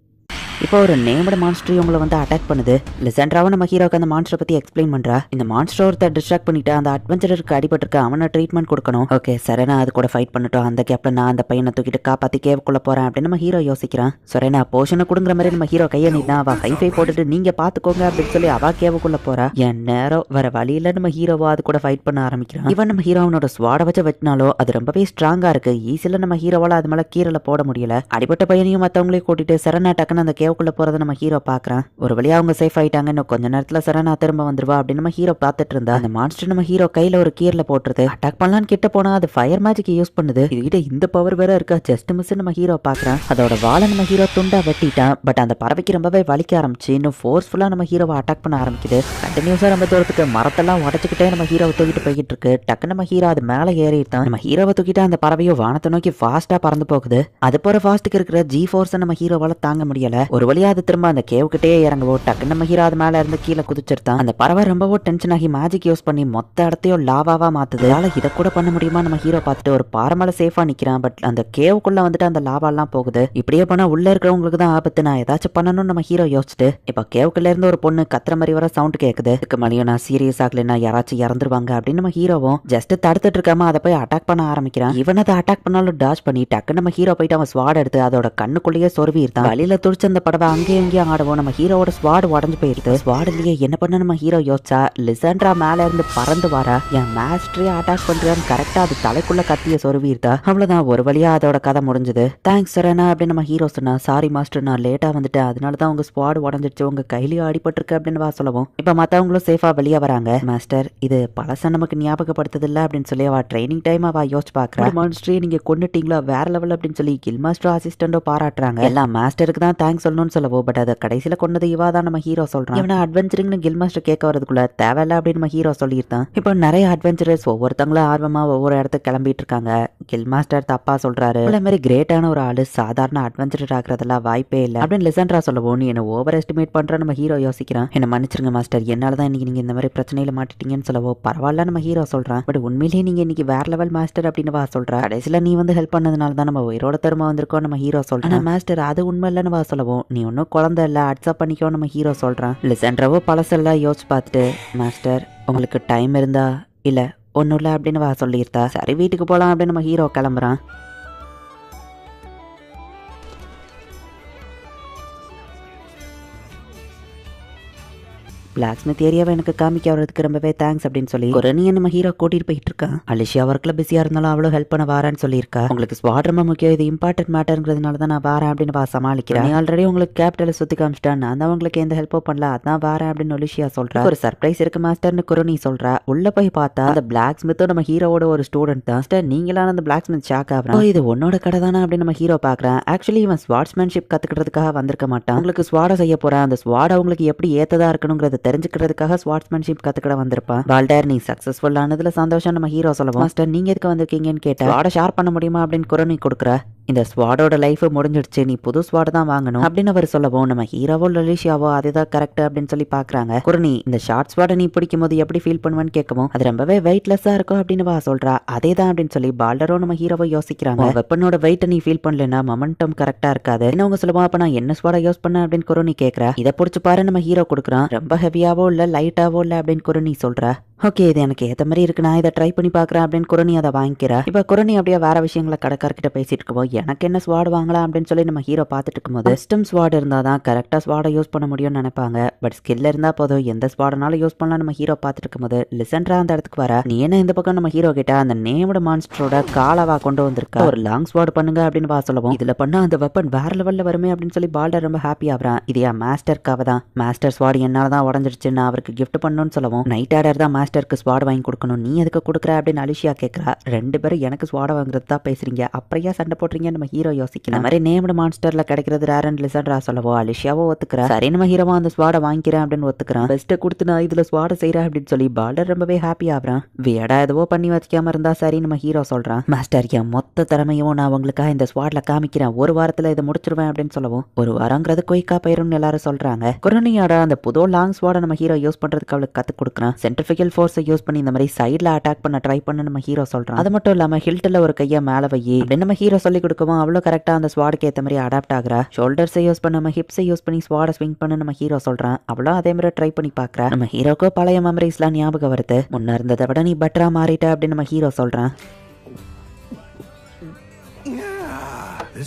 இப்போ ஒரு நேம்டு மான்ஸ்டர் உங்களை வந்து அட்டாக் பண்ணுது. லிசாண்ட்ராவும் நம்ம ஹீரோக்கு அந்த மான்ஸ்டரை பத்தி எக்ஸ்பிளைன் பண்றா. இந்த மான்ஸ்டர் ஒருத்தர் டிஸ்ட்ராக்ட் பண்ணிட்டு அந்த அட்வென்ச்சருக்கு அடிபட்டிருக்க அவனை ட்ரீட்மெண்ட் கொடுக்கணும். ஓகே சரேனா அது கூட ஃபைட் பண்ணிட்டோம். அந்த கேப்ல நான் அந்த பையனை தூக்கிட்டு காப்பாத்தி கேவுக்குள்ள போறேன் அப்படின்னு நம்ம ஹீரோ யோசிக்கிறான். சரேனா போஷனை கொடுங்குற மாதிரி நம்ம ஹீரோ கையை நீட்டா அவ ஹைஃபை போட்டுட்டு நீங்க பாத்துக்கோங்க அப்படின்னு சொல்லி அவ கேவுக்குள்ள போறா. என் நேரம் வர வழியில நம்ம ஹீரோவா அது கூட ஃபைட் பண்ண ஆரம்பிக்கிறான். இவன் நம்ம ஹீரோவனோட ஸ்வாட வச்சினாலும் அது ரொம்பவே ஸ்ட்ராங்கா இருக்கு. ஈஸியில நம்ம ஹீரோவால அது மேல கீரல போட முடியல. அடிபட்ட பையனையும் மத்தவங்களையும் கூட்டிட்டு சரணா டக்குன்னு அந்த கேவுக்குள்ள போறத நம்ம ஹீரோ பாக்குறான். ஒரு வழியா அவங்க சேஃப் ஆயிட்டாங்க. இன்னும் கொஞ்ச நேரத்துல சரணா திரும்ப வந்துருவா அப்படின்னு நம்ம ஹீரோ பார்த்துட்டு இருந்தா அந்த மான்ஸ்டர் நம்ம ஹீரோ கையில ஒரு கீரல போட்டுருது. அட்டாக் பண்ணலான்னு கிட்ட போனா அது ஃபயர் மேஜிக் யூஸ் பண்ணுது. இதுகிட்ட இந்த பவர் வேற இருக்கா. ஜஸ்ட் மிஸ் நம்ம ஹீரோ பாக்குறான். அதோட வாழை நம்ம ஹீரோ துண்டா வெட்டிட்டான். பட் அந்த பறவைக்கு ரொம்பவே வலிக்க ஆரம்பிச்சு இன்னும் ஃபோர்ஸ்ஃபுல்லா நம்ம ஹீரோவை அட்டாக் பண்ண ஆரம்பிக்குது. கண்டினியூஸா ரொம்ப தூரத்துக்கு மரத்தெல்லாம் உடச்சுக்கிட்டே நம்ம ஹீரோவை தூக்கிட்டு போய்கிட்டு இருக்கு. டக்கு நம்ம ஹீரோ அது மேல ஏறிட்டான். நம்ம ஹீரோவை தூக்கிட்டு அந்த பறவையோ வானத்தை நோக்கி ஃபாஸ்டா பறந்து போகுது. அது போற ஃபாஸ்ட்டுக்கு இருக்கிற ஜி ஃபோர்ஸ் நம்ம ஹீரோவால தாங்க முடியல. ஒரு வழியா அது திரும்ப அந்த கேவ் கிட்டே இறங்கவோ டக்கு நம்ம ஹீரோ அது மேல இருந்து கீழே குதிச்சிருந்தான். அந்த பறவை ரொம்பவோ டென்ஷன் ஆகி மேஜிக் யூஸ் பண்ணி மொத்த இடத்தையும் லாவாவா மாத்துது. அதனால இதை கூட பண்ண முடியுமா நம்ம ஹீரோ பார்த்துட்டு ஒரு பாறை மேல சேஃபா நிக்கிறான். பட் அந்த கேவுக்குள்ள வந்துட்டு அந்த லாவாலாம் போகுது. இப்படியே பண்ணா உள்ள இருக்கிறவங்களுக்கு தான் ஆபத்து. நான் ஏதாச்சும் பண்ணணும்னு நம்ம ஹீரோ யோசிச்சுட்டு இப்ப கேவுக்குள்ள இருந்து ஒரு பொண்ணு கத்துற மாதிரி வர சவுண்ட் கேக்குது. இதுக்கு மேலேயும் நான் சீரியஸ் ஆகலைன்னா யாராச்சும் இறந்துருவாங்க அப்படின்னு நம்ம ஹீரோவும் ஜஸ்ட் தடுத்துட்டு இருக்காம அதை போய் அட்டாக் பண்ண ஆரம்பிக்கிறான். இவன் அதை அட்டாக் பண்ணாலும் டாஷ் பண்ணி டக்கு நம்ம ஹீரோ போயிட்டு அவன் ஸ்வாட் எடுத்து அதோட கண்ணுக்குள்ளேயே சொருவி இருந்தான். வழியில துடிச்ச அந்த படவை அங்கேயும் இங்கேயும் ஆடுவோம். நம்ம ஹீரோவோட ஸ்வாட் உடஞ்சு போயிருது. ஸ்வாட்லயே என்ன பண்ண நம்ம ஹீரோ யோசிச்சா லிசாண்ட்ரா மேல இருந்து பறந்து வரா. என் மாஸ்டரே அட்டாக் பண்றான்னு கரெக்டா அது தலைக்குள்ள கத்திய சொருவிருதா. அவ்வளவுதான் ஒரு வழியா அதோட கதை முடிஞ்சது. தேங்க்ஸ் சரேனா அப்படின்னு நம்ம ஹீரோ சொன்னா. சாரி மாஸ்டர் நான் லேட்டா வந்துட்டேன். அதனாலதான் உங்க ஸ்வாட் உடஞ்சிருச்சு. உங்க கையிலயும் அடிபட்டிருக்கு அப்படின்னு வா சொல்லவும் இப்ப மத்தவங்களும் சேஃபா வெளியே வராங்க. மாஸ்டர் இது பழச நமக்கு ஞாபகப்படுத்தது இல்ல அப்படின்னு சொல்லி அவ ட்ரைனிங் டைம் அவ யோசிச்சு பாக்குறா. மாஸ்டரே நீங்க கொண்டுட்டீங்களா வேற லெவல் அப்படின்னு சொல்லி கில் மாஸ்டர் அசிஸ்டண்டோ பாராட்டுறாங்க. எல்லாம் மாஸ்டருக்கு தான் தேங்க்ஸ் சொல்லணும்னு சொல்லவும் பட் அதை கடைசியில கொண்டது இவா தான் நம்ம ஹீரோ சொல்றான். இவனை அட்வென்ச்சரிங்னு கில் மாஸ்டர் கேட்க வரதுக்குள்ள தேவையில்ல அப்படின்னு நம்ம ஹீரோ சொல்லியிருந்தான். இப்போ நிறைய அட்வென்ச்சரர்ஸ் ஒவ்வொருத்தங்களும் ஆர்வமா ஒவ்வொரு இடத்துக்கு கிளம்பிட்டு இருக்காங்க. கில் மாஸ்டர் தப்பா சொல்றாரு. இந்த மாதிரி கிரேட்டான ஒரு ஆளு சாதாரண அட்வென்ச்சரர் ஆகிறதெல்லாம் வாய்ப்பே இல்லை அப்படின்னு லிசன்ட்ரா சொல்லவும் நீ என்ன ஓவர் எஸ்டிமேட் பண்ற நம்ம ஹீரோ யோசிக்கிறான். என்ன மன்னிச்சிருங்க மாஸ்டர் என்னாலதான் இன்னைக்கு நீங்க இந்த மாதிரி பிரச்சனையில மாட்டிட்டீங்கன்னு சொல்லவோ பரவாயில்ல நம்ம ஹீரோ சொல்றான். பட் உண்மையிலேயே நீங்க இன்னைக்கு வேற லெவல் மாஸ்டர் அப்படின்னு வா சொல்றா. கடைசியில நீ வந்து ஹெல்ப் பண்ணதுனால தான் நம்ம உயிரோட திரும்ப வந்திருக்கோம் நம்ம ஹீரோ சொல்றான். மாஸ்டர் அது உண்மை இல்லைன்னு வா சொல்லவும் நீ ஒன்னும் குழந்தை இல்ல அட்சப்ட் பண்ணிக்கோ நம்ம ஹீரோ சொல்றான். லிசன்ட்ராவோ பழசெல்லாம் யோசிச்சு பார்த்துட்டு மாஸ்டர் உங்களுக்கு டைம் இருந்தா இல்ல ஒன்னும் இல்லை அப்படின்னு வா சொல்லியிருந்தா. சரி வீட்டுக்கு போலாம் அப்படின்னு நம்ம ஹீரோ கிளம்புறான். பிளாக் ஸ்மித் ஏரியாவை எனக்கு காமிக்க வரதுக்கு ரொம்பவே தேங்க்ஸ் அப்படின்னு சொல்லி குரனியை நம்ம ஹீரோ கூட்டிட்டு போயிட்டு இருக்கான். அலிஷியா ஒர்க்ல பிஸியா இருந்தாலும் அவ்வளோ ஹெல்ப் பண்ண வாரான்னு சொல்லியிருக்கா. உங்களுக்கு ஸ்வாட் ரொம்ப முக்கியம், இது இம்பார்ட்டன்ட் மேட்டர்ங்கிறதுனால தான் நான் வாரேன் அப்படின்னு வா சமாளிக்கிறேன். நீ ஆல்ரெடி உங்களுக்கு கேபிட்டலை சுத்தி காமிச்சிட்டா நான் தான் உங்களுக்கு எந்த ஹெல்ப்போ பண்ணல அதான் வாரேன் அப்படின்னு அலிஷியா சொல்றா. ஒரு சர்ப்ரைஸ் இருக்கு மாஸ்டர்னு குரணி சொல்றா. உள்ள போய் பார்த்தா அந்த பிளாக் ஸ்மித்தும் நம்ம ஹீரோவோட ஒரு ஸ்டூடெண்ட் தான். நீங்களான அந்த பிளாக் ஸ்மித் ஷாக் ஆகுறான். இது உன்னோட கடை தானே அப்படின்னு நம்ம ஹீரோ பாக்குறான். ஆக்சுவலி இவன் ஸ்வாட்ஸ்மேன்ஷிப் கத்துக்கிறதுக்காக வந்திருக்க மாட்டான். உங்களுக்கு ஸ்வாட செய்ய போறான். அந்த ஸ்வாட் அவங்களுக்கு எப்படி ஏத்ததா இருக்கணுங்கிறத தெரிஞ்சுக்கிறதுக்காக ஸ்வாட்ஸ்மேன்ஷிப் கத்துக்கிட வந்திருப்பான். வால்டர் நீ சக்சஸ்ஃபுல் ஆனதுல சந்தோஷம் நம்ம ஹீரோ சொல்லுவோம். மாஸ்டர் நீங்க எதுக்கு வந்திருக்கீங்கன்னு கேட்டா ஸ்வாட ஷேர் பண்ண முடியுமா அப்படின்னு குரணி கொடுக்குற. இந்த ஸ்வாடோட லைஃப் முடிஞ்சிடுச்சு நீ புது ஸ்வாட் தான் வாங்கணும் அப்படின்னு அவர் சொல்லவும் நம்ம ஹீரோவோ லலிஷியாவோ அதுதான் கரெக்ட் அப்படின்னு சொல்லி பாக்குறாங்க. குரணி இந்த ஷார்ட் ஸ்வாட நீ பிடிக்கும் போது எப்படி ஃபீல் பண்ணுவேன்னு கேட்கவும் அது ரொம்பவே வெயிட்லெஸ்ஸா இருக்கும் அப்படின்னு வா சொல்றா. அதே தான் அப்படின்னு சொல்லி பால்டரோ நம்ம ஹீரோவோ யோசிக்கிறாங்க. வெப்பனோட வெயிட்டை நீ ஃபீல் பண்ணலன்னா மொமெண்டம் கரெக்டா இருக்காது. அவங்க சொல்லுவோம் அப்ப நான் என்ன ஸ்வாட யூஸ் பண்ண அப்படின்னு குரணி கேட்கறா. இதை பிடிச்சு பாரு நம்ம ஹீரோ கொடுக்குறான். ரொம்ப ஹெவியாவோ இல்ல லைட்டாவோ இல்ல அப்படின்னு குரணி சொல்றா. ஓகே இது எனக்கு ஏற்ற மாதிரி இருக்கு, நான் இதை ட்ரை பண்ணி பார்க்குறேன் அப்படின்னு குரணி அதை வாங்கிக்கிறா. இப்போ குரணி அப்படியே வேற விஷயங்களை கடைக்காரர்கிட்ட பேசிட்டு இருக்கும்போது எனக்கு என்ன ஸ்வாட் வாங்கலாம் அப்படின்னு சொல்லி நம்ம ஹீரோ பார்த்துட்டு இருக்கும்போது சிஸ்டம் ஸ்வாட் இருந்தால் தான் கரெக்டாக ஸ்வாடை யூஸ் பண்ண முடியும்னு நினைப்பாங்க. பட் ஸ்கில் இருந்தால் போதும் எந்த ஸ்வாடனாலும் யூஸ் பண்ணலாம். நம்ம ஹீரோ பார்த்துட்டு இருக்கும்போது லிசன்ட்ரா அந்த இடத்துக்கு வர, நீ என்ன இந்த பக்கம் நம்ம ஹீரோ கிட்ட அந்த நேம்டு மான்ஸ்டரோட காலவா கொண்டு வந்திருக்கா, ஒரு லாங் ஸ்வாட் பண்ணுங்க அப்படின்னு வா சொல்லவும், இதில் பண்ண அந்த வெப்பன் வேற லெவலில் வருமே அப்படின்னு சொல்லி பால்டர் ரொம்ப ஹாப்பி ஆகிறான். இது என் மாஸ்டருக்காக தான், மாஸ்டர் ஸ்வாட் என்னால் தான் உடஞ்சிருச்சு, நான் அவருக்கு கிஃப்ட் பண்ணணும்னு சொல்லவும், நைட் ஆர்டர் தான் மாஸ்டருக்கு ஸ்வாட் வாங்கி கொடுக்கணும், நீ எதுக்கு கொடுக்குற அப்படின்னு அலிஷியா கேட்குறா. ரெண்டு பேரும் எனக்கு ஸ்வாட வாங்குறது தான் பேசுறீங்க, அப்புறையா சண்டை போடுறீங்க நம்ம ஹீரோ யோசிக்கலாம். இந்த மாதிரி நேம்டு மான்ஸ்டர்ல கிடைக்கிறது ரேர் அண்ட் லிசன்ட்ரா சொல்லவோ அலிஷியாவோ ஒத்துக்கிறா. சரி நம்ம ஹீரோவா அந்த ஸ்வாட வாங்கிக்கிறேன் அப்படின்னு ஒத்துக்கிறான். பெஸ்ட்டை கொடுத்து நான் இதுல ஸ்வாட செய்யறேன் அப்படின்னு சொல்லி பால்டர் ரொம்பவே ஹாப்பி ஆகுறான். வேடா எதுவோ பண்ணி வச்சுக்காம இருந்தா சரி நம்ம ஹீரோ சொல்றான், மாஸ்டர் என் மொத்த திறமையும் நான் உங்களுக்காக இந்த ஸ்வாட்ல காமிக்கிறேன், ஒரு வாரத்துல இதை முடிச்சிருவேன் அப்படின்னு சொல்லவும், ஒரு வாரங்கிறது குயிக்கா போயிரும்னு எல்லாரும் சொல்றாங்க. குரணியோட அந்த புது லாங் ஸ்வாட நம்ம ஹீரோ யூஸ் பண்றதுக்கு அவளுக்கு கத்து கொடுக்குறான். சென்ட்ரிஃபிகல் ஃபோர்ஸை யூஸ் பண்ணி இந்த மாதிரி சைட்ல அட்டாக் பண்ண ட்ரை பண்ண நம்ம ஹீரோ சொல்றான். அது மட்டும் இல்லாம ஹில்ட்ல ஒரு கையை மேல வை அப்படின்னு நம்ம ஹீரோ சொல்லி கொடுக்கவும் அவ்வளோ கரெக்டா அந்த ஸ்வாடுக்கு ஏற்ற மாதிரி அடாப்ட் ஆகுறா. ஷோல்டர்ஸை யூஸ் பண்ண நம்ம ஹிப்ஸை யூஸ் பண்ணி ஸ்வாட ஸ்விங் பண்ண நம்ம ஹீரோ சொல்றான். அவ்வளோ அதே மாதிரி ட்ரை பண்ணி பாக்குறா. நம்ம ஹீரோக்கு பழைய மெமரிஸ்லாம் ஞாபகம் வருது. முன்ன இருந்ததை விட நீ பெட்டரா மாறிட்ட அப்படின்னு நம்ம ஹீரோ சொல்றான்.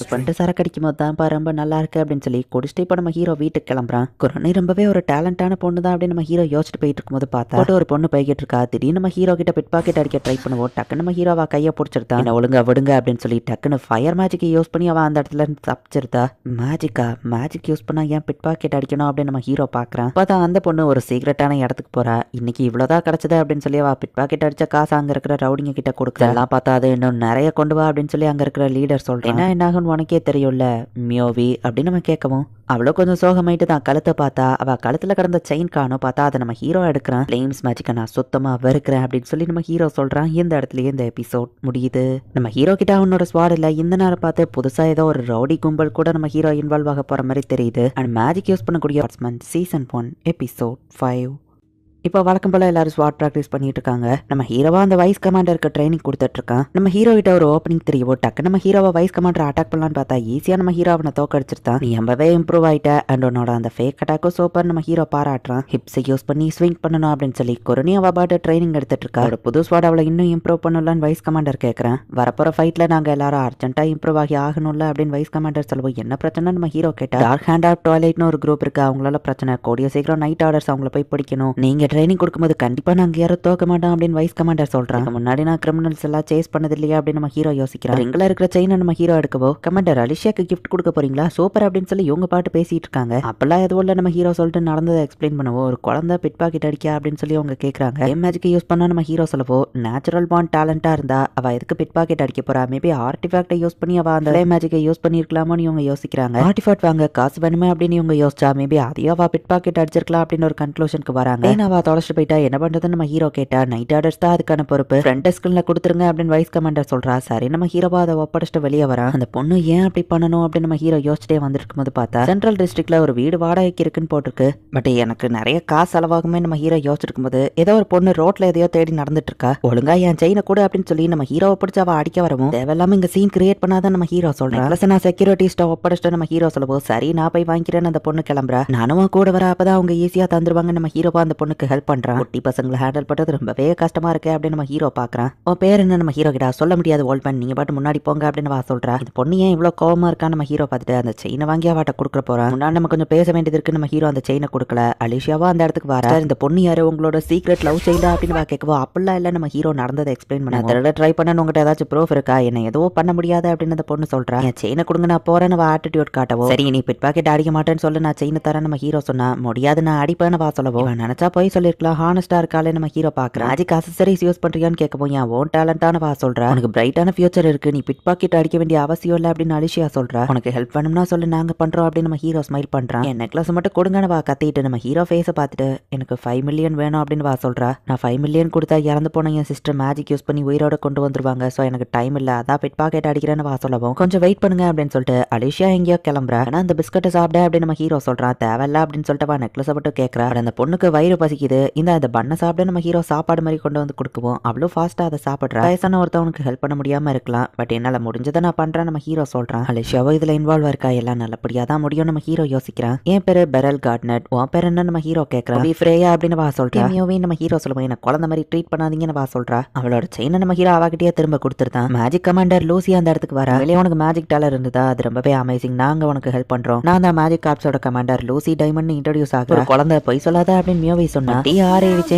பண்ணிட்டு சரக்கு அடிக்கும் போது தான்ப்பா ரொம்ப நல்லா இருக்கு அப்படின்னு சொல்லி குடிச்சிட்டு இப்போ நம்ம ஹீரோ வீட்டுக்கு கிளம்புறான். குரணி ரொம்பவே ஒரு டேலண்டான பொண்ணு தான் அப்படின்னு நம்ம ஹீரோ யோசிச்சுட்டு போயிட்டு இருக்கும்போது பார்த்தா ஒரு பொண்ணு போய்கிட்டு இருக்கா. திடீர்னு நம்ம ஹீரோ கிட்ட பிட் பாக்கெட் அடிக்க ட்ரை பண்ணுவோம். டக்குன்னு நம்ம ஹீரோவா கையை பிடிச்சிருந்தா, என்ன ஒழுங்கா விடுங்க அப்படின்னு சொல்லி டக்குன்னு ஃபயர் மேஜிக்கை யூஸ் பண்ணி அவன் அந்த இடத்துல தப்பிச்சிருந்தா. மேஜிக் யூஸ் பண்ணா ஏன் பிட் பாக்கெட் அடிக்கணும் அப்படின்னு நம்ம ஹீரோ பாக்குறான். பார்த்தா அந்த பொண்ணு ஒரு சீக்ரெட்டான இடத்துக்கு போறா. இன்னைக்கு இவ்வளவுதான் கிடைச்சது அப்படின்னு சொல்லி அவ பிட் பாக்கெட் அடிச்ச காசு அங்க இருக்கிற ரவுடிங்க கிட்ட கொடுக்குறா. எல்லாம் பார்த்தா அது இன்னும் நிறைய கொண்டு வா அப்படின்னு சொல்லி அங்க இருக்கிற லீடர் சொல்றேன். என்ன உனக்கே தெரியும்ல மியோவி அப்படின்னு நம்ம கேட்கவும், அவ்வளோ கொஞ்சம் சோகமாயிட்டு தான் கழுத்தை பார்த்தா அவ கழுத்துல கிடந்த செயின் காணும். பார்த்தா அதை நம்ம ஹீரோ எடுக்கிறான். ஃப்ளேம்ஸ் மேஜிக்கை நான் சுத்தமா வெறுக்கிறேன் அப்படின்னு சொல்லி நம்ம ஹீரோ சொல்றான். இந்த இடத்துலயே இந்த எபிசோட் முடியுது. நம்ம ஹீரோ கிட்ட அவனோட ஸ்வாட் இல்ல. இந்த நேரம் பார்த்து புதுசா ஏதோ ஒரு ரவுடி கும்பல் கூட நம்ம ஹீரோ இன்வால்வ் ஆக போற மாதிரி தெரியுது. அண்ட் மேஜிக் யூஸ் பண்ணக்கூடிய வாட்ஸ்மேன் சீசன் 1 எபிசோட் 5. இப்போ வழக்கம் போல எல்லாரும் ஸ்வாட் ப்ராக்டிஸ் பண்ணிட்டு இருக்காங்க. நம்ம ஹீரோவா அந்த வைஸ் கமாண்டருக்கு ட்ரைனிங் கொடுத்துட்டு இருக்கான். நம்ம ஹீரோ கிட்ட ஒரு ஓப்பனிங் தெரியவோ டக்கு நம்ம ஹீரோவா வைஸ் கமாண்டர் அட்டாக் பண்ணலான்னு பார்த்தா ஈஸியா நம்ம ஹீரோ அவனை தோக்கடிச்சிருந்தான். நீ ரொம்பவே இம்ப்ரூவ் ஆயிட்ட அண்ட் உன்னோட அந்த ஃபேக் அட்டாக்கும் சூப்பர் நம்ம ஹீரோ பாராட்டுறான். ஹிப்ஸை யூஸ் பண்ணி ஸ்விங் பண்ணணும் அப்படின்னு சொல்லி குரணி அவ பாட்டு ட்ரைனிங் எடுத்துட்டு இருக்கா. ஒரு புது ஸ்வாட் அவளை இன்னும் இம்ப்ரூவ் பண்ணலான்னு வைஸ் கமாண்டர் கேட்கறேன். வரப்போற ஃபைட்ல நாங்க எல்லாரும் அர்ஜென்ட்டா இம்ப்ரூவ் ஆகி ஆகணும்ல அப்படின்னு வைஸ் கமாண்டர் சொல்லுவோம். என்ன பிரச்சனை நம்ம ஹீரோ கேட்டா, டார்க் ஹேண்ட் ஆஃப் டுவைலைட்னு ஒரு குரூப் இருக்கு, அவங்களால பிரச்சனை, கூடிய சீக்கிரம் நைட் ஆர்டர்ஸ் அவங்கள போய் பிடிக்கணும், நீங்க ட்ரைனிங் கொடுக்கும்போது கண்டிப்பா நாங்க யாரும் தோக்க மாட்டோம் அப்படின்னு வைஸ் கமாண்டர் சொல்றாங்க. முன்னாடி நான் கிரிமினல்ஸ் எல்லாம் சேஸ் பண்ணது இல்லையா அப்படின்னு நம்ம ஹீரோ யோசிக்கிறார். ரிங்ல இருக்கிற செயினை நம்ம ஹீரோ எடுக்கவோ, கமாண்டர் அலிஷியாக்கு கிஃப்ட் கொடுக்க போறீங்களா, சூப்பர் அப்படின்னு சொல்லி இவங்க பாட்டு பேசிட்டு இருக்காங்க. அப்பெல்லாம் எதுவும் இல்ல நம்ம ஹீரோ சொல்லிட்டு நடந்ததை எக்ஸ்பிளைன் பண்ணுவோம். ஒரு குழந்தை பிட் பாக்கெட் அடிக்கா அப்படின்னு சொல்லி அவங்க கேட்கறாங்க. கேம் மேஜிக் யூஸ் பண்ணா நம்ம ஹீரோ சொல்லவோ, நேச்சுரல் பாண்ட் டேலண்டா இருந்தா அவ எதுக்கு பிட் பாக்கெட் அடிக்க போறா, மேபி ஆர்டிஃபேக்டை யூஸ் பண்ணி அவ அந்த கேம் மேஜிக்கை யூஸ் பண்ணிருக்கலாமோன்னு இவங்க யோசிக்கிறாங்க. ஆர்டிஃபேக்ட் வாங்க காசு வேணுமே அப்படின்னு இவங்க யோசிச்சா மேபி அதையோ அவ பிட் பாக்கெட் அடிச்சிருக்கலாம் அப்படின்னு ஒரு கன்க்ளூஷனுக்கு வராங்க. அவ தொலைச்சிட்டு போயிட்டா என்ன பண்றதுன்னு நம்ம ஹீரோ கேட்டா, நைட் ஆர்டர்ஸ் தான் அதுக்கான பொறுப்பு, ஃப்ரண்ட் டெஸ்க்ல கொடுத்துருங்க அப்படின்னு வைஸ் கமாண்டர் சொல்றா. சரி நம்ம ஹீரோவா அதை ஒப்படைச்சிட்டு வெளியே வரான். அந்த பொண்ணு ஏன் அப்படி பண்ணணும் அப்படின்னு நம்ம ஹீரோ யோசிச்சிட்டே வந்துருக்கும் போது பார்த்தா சென்ட்ரல் டிஸ்ட்ரிக்ட்ல ஒரு வீடு வாடகைக்கு இருக்குன்னு போட்டிருக்கு. பட் எனக்கு நிறைய காசு செலவாகுமே நம்ம ஹீரோ யோசிச்சிருக்கும் போது ஏதோ ஒரு பொண்ணு ரோட்ல எதையோ தேடி நடந்துட்டு இருக்கா. ஒழுங்கா என் செயினை கூட அப்படின்னு சொல்லி நம்ம ஹீரோவை பிடிச்ச அவ அடிக்க வரவும் தேவையில்லாம இங்க சீன் கிரியேட் பண்ணாதான் நம்ம ஹீரோ சொல்றேன். நான் செக்யூரிட்டிஸ்ட ஒப்படைச்சிட்டு நம்ம ஹீரோ சொல்லுவோம். சரி நான் போய் வாங்கிக்கிறேன்னு அந்த பொண்ணு கிளம்புறா. நானும் கூட வர அப்பதான் அவங்க ஈஸியா தந்துருவாங்க. நம்ம ஹீரோவா அந்த பொண்ணுக்கு ஹெல்ப் பண்றான். குட்டி பசங்களை ஹேண்டில் பண்றது ரொம்பவே கஷ்டமா இருக்கு அப்படின்னு நம்ம ஹீரோ பாக்குறான். உன் பேர் என்ன நம்ம ஹீரோ கிட்ட சொல்ல முடியாது ஓல்பன், நீங்க பாட்டு முன்னாடி போங்க அப்படின்னு வா சொல்றா. இந்த பொண்ணு ஏன் இவ்வளவு கோவமா இருக்கா நம்ம ஹீரோ பார்த்துட்டு அந்த செயினை வாங்கி அவட்ட கொடுக்க போறான். முன்னாடி நம்ம கொஞ்சம் பேச வேண்டியது இருக்கு. நம்ம ஹீரோ அந்த செயினை கொடுக்கல. அலிஷியாவா அந்த இடத்துக்கு வர, இந்த பொண்ணு யாரு உங்களோட சீக்ரெட் லவ் செயினா அப்படின்னு கேட்கவோ, அப்படிலாம் இல்ல நம்ம ஹீரோ நடந்ததை எக்ஸ்பிளைன் பண்ண, அதோட ட்ரை பண்ண உங்ககிட்ட ஏதாச்சும் ப்ரூஃப் இருக்கா, என்ன எதுவும் பண்ண முடியாது அப்படின்னு அந்த பொண்ணு சொல்றா. என் செயினை கொடுங்க நான் போறேன்னு ஆட்டிடியூட் காட்டவோ, சரி நீ பிட் பாக்கெட் அடிக்க மாட்டேன்னு சொல்லு நான் செயினை தரேன் நம்ம ஹீரோ சொன்னா, முடியாது நான் அடிப்பேன்னு வா சொல்லவோ, நினைச்சா போய் சொல்லிருக்கலாம் ஹானஸ்டா இருக்காலே நம்ம ஹீரோ பாக்குறேன். மேஜிக் அசசரிஸ் யூஸ் பண்றியான்னு கேட்கவும் என் ஓன் டேலண்டான வா சொல்றா. உனக்கு பிரைட்டான ஃபியூச்சர் இருக்கு, நீ பிட் பாக்கெட் அடிக்க வேண்டிய அவசியம் இல்ல அப்படின்னு அலிஷியா சொல்றா. உனக்கு ஹெல்ப் பண்ணணும்னா சொல்லு நாங்க பண்றோம் அப்படின்னு நம்ம ஹீரோ ஸ்மைல் பண்றான். என் நெக்லஸ் மட்டும் கொடுங்கன்னு வா கத்திட்டு நம்ம ஹீரோ ஃபேஸை பார்த்துட்டு எனக்கு 5 மில்லியன் வேணும் அப்படின்னு வா சொல்றா. நான் 5 மில்லியன் கொடுத்தா இறந்து போன என் சிஸ்டர் மேஜிக் யூஸ் பண்ணி உயிரோட கொண்டு வந்துருவாங்க, சோ எனக்கு டைம் இல்ல, அதான் பிட் பாக்கெட் அடிக்கிறேன்னு வா சொல்லவும், கொஞ்சம் வெயிட் பண்ணுங்க அப்படின்னு சொல்லிட்டு அலிஷியா எங்கேயோ கிளம்புறா. ஆனா அந்த பிஸ்கட்டை சாப்பிட அப்படின்னு நம்ம ஹீரோ சொல்றான். தேவையில்ல அப்படின்னு சொல்லிட்டு வா நெக்லஸை மட்டும் கேட்கறா. அந்த பொண்ணுக்கு வயிறு பசிக்குது. பசிக்குது, இந்த பண்ணை சாப்பிட நம்ம ஹீரோ சாப்பாடு மாதிரி கொண்டு வந்து கொடுக்குவோம். அவ்வளோ ஃபாஸ்டா அதை சாப்பிட்றா. வயசான ஒருத்தவனுக்கு ஹெல்ப் பண்ண முடியாம இருக்கலாம், பட் என்னால முடிஞ்சதை நான் பண்றேன் நம்ம ஹீரோ சொல்றான். அலிஷாவோ இதுல இன்வால்வ் இருக்கா, எல்லாம் நல்லபடியா தான் முடியும் நம்ம ஹீரோ யோசிக்கிறான். என் பேரு பெரல் கார்ட்னட், உன் பேர் என்ன நம்ம ஹீரோ கேட்கறான். ஃப்ரேயா அப்படின்னு வா சொல்றா. மியோவையும் நம்ம ஹீரோ சொல்லுவோம், என்ன குழந்தை மாதிரி ட்ரீட் பண்ணாதீங்கன்னு வா சொல்றா. அவளோட செயினை நம்ம ஹீரோ அவகிட்டயே திரும்ப கொடுத்துருந்தான். மேஜிக் கமாண்டர் லூசி அந்த இடத்துக்கு வர, வெளியே உனக்கு மேஜிக் டாலர் இருந்ததா, அது ரொம்பவே அமேசிங், நாங்க உனக்கு ஹெல்ப் பண்றோம். நான் தான் மேஜிக் கார்ப்ஸோட கமாண்டர் லூசி டைமண்ட் இன்ட்ரோடியூஸ் ஆகுற. குழந்தை போய் சொல்லாத அப்படின்னு மியோவை சொன்னா.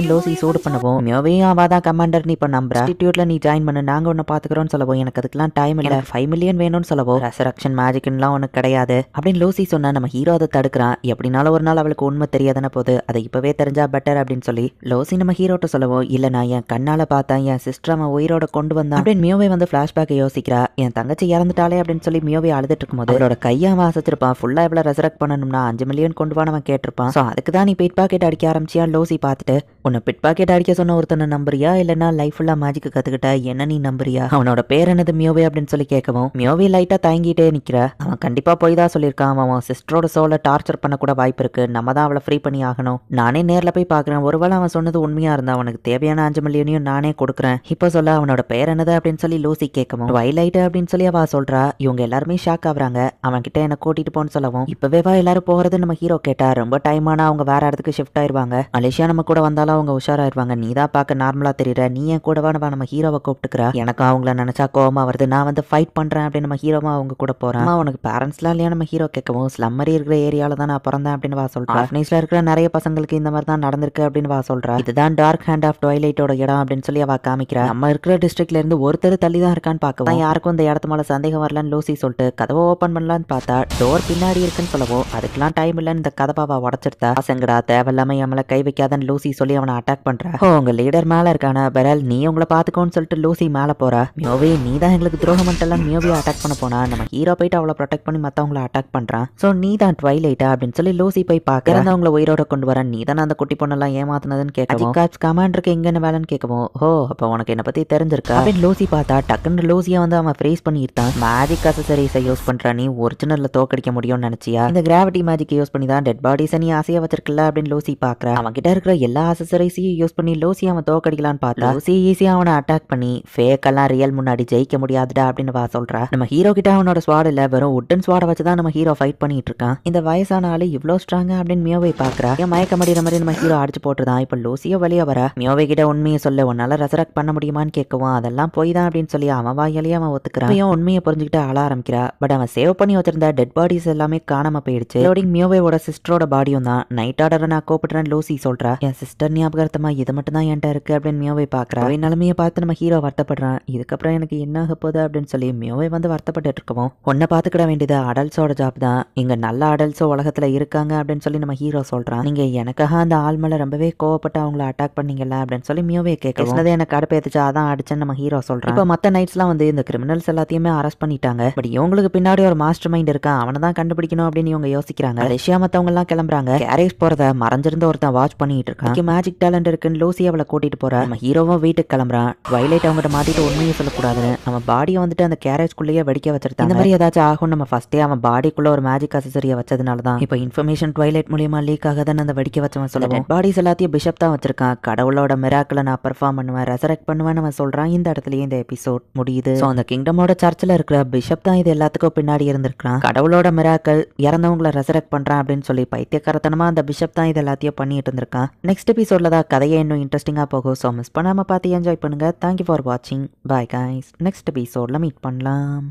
லூசி சூடு பண்ணுவோம். மியோவையும் அவதான் கமாண்டர் நீ இப்ப நம்புற, இன்ஸ்டிடியூட்ல நீ ஜாயின் பண்ணு, நாங்க ஒன்னு பாத்துக்கிறோம்னு சொல்லவும். எனக்கு அதுக்கெல்லாம் டைம் இல்ல, 5 மில்லியன் வேணும்னு சொல்லவும். ரெசரக்ஷன் மேஜிக்லாம் ஒண்ணு கிடையாது அப்படின்னு லூசி சொன்னா. நம்ம ஹீரோ அதை தடுக்கிறான். எப்படினாலும் ஒரு நாள் அவளுக்கு உண்மை தெரியாதான போது, அதை இப்பவே தெரிஞ்சா பெட்டர் அப்படின்னு சொல்லி லூசி நம்ம ஹீரோட்ட சொல்லவும். இல்ல நான் என் கண்ணால பார்த்தேன், என் சிஸ்டர் அவன் உயிரோட கொண்டு வந்தான் அப்படின்னு மியோவை வந்து பிளாஷ்பேக் யோசிக்கிறா. என் தங்கச்சி இறந்துட்டாலே அப்படின்னு சொல்லி மியோவை அழுதுட்டு இருக்கும்போது அவரோட கையை வாசிச்சிருப்பான். ஃபுல்லா இவ்வளவு ரெசரக்ட் பண்ணணும்னா 5 மில்லியன் கொண்டு வானவன் கேட்டிருப்பான். சோ அதுக்கு தான் நீ பிட் பாக்கெட் அடிக்க ஆரம்பிச்சியா லூசி பார்த்துட்டு. உன்னை பிட் பாக்கெட் அடிக்க சொன்ன ஒருத்தனை நம்புறியா, இல்லைன்னா லைஃப் ஃபுல்லா மேஜிக் கத்துக்கிட்ட என்ன நீ நம்புறியா? அவனோட பேர் என்னது மியோவே அப்படின்னு சொல்லி கேட்கவும் மியோவே லைட்டா தயங்கிட்டே நிக்கிற. அவன் கண்டிப்பா போய் தான் சொல்லியிருக்கான். அவன் சிஸ்டரோட சோலை டார்ச்சர் பண்ண கூட வாய்ப்பு இருக்கு, நம்ம தான் அவளை ஃப்ரீ பண்ணி ஆகணும். நானே நேர்ல போய் பாக்குறேன், ஒருவேளை அவன் சொன்னது உண்மையா இருந்தா அவனுக்கு தேவையான 5 மில்லியனையும் நானே கொடுக்குறேன். இப்போ சொல்ல அவனோட பேர் என்னது அப்படின்னு சொல்லி லூசி கேட்கவும் ட்வைலைட் அப்படின்னு சொல்லி அவ சொல்றா. இவங்க எல்லாருமே ஷாக் ஆகுறாங்க. அவன் கிட்ட என்ன கூட்டிட்டு போன்னு சொல்லவும் இப்பவே வா எல்லாரும் போறது நம்ம ஹீரோ கேட்டா. ரொம்ப டைம் ஆனா அவங்க வேற இடத்துக்கு ஷிஃப்ட் ஆயிருவாங்க. மலேசியா நம்ம கூட வந்தாலும் அவங்க உஷாராயிருவாங்க. நீ தான் பார்க்க நார்மலா தெரியற, நீ ஏன் கூடவா நம்ம ஹீரோவை கூப்பிட்டுக்கிறா. எனக்கு அவங்கள நினைச்சா கோவமா வருது, நான் வந்து ஃபைட் பண்றேன் அப்படின்னு நம்ம ஹீரோவா அவங்க கூட போறேன். உனக்கு பேரண்ட்ஸ்லாம் இல்லையா நம்ம ஹீரோ கேட்கவும் ஸ்லம் மாதிரி இருக்கிற ஏரியால தான் நான் பிறந்தேன் அப்படின்னு வா சொல்றா. ஆர்ஃபனேஜ்ல இருக்கிற நிறைய பசங்களுக்கு இந்த மாதிரி தான் நடந்திருக்கு அப்படின்னு வா சொல்றா. இதுதான் டார்க் ஹேண்ட் ஆஃப் ட்வைலைட்டோட இடம் அப்படின்னு சொல்லி அவ காமிக்கிறா. நம்ம இருக்கிற டிஸ்ட்ரிக்ட்ல இருந்து ஒருத்தர் தள்ளி தான் இருக்கான்னு பார்க்கவும் யாருக்கும் இந்த இடத்து மேல சந்தேகம் வரலான்னு லூசி சொல்லிட்டு கதவை ஓபன் பண்ணலான்னு பார்த்தா டோர் பின்னாடி இருக்குன்னு சொல்லவும் அதுக்கெல்லாம் டைம் இல்லைன்னு இந்த கதப்பாவை உடச்சிருத்தா. பசங்கடா தேவையில்லாம நம்மள கை வைக்காதன்னு லூசி சொல்லி அவனை அட்டாக் பண்றா. உங்க லீடர் மேல இருக்கான பெரல், நீ உங்களை பாத்துக்கோன்னு சொல்லிட்டு லூசி மேல போறா. மியோவே நீ தான் எங்களுக்கு துரோகம் பண்ணிட்டலாம் மியோவே அட்டாக் பண்ண போனா. நம்ம ஹீரோ போயிட்டு அவளை ப்ரொடெக்ட் பண்ணி மத்தவங்களை அட்டாக் பண்றான். சோ நீ தான் ட்வைலைட்டா அப்படின்னு சொல்லி லூசி போய் பாக்குறேன். அவங்களை உயிரோட கொண்டு வர, நீ தானே அந்த குட்டி பொண்ணெல்லாம் ஏமாத்துனதுன்னு கேட்கவும் கமாண்டருக்கு எங்க என்ன வேலைன்னு கேட்கவும் அப்ப உனக்கு என்ன பத்தி தெரிஞ்சிருக்கா அப்படின்னு லூசி பார்த்தா டக்குன்னு லூசியா வந்து அவன் ஃப்ரீஸ் பண்ணிட்டான். மேஜிக் அசசரிஸை யூஸ் பண்ற நீ ஒரிஜினல்ல தோக்கடிக்க முடியும்னு நினைச்சியா? இந்த கிராவிட்டி மேஜிக் யூஸ் பண்ணி தான் டெட் பாடிஸை நீ ஆசையா வச்சிருக்கல அப்படின்னு லூசி பாக்குற. அவன் கிட்ட இருக்கிற எல்லா அசசரிஸையும் யூஸ் பண்ணி லூசி அவன் தோக்கடிக்கலான்னு பார்த்தா லூசி ஈஸியா அவனை அட்டாக் பண்ணி ஃபேக் எல்லாம் ரியல் முன்னாடி ஜெயிக்க முடியாதுடா அப்படின்னு வா சொல்றா. நம்ம ஹீரோ கிட்ட அவனோட ஸ்வாட் இல்ல, வெறும் உட்டன் ஸ்வாட வச்சுதான் நம்ம ஹீரோ ஃபைட் பண்ணிட்டு இருக்கான். இந்த வயசான ஆளு இவ்வளவு ஸ்ட்ராங்கா அப்படின்னு மியோவை பாக்குறா. என் மயக்க மடிற மாதிரி நம்ம ஹீரோ அடிச்சு போட்டுதான். இப்ப லூசியோ வெளியே வர மியோவை கிட்ட உண்மையை சொல்ல, உன்னால ரெசரக்ட் பண்ண முடியுமான்னு கேட்கவும் அதெல்லாம் போய் தான் அப்படின்னு சொல்லி அவன் வாயாலேயே அவன் ஒத்துக்கிறான். உண்மையை புரிஞ்சுக்கிட்டு அழ ஆரம்பிக்கிறா. பட் அவன் சேவ் பண்ணி வச்சிருந்த டெட் பாடிஸ் எல்லாமே காணாம போயிடுச்சு. மியோவையோட சிஸ்டரோட பாடியும் தான். நைட் ஆர்டரை நான் கூப்பிடுறேன் லூசி சொல்றா. என் சிஸ்டர் ஞாபகமா இது மட்டும் தான் என்கிட்ட இருக்கு அப்படின்னு மியோவை பாக்குறா. நிலைமையை பார்த்து நம்ம ஹீரோ வருத்தப்படுறான். இதுக்கப்புறம் எனக்கு என்ன ஆக போகுது அப்படின்னு சொல்லி மியோவை வந்து வருத்தப்பட்டு இருக்கவும் ஒன்ன பாத்துக்கிட வேண்டியது அடல்ட்ஸோட ஜாப் தான். இங்க நல்ல அடல்ட்ஸோ உலகத்துல இருக்காங்க அப்படின்னு சொல்லி நம்ம ஹீரோ சொல்றான். நீங்க எனக்காக அந்த ஆள் மேல ரொம்பவே கோவப்பட்டு அவங்கள அட்டாக் பண்ணீங்கல்ல அப்படின்னு சொல்லி மியோவை கேட்கறது எனக்கு அடுப்பேத்துச்சு, அதான் அடிச்சேன்னு நம்ம ஹீரோ சொல்றான். இப்ப மத்த நைட்ஸ்லாம் வந்து இந்த கிரிமினல்ஸ் எல்லாத்தையுமே அரெஸ்ட் பண்ணிட்டாங்க. பட் இவங்களுக்கு பின்னாடி ஒரு மாஸ்டர் மைண்ட் இருக்கான், அவனை தான் கண்டுபிடிக்கணும் அப்படின்னு இவங்க யோசிக்கிறாங்க. ரஷ்யா மத்தவங்க எல்லாம் கிளம்புறாங்க. கேரேஜ் போறத மறைஞ்சிருந்த ஒருத்தன் வாட்ச் பண்ணிட்டு இருக்கான். மேஜிக் டேலண்ட் இருக்குன்னு லூசி அவளை கூட்டிட்டு போறா. நம்ம ஹீரோவும் வீட்டுக்கு கிளம்புறான். ட்வைலைட் அவங்ககிட்ட மாட்டிட்டு உண்மையை சொல்லக்கூடாதுன்னு அவன் பாடியை வந்துட்டு அந்த கேரேஜ்குள்ளேயே வெடிக்க வச்சிருக்கான். இந்த மாதிரி ஏதாச்சும் ஆகும் நம்ம ஃபர்ஸ்டே அவன் பாடிக்குள்ள ஒரு மேஜிக் அசசரியை வச்சதுனால தான் இப்போ இன்ஃபர்மேஷன் ட்வைலைட் மூலியமா லீக் ஆகாதுன்னு அந்த வெடிக்க வச்சவன் சொல்லுவான். பாடிஸ் எல்லாத்தையும் பிஷப் தான் வச்சிருக்கான். கடவுளோட மிராக்கிளை நான் பெர்ஃபார்ம் பண்ணுவேன், ரெசரக்ட் பண்ணுவேன்னு அவன் சொல்றான். இந்த இடத்துலயே இந்த எபிசோட் முடியுது. ஸோ அந்த கிங்டமோட சர்ச்சில் இருக்கிற பிஷப் தான் இது எல்லாத்துக்கும் பின்னாடி இருந்திருக்கான். கடவுளோட மிராக்கள் இறந்தவங்களை ரெசரக்ட் பண்றான் அப்படின்னு சொல்லி பைத்தியக்காரத்தனமா அந்த பிஷப் தான் இது எல்லாத்தையும் பண்ணிட்டு இருந்திருக்கான். நெக்ஸ்ட் எபிசோட்ல தான் கதையை இன்னும் இன்ட்ரெஸ்டிங்கா போகும். ஸோ மிஸ் பண்ணாம பார்த்து என்ஜாய் பண்ணுங்க. தேங்க்யூ ஃபார் வாட்சிங். Bye guys. நெக்ஸ்ட் எபிசோட்ல மீட் பண்ணலாம்.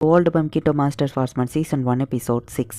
Old bumpkin to master swordsman season 1 episode 6.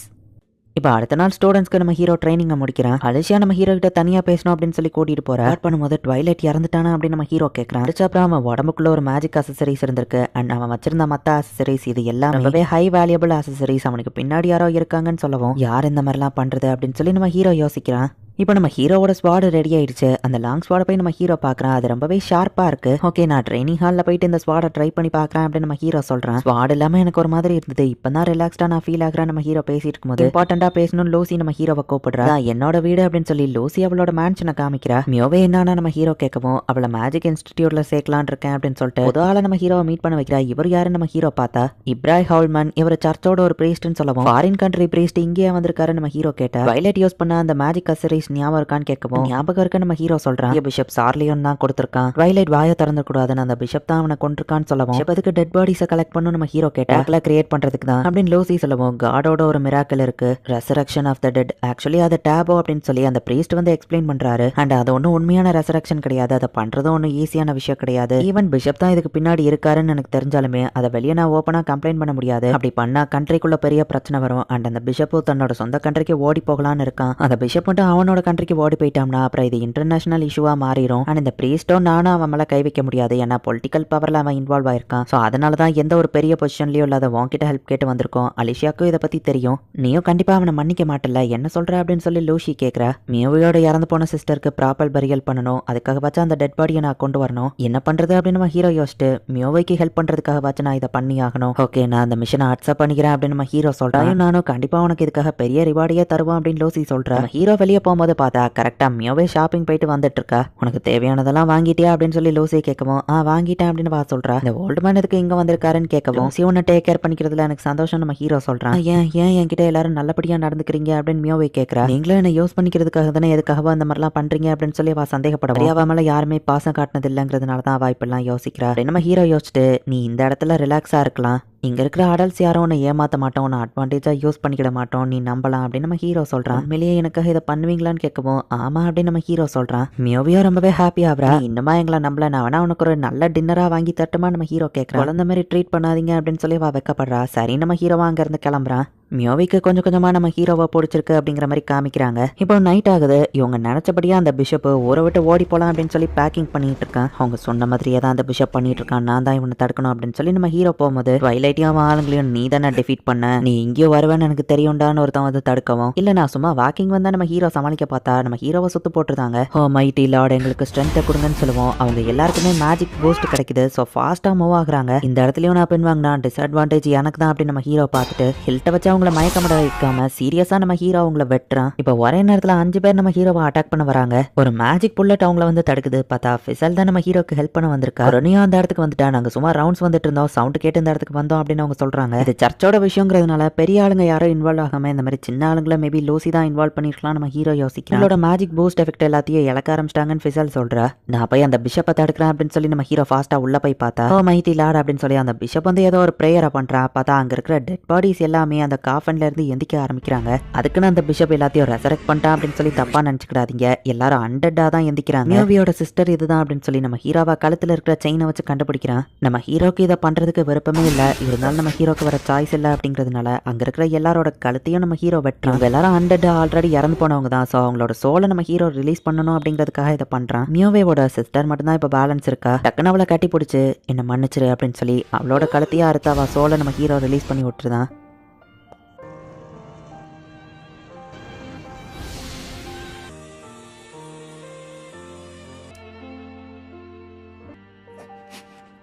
இப்போ அடுத்த நாள் ஸ்டூடெண்ட்ஸ்க்கு நம்ம ஹீரோ ட்ரைனிங்கை முடிக்கிறான். அலிஷியா நம்ம ஹீரோ கிட்ட தனியா பேசணும் அப்படின்னு சொல்லி கூட்டிட்டு போறா. பண்ணும்போது ட்வைலைட் இறந்துட்டானா அப்படின்னு நம்ம ஹீரோ கேட்கறான். அப்புறம் அவன் உடம்புக்குள்ள ஒரு மேஜிக் அசசரிஸ் இருந்திருக்கு. அண்ட் அவன் வச்சிருந்த மத்த அசசரிஸ் இது எல்லாமே ஹை வேல்யூபிள் அசசரிஸ். அவனுக்கு பின்னாடி யாரோ இருக்காங்கன்னு சொல்லவும் யார் இந்த மாதிரிலாம் பண்றது அப்படின்னு சொல்லி நம்ம ஹீரோ யோசிக்கிறான். இப்போ நம்ம ஹீரோவோட ஸ்வாட் ரெடி ஆயிடுச்சு. அந்த லாங் ஸ்வாட போய் நம்ம ஹீரோ பாக்குறான். அது ரொம்பவே ஷார்ப்பா இருக்கு. ஓகே நான் ட்ரைனிங் ஹாலில் போயிட்டு இந்த ஸ்வாட ட்ரை பண்ணி பாக்குறேன் அப்படின்னு நம்ம ஹீரோ சொல்றான். ஸ்வாட் இல்லாம எனக்கு ஒரு மாதிரி இருந்தது, இப்பதான் ரிலாக்ஸ்டா நான் ஃபீல் ஆகுறேன் நம்ம ஹீரோ பேசிட்டு இருக்கும்போது இம்பார்ட்டண்டா பேசணும் லூசி நம்ம ஹீரோவை கூப்பிடுறா. என்னோட வீடு அப்படின்னு சொல்லி லூசி அவளோட மேன்ஷனை காமிக்கிறா. மியோவே என்னன்னா நம்ம ஹீரோ கேட்கவும் அவளை மேஜிக் இன்ஸ்டிடியூட்ல சேர்க்கலான் இருக்கேன் அப்படின்னு சொல்லிட்டு பொதுவால நம்ம ஹீரோவை மீட் பண்ண வைக்கிறா. இவர் யாரு நம்ம ஹீரோ பார்த்தா இப்ராஹிம் ஹவுல்மன். இவர் சர்ச்சோட ஒரு பிரீஸ்ட்னு சொல்லவும் ஃபாரின் கண்ட்ரி பிரீஸ்ட் இங்கேயே வந்திருக்காரு நம்ம ஹீரோ கேட்டா. ட்வைலைட் யூஸ் பண்ண அந்த மேஜிக் அசரிஸ் ப்ளீஸ் ஞாபகம் இருக்கான்னு கேட்கவும் ஞாபகம் இருக்க நம்ம ஹீரோ சொல்றான் பிஷப் சார்லியோன் தான் கொடுத்திருக்கான். ட்வைலைட் வாயை திறந்து கூடாதுன்னு அந்த பிஷப் தான் அவனை கொண்டிருக்கான்னு சொல்லவும் அதுக்கு டெட் பாடிஸை கலெக்ட் பண்ணணும் நம்ம ஹீரோ கேட்டாக்ல கிரியேட் பண்றதுக்கு தான் அப்படின்னு லூசி சொல்லவும் காடோட ஒரு மிராக்கல் இருக்கு, resurrection of the dead. Actually அது டேபோ அப்படின்னு சொல்லி அந்த பிரீஸ்ட் வந்து எக்ஸ்பிளைன் பண்றாரு. அண்ட் அது ஒன்றும் உண்மையான ரெசரக்ஷன் கிடையாது, அதை பண்றதும் ஒன்றும் ஈஸியான விஷயம் கிடையாது. ஈவன் பிஷப் தான் இதுக்கு பின்னாடி இருக்காருன்னு எனக்கு தெரிஞ்சாலுமே அதை வெளியே நான் ஓப்பனா கம்ப்ளைண்ட் பண்ண முடியாது. அப்படி பண்ணா கண்ட்ரிக்குள்ள பெரிய பிரச்சனை வரும். அண்ட் அந்த பிஷப்பு தன்னோட சொந்த கண்ட்ரிக்கு ஓடி போகலான்னு இருக்கான். அந்த பிஷப் மட்டும் அவனோட கண்ட்ரிக்கு ஓடி போயிட்டான்னா அப்புறம் இது இன்டர்நேஷனல் இஷ்யூவா மாறிடும். அண்ட் இந்த பிரீஸ்டோ நானும் அவன் மேல கை வைக்க முடியாது, ஏன்னா பொலிட்டிக்கல் பவர்ல அவன் இன்வால்வ் ஆயிருக்கான். ஸோ அதனால தான் எந்த ஒரு பெரிய பொசிஷன்லயும் இல்லாத உன்கிட்ட ஹெல்ப் கேட்டு வந்திருக்கோம். அலிஷியாக்கும் இதை பத்தி தெரியும், நீயும் கண்டிப்பா அவனை மன்னிக்க மாட்டல, என்ன சொல்ற அப்படின்னு சொல்லி லூசி கேட்கிறா. மியோவியோட இறந்து போன சிஸ்டருக்கு ப்ராப்பர் பரியல் பண்ணணும், அதுக்காக பாச்சா அந்த டெட் பாடியை நான் கொண்டு வரணும், என்ன பண்றது அப்படின்னு நம்ம ஹீரோ யோசிச்சுட்டு மியோவைக்கு ஹெல்ப் பண்றதுக்காக பாச்சு நான் இதை பண்ணி ஆகணும். ஓகே நான் அந்த மிஷனை அக்செப்ட் பண்ணிக்கிறேன் அப்படின்னு நம்ம ஹீரோ சொல்றான். நானும் கண்டிப்பா உனக்கு இதுக்காக பெரிய ரிவார்டையே தருவோம் அப்படின்னு லூசி சொல்றா. ஹீரோ வெளியே போகும்போது பார்த்தா கரெக்டா மியோவே ஷாப்பிங் போயிட்டு வந்துட்டு இருக்கா. உனக்கு தேவையானதெல்லாம் வாங்கிட்டியா அப்படின்னு சொல்லி லூசி கேட்கவும் வாங்கிட்டேன் அப்படின்னு வா சொல்றா. இந்த ஓல்டு மேன் இதுக்கு இங்க வந்திருக்காருன்னு கேட்கவும் சிவனை டேக் கேர் பண்ணிக்கிறதுல எனக்கு சந்தோஷம் நம்ம ஹீரோ சொல்றான். ஏன் என்கிட்ட எல்லாரும் நல்லபடியா நடந்துக்கிறீங்க அப்படின்னு மியோவை கேட்கறா. நீங்களும் என்ன யூஸ் பண்ணிக்கிறதுக்காக தானே எதுக்காக அந்த மாதிரிலாம் பண்றீங்க அப்படின்னு சொல்லி அவ சந்தேகப்படும். அவ மேல யாருமே பாசம் காட்டினது இல்லைங்கிறதுனால தான் அவ இப்பெல்லாம் யோசிக்கிறா. நம்ம ஹீரோ யோசிச்சுட்டு நீ இந்த இடத்துல ரிலாக்ஸா இருக்கலாம், இங்க இருக்கிற அடல்ட்ஸ் யாரும் உன்னை ஏமாத்த மாட்டோம், உன்னை அட்வான்டேஜா யூஸ் பண்ணிக்கிட மாட்டோம், நீ நம்பலாம் அப்படின்னு நம்ம ஹீரோ சொல்றான். உண்மையிலேயே எனக்காக இதை பண்ணுவீங்களான்னு கேட்கவும் ஆமா அப்படின்னு நம்ம ஹீரோ சொல்றான். மியோவியோ ரொம்பவே ஹாப்பி ஆகுறா. இன்னுமா எங்களை நம்பல, நான் வேணா உனக்கு ஒரு நல்ல டின்னரா வாங்கி தட்டுமா நம்ம ஹீரோ கேட்கறான். குழந்தை மாதிரி ட்ரீட் பண்ணாதீங்க அப்படின்னு சொல்லி அவ வெக்கப்படுறா. சரி நம்ம ஹீரோவா அங்க இருந்து கிளம்புறான். மியோவிக்கு கொஞ்சம் கொஞ்சமா நம்ம ஹீரோவை பிடிச்சிருக்கு அப்படிங்கிற மாதிரி காமிக்கிறாங்க. இப்போ நைட் ஆகுது. இவங்க நினைச்சபடியா அந்த பிஷப் ஊரை விட்டு ஓடி போலாம் அப்படின்னு சொல்லி பேக்கிங் பண்ணிட்டு இருக்கான். அவங்க சொன்ன மாதிரியே தான் அந்த பிஷப் பண்ணிட்டு இருக்கான். நான் தான் இவனை தடுக்கணும் அப்படின்னு சொல்லி நம்ம ஹீரோ போகும்போது ட்வைலைட்டையும் அவன் ஆளுங்களையும் நீ தானே டிஃபீட் பண்ண, நீ இங்கேயோ வருவேன்னு எனக்கு தெரியும்டான்னு ஒருத்தன் வந்து தடுக்கவும் இல்ல நான் சும்மா வாக்கிங் வந்தா நம்ம ஹீரோ சமாளிக்க பார்த்தா நம்ம ஹீரோவை சுத்து போட்டுருந்தாங்க. ஓ மைட்டி லார்ட் எங்களுக்கு ஸ்ட்ரென்த்தை கொடுங்கன்னு சொல்லுவோம். அவங்க எல்லாருக்குமே மேஜிக் பூஸ்ட் கிடைக்குது. ஸோ ஃபாஸ்டா மூவ் ஆகுறாங்க. இந்த இடத்துலயும் நான் பின் வாங்கினா டிஸ்அட்வான்டேஜ் எனக்கு தான் அப்படின்னு நம்ம ஹீரோ பார்த்துட்டு ஹில்ட்டை வச்சு அவங்கள மயக்கமட வைக்காம சீரியஸா நம்ம ஹீரோ அவங்கள வெட்டுறான். இப்ப ஒரே நேரத்துல 5 பேர் நம்ம ஹீரோவை அட்டாக் பண்ண வராங்க. ஒரு மேஜிக் புல்லட் அவங்கள வந்து தடுக்குது. பார்த்தா ஃபிசல் தான் நம்ம ஹீரோக்கு ஹெல்ப் பண்ண வந்திருக்கா. ரொனியா அந்த இடத்துக்கு வந்துட்டா. நாங்க சும்மா ரவுண்ட்ஸ் வந்துட்டு இருந்தோம், சவுண்ட் கேட்டு இந்த இடத்துக்கு வந்தோம் அப்படின்னு அவங்க சொல்றாங்க. இது சர்ச்சோட விஷயங்கிறதுனால பெரிய ஆளுங்க யாரும் இன்வால்வ் ஆகாம இந்த மாதிரி சின்ன ஆளுங்களை மேபி லூசி தான் இன்வால்வ் பண்ணிருக்கலாம் நம்ம ஹீரோ யோசிக்கிறோம். அவளோட மேஜிக் பூஸ்ட் எஃபெக்ட் எல்லாத்தையும் இழக்க ஆரம்பிச்சிட்டாங்கன்னு ஃபிசல் சொல்றா. நான் போய் அந்த பிஷப்பை தடுக்கிறேன் அப்படின்னு சொல்லி நம்ம ஹீரோ ஃபாஸ்டா உள்ள போய் பார்த்தா ஓ மைட்டி லார்ட் அப்படின்னு சொல்லி அந்த பிஷப் வந்து ஏதோ ஒரு பிரேயரை பண்றான். பார்த்தா அங்க இருக்கிற டெட் பாடிஸ் எல்லாமே அந்த காஃபன்ல இருந்து எந்திக்க ஆரம்பிக்கிறாங்க. அதுக்குன்னு அந்த பிஷப் எல்லாத்தையும் ரெசரெக்ட் பண்ணிட்டான் அப்படின்னு சொல்லி தப்பா நினைச்சுக்கிடாதீங்க, எல்லாரும் அண்டட்டா தான் எந்திக்கிறாங்க. மியோவியோட சிஸ்டர் இதுதான் அப்படின்னு சொல்லி நம்ம ஹீரோவா கழுத்துல இருக்கிற செயினை வச்சு கண்டுபிடிக்கிறான். நம்ம ஹீரோக்கு இதை பண்றதுக்கு விருப்பமே இல்ல, இருந்தாலும் நம்ம ஹீரோக்கு வர சாய்ஸ் இல்ல அப்படிங்கிறதுனால அங்க இருக்கிற எல்லாரோட கழுத்தையும் நம்ம ஹீரோ வெட்டுறான். எல்லாரும் அண்டட்டா ஆல்ரெடி இறந்து போனவங்க தான். ஸோ அவங்களோட சோலை நம்ம ஹீரோ ரிலீஸ் பண்ணணும் அப்படிங்கிறதுக்காக இதை பண்றான். மியோவியோட சிஸ்டர் மட்டும் தான் இப்ப பேலன்ஸ் இருக்கா. டக்குன்னு அவளை கட்டி பிடிச்சு என்ன மன்னிச்சிரு அப்படின்னு சொல்லி அவளோட கழுத்தையா அறுத்து அவ சோலை நம்ம ஹீரோ ரிலீஸ் பண்ணி விட்டுருதான்.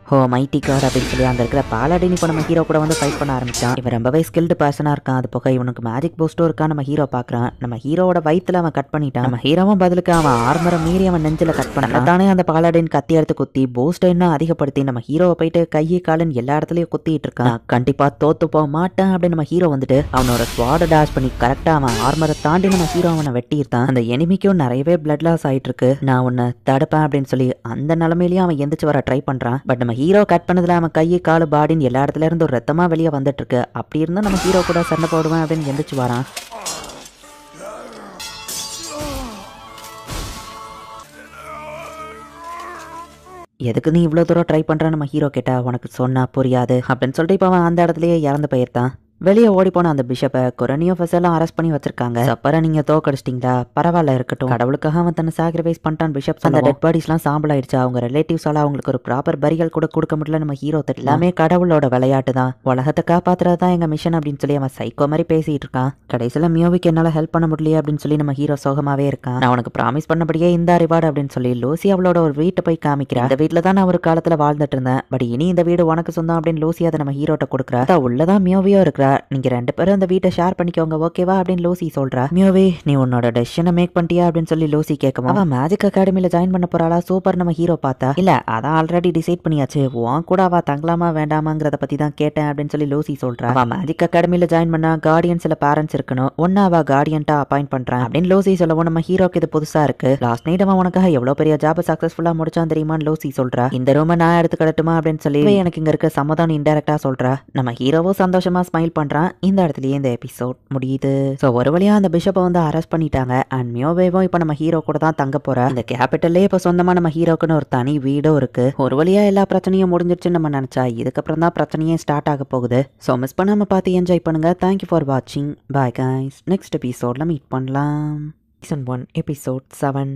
ஹோ மைட்டி காட் அப்படின்னு சொல்லி அந்த இருக்கிற பாலாடின் இப்போ நம்ம ஹீரோ கூட வந்து ஃபைட் பண்ண ஆரம்பிச்சான். இவன் ரொம்பவே ஸ்கில்டு பர்சனாக இருக்கான். அது போக இவனுக்கு மேஜிக் பூஸ்டும் இருக்கா. நம்ம ஹீரோ பார்க்குறான். நம்ம ஹீரோட வயிற்றுல அவன் கட் பண்ணிட்டான். நம்ம ஹீரோவும் பதிலுக்கு அவன் ஆர்மரை மீறி அவன் நெஞ்சில் கட் பண்ணான். தானே அந்த பாலாடின் கத்தி எடுத்து குத்தி பூஸ்ட் இன்னும் அதிகப்படுத்தி நம்ம ஹீரோவை போயிட்டு கையை காலன் எல்லா இடத்துலையும் குத்திட்டு இருக்கான். கண்டிப்பா தோத்து போக மாட்டேன் அப்படின்னு நம்ம ஹீரோ வந்துட்டு அவனோட ஸ்வாட டாஷ் பண்ணி கரெக்டாக அவன் ஆர்மரை தாண்டி நம்ம ஹீரோ அவனை வெட்டியிருந்தான். அந்த எனிமிக்கும் நிறையவே பிளட் லாஸ் ஆயிட்டு இருக்கு. நான் உன்னை தடுப்பேன் அப்படின்னு சொல்லி அந்த நிலைமையிலயும் அவன் எந்திரிச்சு வர ட்ரை பண்றான். பட் நம்ம ஹீரோ கட் பண்ணதுல அவன் கையை காலு பாடின்னு எல்லா இடத்துல இருந்து ஒரு ரத்தமா வெளியே வந்துட்டு இருக்கு. அப்படி இருந்தா நம்ம ஹீரோ கூட சண்டை போடுவேன் அப்படின்னு எந்திரிச்சு வரான். எதுக்கு நீ இவ்வளோ தூரம் ட்ரை பண்ற நம்ம ஹீரோ கேட்டா உனக்கு சொன்னா புரியாது அப்படின்னு சொல்லிட்டு இப்போ அவன் அந்த இடத்துலயே இறந்து போயிருந்தான். வெளியே ஓடி போன அந்த பிஷப்பை கொரனியோ ஃபெசெல்லாம் அரெஸ்ட் பண்ணி வச்சிருக்காங்க. அப்புறம் நீங்க தோக்கடிச்சிட்டீங்களா, பரவாயில்ல இருக்கட்டும், கடவுளுக்காக அவன் தன்னை சாக்ரிஃபைஸ் பண்ணிட்டான் பிஷப். அந்த டெட் பாடிஸ்லாம் சாம்பல் ஆயிடுச்சு. அவங்க ரிலேட்டிவ்ஸால அவங்களுக்கு ஒரு ப்ராப்பர் பரிகள் கூட கொடுக்க முடியல நம்ம ஹீரோ. எல்லாமே கடவுளோட விளையாட்டு தான், உலகத்தை காப்பாத்துறது தான் எங்க மிஷன் அப்படின்னு சொல்லி அவன் சைக்கோ மாதிரி பேசிட்டு இருக்கான். கடைசியில மியோவிக்கு என்னால ஹெல்ப் பண்ண முடியல அப்படின்னு சொல்லி நம்ம ஹீரோ சோகமாவே இருக்கான். நான் உனக்கு ப்ராமிஸ் பண்ணபடியே இந்த ரிவார்டு அப்படின்னு சொல்லி லூசி அவளோட ஒரு வீட்டை போய் காமிக்கிறான். இந்த வீட்டுல தான் நான் ஒரு காலத்துல வாழ்ந்துட்டு இருந்தேன், பட் இனி இந்த வீடு உனக்கு சொந்தம் அப்படின்னு லூசி அதை நம்ம ஹீரோட்ட கொடுக்குறா. உள்ளதான் மியோவியோ இருக்கிற சொல்றா, நீங்க 2 பேரும் அந்த வீட்டை ஷேர் பண்ணிக்கோங்க ஓகேவா அப்படின்னு லூசி சொல்றா. மியோவே நீ உன்னோட டெசிஷனை மேக் பண்ணிட்டியா அப்படின்னு சொல்லி லூசி கேட்கவும், அவ மேஜிக் அகாடமில ஜாயின் பண்ண போறாளா சூப்பர் நம்ம ஹீரோ பார்த்தா, இல்ல அதான் ஆல்ரெடி டிசைட் பண்ணியாச்சு, உன் கூட அவ தங்கலாமா வேண்டாமாங்கிறத பத்தி தான் கேட்டேன் அப்படின்னு சொல்லி லூசி சொல்றா. அவ மேஜிக் அகாடமில ஜாயின் பண்ணா கார்டியன் சில பேரண்ட்ஸ் இருக்கணும், ஒன்னு அவ கார்டியன்ட்டா அப்பாயிண்ட் பண்றான் அப்படின்னு லூசி சொல்லவும் நம்ம ஹீரோக்கு இது புதுசா இருக்கு. லாஸ்ட் நைட் அவன் உனக்காக எவ்வளவு பெரிய ஜாப் சக்சஸ்ஃபுல்லா முடிச்சான் தெரியுமான்னு லூசி சொல்றா. இந்த ரூமை நான் எடுத்துக்கிடட்டுமா அப்படின்னு சொல்லி எனக்கு இங்க இருக்க சம்மதம் இன்டெரக்டா சொல்றா. நம்ம ஹீரோவும் சந்தோஷமா ஸ்மைல் பண்றான். இந்த இடத்துலயே இந்த எபிசோட் முடியுது. சோ ஒரு வழியா அந்த பிஷப்பை வந்து அரெஸ்ட் பண்ணிட்டாங்க. அண்ட் மியோவேவும் இப்ப நம்ம ஹீரோ கூட தான் தங்க போறா. இந்த கேபிட்டல்லே இப்ப சொந்தமா நம்ம ஹீரோக்குன்னு ஒரு தனி வீடும் இருக்கு. ஒரு வழியா எல்லா பிரச்சனையும் முடிஞ்சிருச்சுன்னு நம்ம நினைச்சா இதுக்கப்புறம் தான் பிரச்சனையே ஸ்டார்ட் ஆக போகுது. ஸோ மிஸ் பண்ணாம பார்த்து என்ஜாய் பண்ணுங்க. தேங்க்யூ ஃபார் வாட்சிங். Bye guys. நெக்ஸ்ட் எபிசோட்ல மீட் பண்ணலாம். Season 1 episode 7.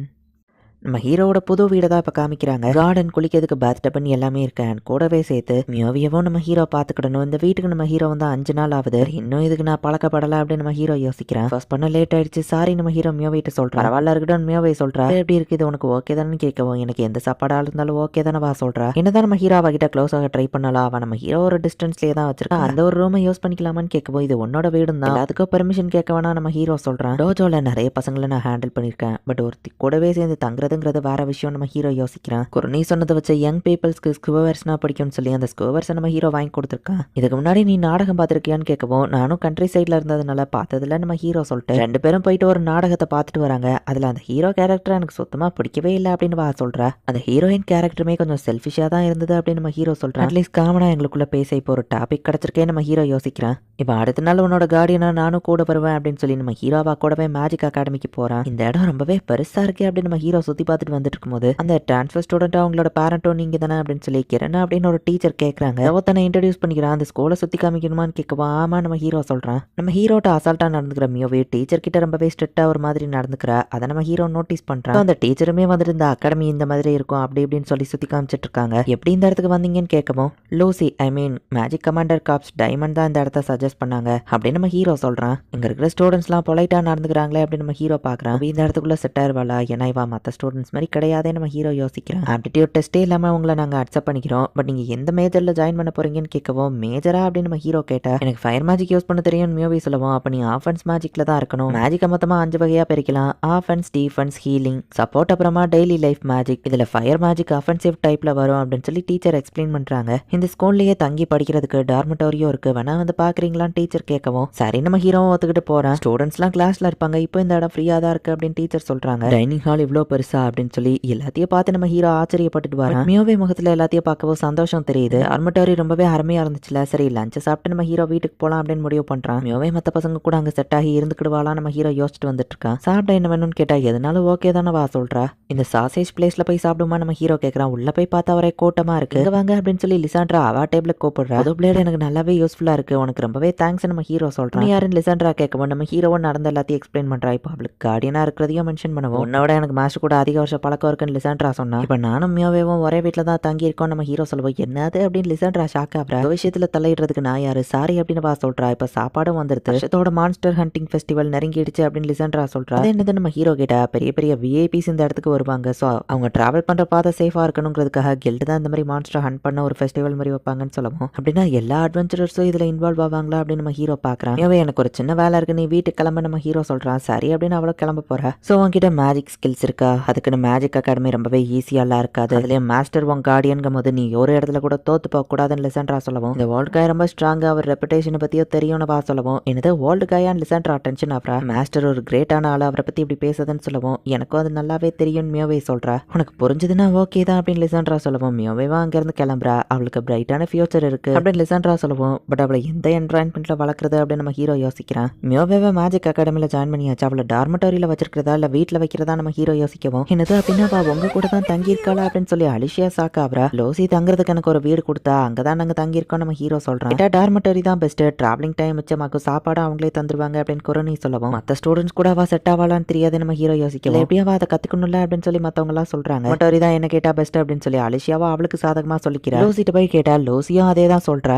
நம்ம ஹீரோவோட புது வீடை தான் இப்போ காமிக்கிறாங்க. கார்டன், குளிக்கிறதுக்கு பாத் டப் எல்லாமே இருக்கு. அண்ட் கூடவே சேர்த்து மியோவியவும் நம்ம ஹீரோ பார்த்துக்கிடணும். இந்த வீட்டுக்கு நம்ம ஹீரோ வந்து 5 நாள் ஆகுது. இன்னும் இதுக்கு நான் பழக்கப்படலை அப்படின்னு நம்ம ஹீரோ யோசிக்கிறேன். ஃபர்ஸ்ட் பண்ண லேட் ஆயிடுச்சு, சாரி நம்ம ஹீரோ மியோவிட்ட சொல்றா. பரவாயில்ல இருக்கட்டும் மியோவை சொல்றா. எப்படி இருக்கு இது உனக்கு ஓகே தானே கேட்கவும், எனக்கு எந்த சாப்பாடா இருந்தாலும் ஓகே தானே வா சொல்றா. என்னதான் நம்ம ஹீரோ அவகிட்ட க்ளோஸ் ஆக ட்ரை பண்ணலாம், அவன் நம்ம ஹீரோ ஒரு டிஸ்டன்ஸ்லேயே தான் வச்சிருக்கான். அந்த ஒரு ரூமை யூஸ் பண்ணிக்கலாமான்னு கேட்கவும், இது உன்னோட வீடு தான், எல்லாத்துக்கும் பெர்மிஷன் கேட்க வேணா நம்ம ஹீரோ சொல்றான். டோஜோல நிறைய பசங்களை நான் ஹேண்டில் பண்ணிருக்கேன், பட் ஒருத்தி கூடவே சேர்ந்து தங்குறதுங்கிறது வேற விஷயம் நம்ம ஹீரோ யோசிக்கிறான். குருணி சொன்னதை வச்ச யங் பீப்புள்ஸ்க்கு ஸ்கூவர்ஸ்னா பிடிக்கும்னு சொல்லி அந்த ஸ்கூவர்ஸை நம்ம ஹீரோ வாங்கி கொடுத்துருக்கான். இதுக்கு முன்னாடி நீ நாடகம் பார்த்துருக்கியான்னு கேட்கவும், நானும் கண்ட்ரி சைட்ல இருந்ததுனால பார்த்ததுல நம்ம ஹீரோ சொல்லிட்டு 2 பேரும் போயிட்டு ஒரு நாடகத்தை பார்த்துட்டு வராங்க. அதுல அந்த ஹீரோ கேரக்டர் எனக்கு சுத்தமா பிடிக்கவே இல்லை அப்படின்னு வா சொல்றா. அந்த ஹீரோயின் கேரக்டருமே கொஞ்சம் செல்ஃபிஷா தான் இருந்தது அப்படின்னு நம்ம ஹீரோ சொல்றான். அட்லீஸ்ட் காமனா எங்களுக்குள்ள பேச இப்போ ஒரு டாபிக் கிடைச்சிருக்கே நம்ம ஹீரோ யோசிக்கிறான். இப்போ அடுத்த நாள் உன்னோட கார்டியனா நானும் கூட வருவேன் அப்படின்னு சொல்லி நம்ம ஹீரோவா கூடவே மேஜிக் அகாடமிக்கு போறான். இந்த இடம் ரொம்பவே பெருசா இருக்கே அப்படின்னு நம்ம ஹீரோ சுத்தி பார்த்துட்டு வந்துட்டு இருக்கும்போது அந்த டிரான்ஸ்ஃபர் ஸ்டூடெண்ட் அவங்களோட பேரண்ட்டும் நீங்க தானே அப்படின்னு சொல்லி கிரண் அப்படின்னு ஒரு டீச்சர் கேட்கறாங்க. ஒருத்தனை இன்ட்ரடியூஸ் பண்ணிக்கிறான். அந்த ஸ்கூலை சுத்தி காமிக்கணுமான்னு கேட்கவா, ஆமா நம்ம ஹீரோ சொல்றான். நம்ம ஹீரோட்ட அசால்ட்டா நடந்துக்கிற மியோவே டீச்சர் கிட்ட ரொம்பவே ஸ்ட்ரிக்டா ஒரு மாதிரி நடந்துக்கிறா. அதை நம்ம ஹீரோ நோட்டீஸ் பண்றான். அந்த டீச்சருமே வந்துட்டு இந்த அகாடமி இந்த மாதிரி இருக்கும் அப்படி இப்படின்னு சொல்லி சுத்தி காமிச்சிட்டு இருக்காங்க. எப்படி இந்த இடத்துக்கு வந்தீங்கன்னு கேட்கவும், லூசி ஐ மீன் மேஜிக் கமாண்டர் காப்ஸ் டைமண்ட் தான் இந்த இடத்த சஜஸ்ட் பண்ணாங்க அப்படின்னு நம்ம ஹீரோ சொல்றான். இங்க இருக்கிற ஸ்டூடெண்ட்ஸ் எல்லாம் பொலைட்டா நடந்துக்கிறாங்களே அப்படின்னு நம்ம ஹீரோ பாக்குறான். இந்த இடத்துக்குள்ள செட் ஆயிருவாளா, ஏன்னா இவா மற்ற ஸ்டூடெண்ட்ஸ் மாதிரி கிடையாதே நம்ம ஹீரோ யோசிக்கிறேன். ஆப்டிடியூட் டெஸ்ட்டே இல்லாம உங்களை நாங்க அக்செப்ட் பண்ணிக்கிறோம், பட் நீங்க எந்த மேஜர்ல ஜாயின் பண்ண போறீங்கன்னு கேட்கவும், மேஜரா அப்படின்னு நம்ம ஹீரோ கேட்டா, எனக்கு ஃபயர் மேஜிக் யூஸ் பண்ண தெரியும் மியோவி சொல்லுவோம். அப்ப நீ ஆஃபென்ஸ் மேஜிக்ல தான் இருக்கணும். மேஜிக்கை மொத்தமா 5 வகையா பிரிக்கலாம். ஆஃபென்ஸ், டிஃபென்ஸ், ஹீலிங், சப்போர்ட், அப்புறமா டெய்லி லைஃப் மேஜிக். இதுல ஃபயர் மேஜிக் அஃபென்சிவ் டைப்ல வரும் அப்படின்னு சொல்லி டீச்சர் எக்ஸ்பிளைன் பண்றாங்க. இந்த ஸ்கூல்லயே தங்கி படிக்கிறதுக்கு டார்மெட்டோரியும் இருக்கு, வேணா வந்து பாக்குறீங்களான்னு டீச்சர் கேட்கவும், சரி நம்ம ஹீரோவும் ஒத்துக்கிட்டு போறேன். ஸ்டூடெண்ட்ஸ் எல்லாம் கிளாஸ்ல இருப்பாங்க, இப்போ இந்த இடம் ஃப்ரீயா தான் இருக்கு அப்படின்னு டீச்சர் சொல்றாங்க. டைனிங் ஹால் இவ்வளோ பெருசா அப்படின்னு சொல்லி எல்லாத்தையும் பார்த்து நம்ம ஹீரோ ஆச்சரியப்பட்டுட்டு வரான். மியோவே முகத்துல எல்லாத்தையும் பார்க்கவும் சந்தோஷம் தெரியுது. டார்மெட்டோரி ரொம்பவே அருமையா இருந்துச்சுல, சரி லஞ்ச் சாப்பிட்டு நம்ம ஹீரோ வீட்டுக்கு போலாம் அப்படின்னு முடிவு பண்றான். மியோவே மத்த பசங்க கூட அங்க செட் ஆகி இருந்துக்கிடுவாளா நம்ம ஹீரோ யோசிச்சுட்டு வந்துட்டு இருக்கான். சாப்பிட என்ன வேணும்னு கேட்டா எதனாலும் ஓகே தானே வா சொல்றா. இந்த சாசேஜ் பிளேஸ்ல போய் சாப்பிடுமா நம்ம ஹீரோ கேட்கறான். உள்ள போய் பார்த்தா வரை கூட்டமா இருக்கு, வாங்க அப்படின்னு சொல்லி லிசாண்ட்ரா அவா டேபிளுக்கு கூப்பிடுறா. அது பிளேட் எனக்கு நல்லாவே யூஸ்ஃபுல்லா இருக்கு, உனக்கு ரொம்பவே தேங்க்ஸ் நம்ம ஹீரோ சொல்றான். யாருன்னு லிசாண்ட்ரா கேட்கவும் நம்ம ஹீரோவும் நடந்த எல்லாத்தையும் எக்ஸ்பிளைன் பண்றா. இப்போ அவளுக்கு கார்டியனா இருக்கிறதையும் மென்ஷன் பண்ணுவோம். உன்னோட எனக்கு மாஸ்டர் கூட அதிக வருஷம் பழக்கம் இருக்குன்னு லிசாண்ட்ரா சொன்னா. இப்போ நானும் மியோவேவும் ஒரே வீட்டில் தான் தங்கி இருக்கோம் நம்ம ஹீரோ சொல்லுவோம். என்னது அப்படின்னு லிசாண்ட்ரா ஷாக் ஆகுறா. விஷயத்துல தலையிடுறதுக்கு நான் யாரு, சாரி அப்படின்னு வா சொல்றா. இப்போ சாப்பாடும் வந்துருது. வருஷத்தோட மான்ஸ்டர் ஹண்டிங் ஃபெஸ்டிவல் நெருங்கிடுச்சு அப்படின்னு லிசாண்ட்ரா சொல்றா. அது என்னது நம்ம ஹீரோ கிட்ட பெரிய பெரிய விஐபிஸ் இந்த இடத்துக்கு வருவாங்க, ஸோ அவங்க டிராவல் பண்ற பாதை சேஃபா இருக்கணுங்கிறதுக்காக கில்டு தான் இந்த மாதிரி மான்ஸ்டர் ஹண்ட் பண்ண ஒரு ஃபெஸ்டிவல் மாதிரி வைப்பாங்கன்னு சொல்லுவோம். அப்படின்னா எல்லா அட்வென்ச்சரர்ஸும் இதுல இன்வால்வ் ஆவாங்களா அப்படின்னு நம்ம ஹீரோ பாக்குறான். எனக்கு ஒரு சின்ன வேலை இருக்கு, நீ வீட்டுக்கு கிளம்ப நம்ம ஹீரோ சொல்றான். சரி அப்படின்னு அவளோ கிளம்ப போறா. ஸோ உங்ககிட்ட மேஜிக் ஸ்கில்ஸ் இருக்கா, அதுக்குன்னு மேஜிக் அகாடமி ரொம்பவே ஈஸியாலாம் இருக்காது, அதுலயும் மாஸ்டர் உன் கார்டியன்கும் போது நீ ஒரு இடத்துல கூட தோத்து போக கூடாதுன்னு லிசன்ட்ரா சொல்லவும், இந்த வேர்ல்ட் காய் ரொம்ப ஸ்ட்ராங்கா அவர் ரெப்புடேஷனை பத்தியோ தெரியும்னு வா சொல்லவும், என்னது வேர்ல்டு காயான்னு லிசன்ட்ரா டென்ஷன் ஆகிறா. மாஸ்டர் ஒரு கிரேட்டான ஆள், அவரை பத்தி இப்படி பேசுதுன்னு சொல்லவும், எனக்கும் அது நல்லாவே தெரியும் மியோவே சொல்றா. உனக்கு புரிஞ்சதுன்னா ஓகே தான் அப்படின்னு லிசன்ட்ரா சொல்லவும், மியோவேவா அங்க இருந்து கிளம்புறா. அவளுக்கு பிரைட்டான ஃபியூச்சர் இருக்கு அப்படின்னு லிசன்ட்ரா சொல்லவும், பட் அவளை எந்த என்வரான்மெண்ட்ல வளர்க்குறது அப்படின்னு நம்ம ஹீரோ யோசிக்கிறான். மியோவேவா மேஜிக் அகாடமில ஜாயின் பண்ணியாச்சு, அவளை டார்மெட்டோரியில வச்சிருக்கிறதா இல்ல வீட்டுல வைக்கிறதா நம்ம ஹீரோ யோசிக்கவும், என்னது அப்படின்னா உங்க கூட தான் தங்கி இருக்காளா அப்படின்னு சொல்லி அலிஷியா சாக்கா ஆகுறா. லோசி தங்குறதுக்கு எனக்கு ஒரு வீடு கொடுத்தா அங்கதான் நாங்க தங்கி இருக்கோம் நம்ம ஹீரோ சொல்றான். டார்மெட்டரி தான் பெஸ்ட், டிராவலிங் டைம் மிச்சமாக்கும், சாப்பாடு அவங்களே தந்துருவாங்க அப்படின்னு குரணி சொல்லவும், மற்ற ஸ்டூடெண்ட்ஸ் கூட அவ செட் ஆவாளான்னு தெரியாது நம்ம ஹீரோ யோசிக்கல. எப்படியாவா அதை கத்துக்கணும்ல அப்படின்னு சொல்லி மத்தவங்க எல்லாம் சொல்றாங்க. டார்மெட்டரி தான் என்ன கேட்டா பெஸ்ட் அப்படின்னு சொல்லி அலிஷியாவா அவளுக்கு சாதகமா சொல்லிக்கிறா. லோசிட்ட போய் கேட்டா லோசியும் அதே தான் சொல்றா.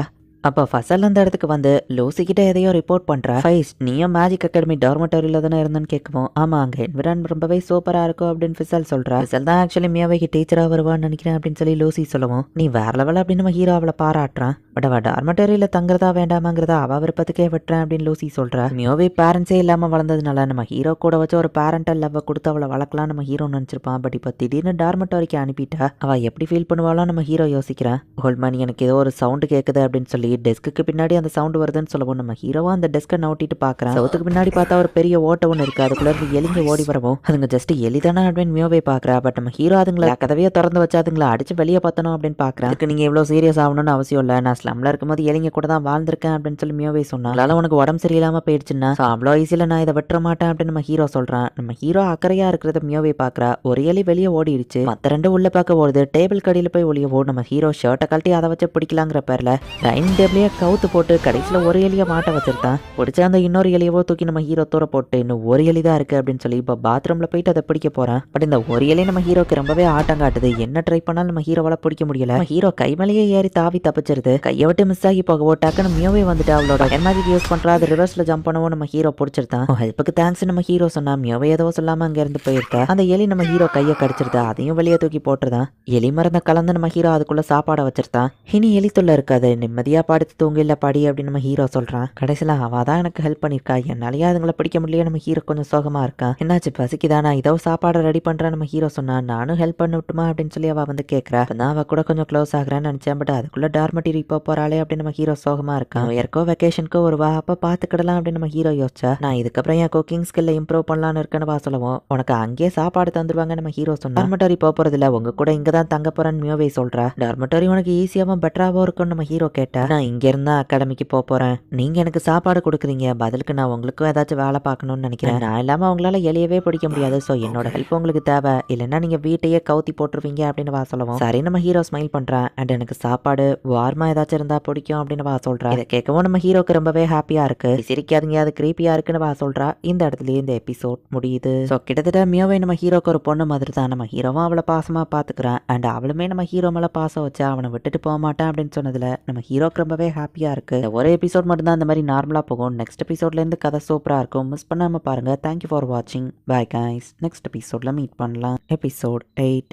அப்ப ஃபசல் அந்த இடத்துக்கு வந்து லூசி கிட்ட எதையோ ரிப்போர்ட் பண்ற. ஃபைஸ் நீயும் மேஜிக் அகாடமி டார்மெட்டரியில தானே இருந்தேன்னு கேட்கவும், ஆமா அங்க என்விரான்மெண்ட் ரொம்பவே சூப்பரா இருக்கும் அப்படின்னு ஃபிசல் சொல்றா. ஃபிசல் தான் ஆக்சுவலி மியாவைக்கு டீச்சரா வருவான்னு நினைக்கிறேன் அப்படின்னு சொல்லி லூசி சொல்லவும், நீ வேற லெவல் அப்படின்னு நம்ம ஹீரோ அவளை பாராட்டுறான். பட் அவ டார்மெட்டரியில தங்குறதா வேண்டாமாங்கிறதா அவ விருப்பத்துக்கே விட்டுறேன் அப்படின்னு லூசி சொல்றா. மியோவை பேரண்ட்ஸே இல்லாம வளர்ந்ததுனால நம்ம ஹீரோ கூட வச்சு ஒரு பேரண்டல் லவ் கொடுத்து அவளை வளர்க்கலாம் நம்ம ஹீரோ நினைச்சிருப்பான். பட் இப்ப திடீர்னு டார்மெட்டரிக்கு அனுப்பிட்டா அவ எப்படி ஃபீல் பண்ணுவாளோ நம்ம ஹீரோ யோசிக்கிறான். ஹோல்மேன் எனக்கு ஏதோ ஒரு சவுண்ட் கேட்குது அப்படின்னு சொல்லி டெஸ்க்கு பின்னாடி அந்த சவுண்ட் வருதுன்னு சொல்லவும் நம்ம ஹீரோவா அந்த டெஸ்க்கை நோட்டிட்டு பாக்குறான். சவுத்துக்கு பின்னாடி பார்த்தா ஒரு பெரிய ஓட்ட ஒன்று இருக்கு. அதுக்குள்ள இருந்து எலிங்க ஓடி வரவும் அதுங்க ஜஸ்ட் எலிதானா அப்படின்னு மியோவை பாக்குறா. பட் நம்ம ஹீரோ அதுங்களை கதவையே திறந்து வச்சு அதுங்களை அடிச்சு வெளியே பார்த்தணும் அப்படின்னு பாக்குறேன். அதுக்கு நீங்க இவ்வளவு சீரியஸ் ஆகணும்னு அவசியம் இல்லை. நான் ஸ்லம்ல இருக்கும்போது எலிங்க கூட தான் வாழ்ந்திருக்கேன் அப்படின்னு சொல்லி மியோவை சொன்னா. அதனால உனக்கு உடம்பு சரியில்லாம போயிடுச்சுன்னா அவ்வளோ ஈஸியில நான் இதை வெட்ட மாட்டேன் அப்படின்னு நம்ம ஹீரோ சொல்றான். நம்ம ஹீரோ அக்கறையா இருக்கிறத மியோவை பாக்குறா. ஒரு எலி வெளியே ஓடிடுச்சு. மத்த ரெண்டு உள்ள பார்க்க ஓடுது. டேபிள் கடியில போய் ஒளியவோ நம்ம ஹீரோ ஷர்ட்டை கழட்டி அதை வச்சு பிடிக்கலாங்கிற பேர்ல டைனிங் டேபிளையே கவுத்து போட்டு கடைசியில ஒரு எலியை மாட்ட வச்சிருந்தான். பிடிச்ச அந்த இன்னொரு எலியவோ தூக்கி நம்ம ஹீரோ தூர போட்டு இன்னும் ஒரு எலி தான் இருக்கு அப்படின்னு சொல்லி இப்போ பாத்ரூம்ல போயிட்டு அதை பிடிக்க போறான். பட் இந்த ஒரு எலி நம்ம ஹீரோக்கு ரொம்பவே ஆட்டம் காட்டுது. என்ன ட்ரை பண்ணாலும் நம்ம ஹீரோவால பிடிக்க முடியல. ஹீரோ கை மேலேயே ஏறி தாவி தப்பிச்சிருது. கையை விட்டு மிஸ் ஆகி போகவோ டக்குன்னு மியோவே வந்துட்டு அவளோட மேஜிக் யூஸ் பண்றா. அது ரிவர்ஸ்ல ஜம்ப் பண்ணவும் நம்ம ஹீரோ பிடிச்சிருந்தான். ஹெல்ப்புக்கு தேங்க்ஸ் நம்ம ஹீரோ சொன்னா. மியோவே ஏதோ சொல்லாம அங்க இருந்து போயிருக்கா. அந்த எலி நம்ம ஹீரோ கையை கடிச்சிருந்தா. அதையும் வெளியே தூக்கி போட்டுருதான். எலி மருந்த கலந்து நம்ம ஹீரோ அதுக்குள்ள சாப்பாடை வச்சிருந்தான். இனி எலி தொல்லை இருக்காது, நிம்மதியா படுத்து தூங்க இல்ல படி அப்படின்னு நம்ம ஹீரோ சொல்றான். கடைசியில அவ தான் எனக்கு ஹெல்ப் பண்ணிருக்கா. என்னாலயே அதுங்களை பிடிக்க முடியல. நம்ம ஹீரோ கொஞ்சம் சோகமா இருக்கா. என்னாச்சு பசிக்குதானா? இதோ சாப்பாடை ரெடி பண்றேன் நம்ம ஹீரோ சொன்னா. நானும் ஹெல்ப் பண்ண விட்டுமா அப்படின்னு சொல்லி அவ வந்து கேட்கறா. நான் அவ கூட கொஞ்சம் க்ளோஸ் ஆகுறேன்னு நினைச்சேன். பட் அதுக்குள்ள டார்மெட்டரி இப்போ போறாளே அப்படின்னு நம்ம ஹீரோ சோகமா இருக்கான். யாருக்கோ வெக்கேஷனுக்கோ ஒரு வா அப்ப பாத்துக்கிடலாம் அப்படின்னு நம்ம ஹீரோ யோசிச்சா. நான் இதுக்கப்புறம் என் குக்கிங் ஸ்கில்ல இம்ப்ரூவ் பண்ணலான்னு இருக்கேன்னு வா சொல்லுவோம். உனக்கு அங்கேயே சாப்பாடு தந்துருவாங்க நம்ம ஹீரோ சொன்னா. டார்மெட்டரி போறது இல்ல, உங்க கூட இங்க தான் தங்க போறேன்னு மியோவை சொல்றா. டார்மெட்டரி உனக்கு ஈஸியாவும் பெட்டராவும் இருக்கும்னு நம்ம ஹீரோ கேட்டா. நான் இங்க இருந்தா அகாடமிக்கு போறேன், நீங்க எனக்கு சாப்பாடு கொடுக்குறீங்க, பதிலுக்கு நான் உங்களுக்கும் ஏதாச்சும் வேலை பார்க்கணும்னு நினைக்கிறேன். நான் இல்லாம அவங்களால எலியவே பிடிக்க முடியாது. ஸோ என்னோட ஹெல்ப் உங்களுக்கு தேவை, இல்லைன்னா நீங்க வீட்டையே கவுத்தி போட்டுருவீங்க அப்படின்னு வா சொல்லுவோம். சரி நம்ம ஹீரோ ஸ்மைல் பண்றேன். அண்ட் எனக்கு சாப்பாடு வார்மா ஏதாச்சும் இருந்தா பிடிக்கும் அப்படின்னு வா சொல்றா. இதை கேட்கவும் நம்ம ஹீரோக்கு ரொம்பவே ஹாப்பியா இருக்கு. சிரிக்காதீங்க, அது கிரீப்பியா இருக்குன்னு வா சொல்றா. இந்த இடத்துலயே இந்த எபிசோட் முடியுது. ஸோ கிட்டத்தட்ட மியோவை நம்ம ஹீரோக்கு ஒரு பொண்ணு மாதிரி தான். நம்ம ஹீரோவும் அவளை பாசமா பாத்துக்கிறான். அண்ட் அவளுமே நம்ம ஹீரோ மேல பாசம் வச்சா அவனை விட்டுட்டு போக மாட்டான் அப்படின்னு சொன்னதுல நம்ம ஹீரோக்கு ரொம்பவே ஹாப்பியா இருக்கு. ஒரு எபிசோட் மட்டும் தான் அந்த மாதிரி நார்மலா போகும். நெக்ஸ்ட் எபிசோட்ல இருந்து கதை சூப்பரா இருக்கும். மிஸ் பண்ணாம பாருங்க. தேங்க்யூ ஃபார் வாட்சிங். Bye guys. நெக்ஸ்ட் எபிசோட்ல மீட் பண்ணலாம். எபிசோட் 8.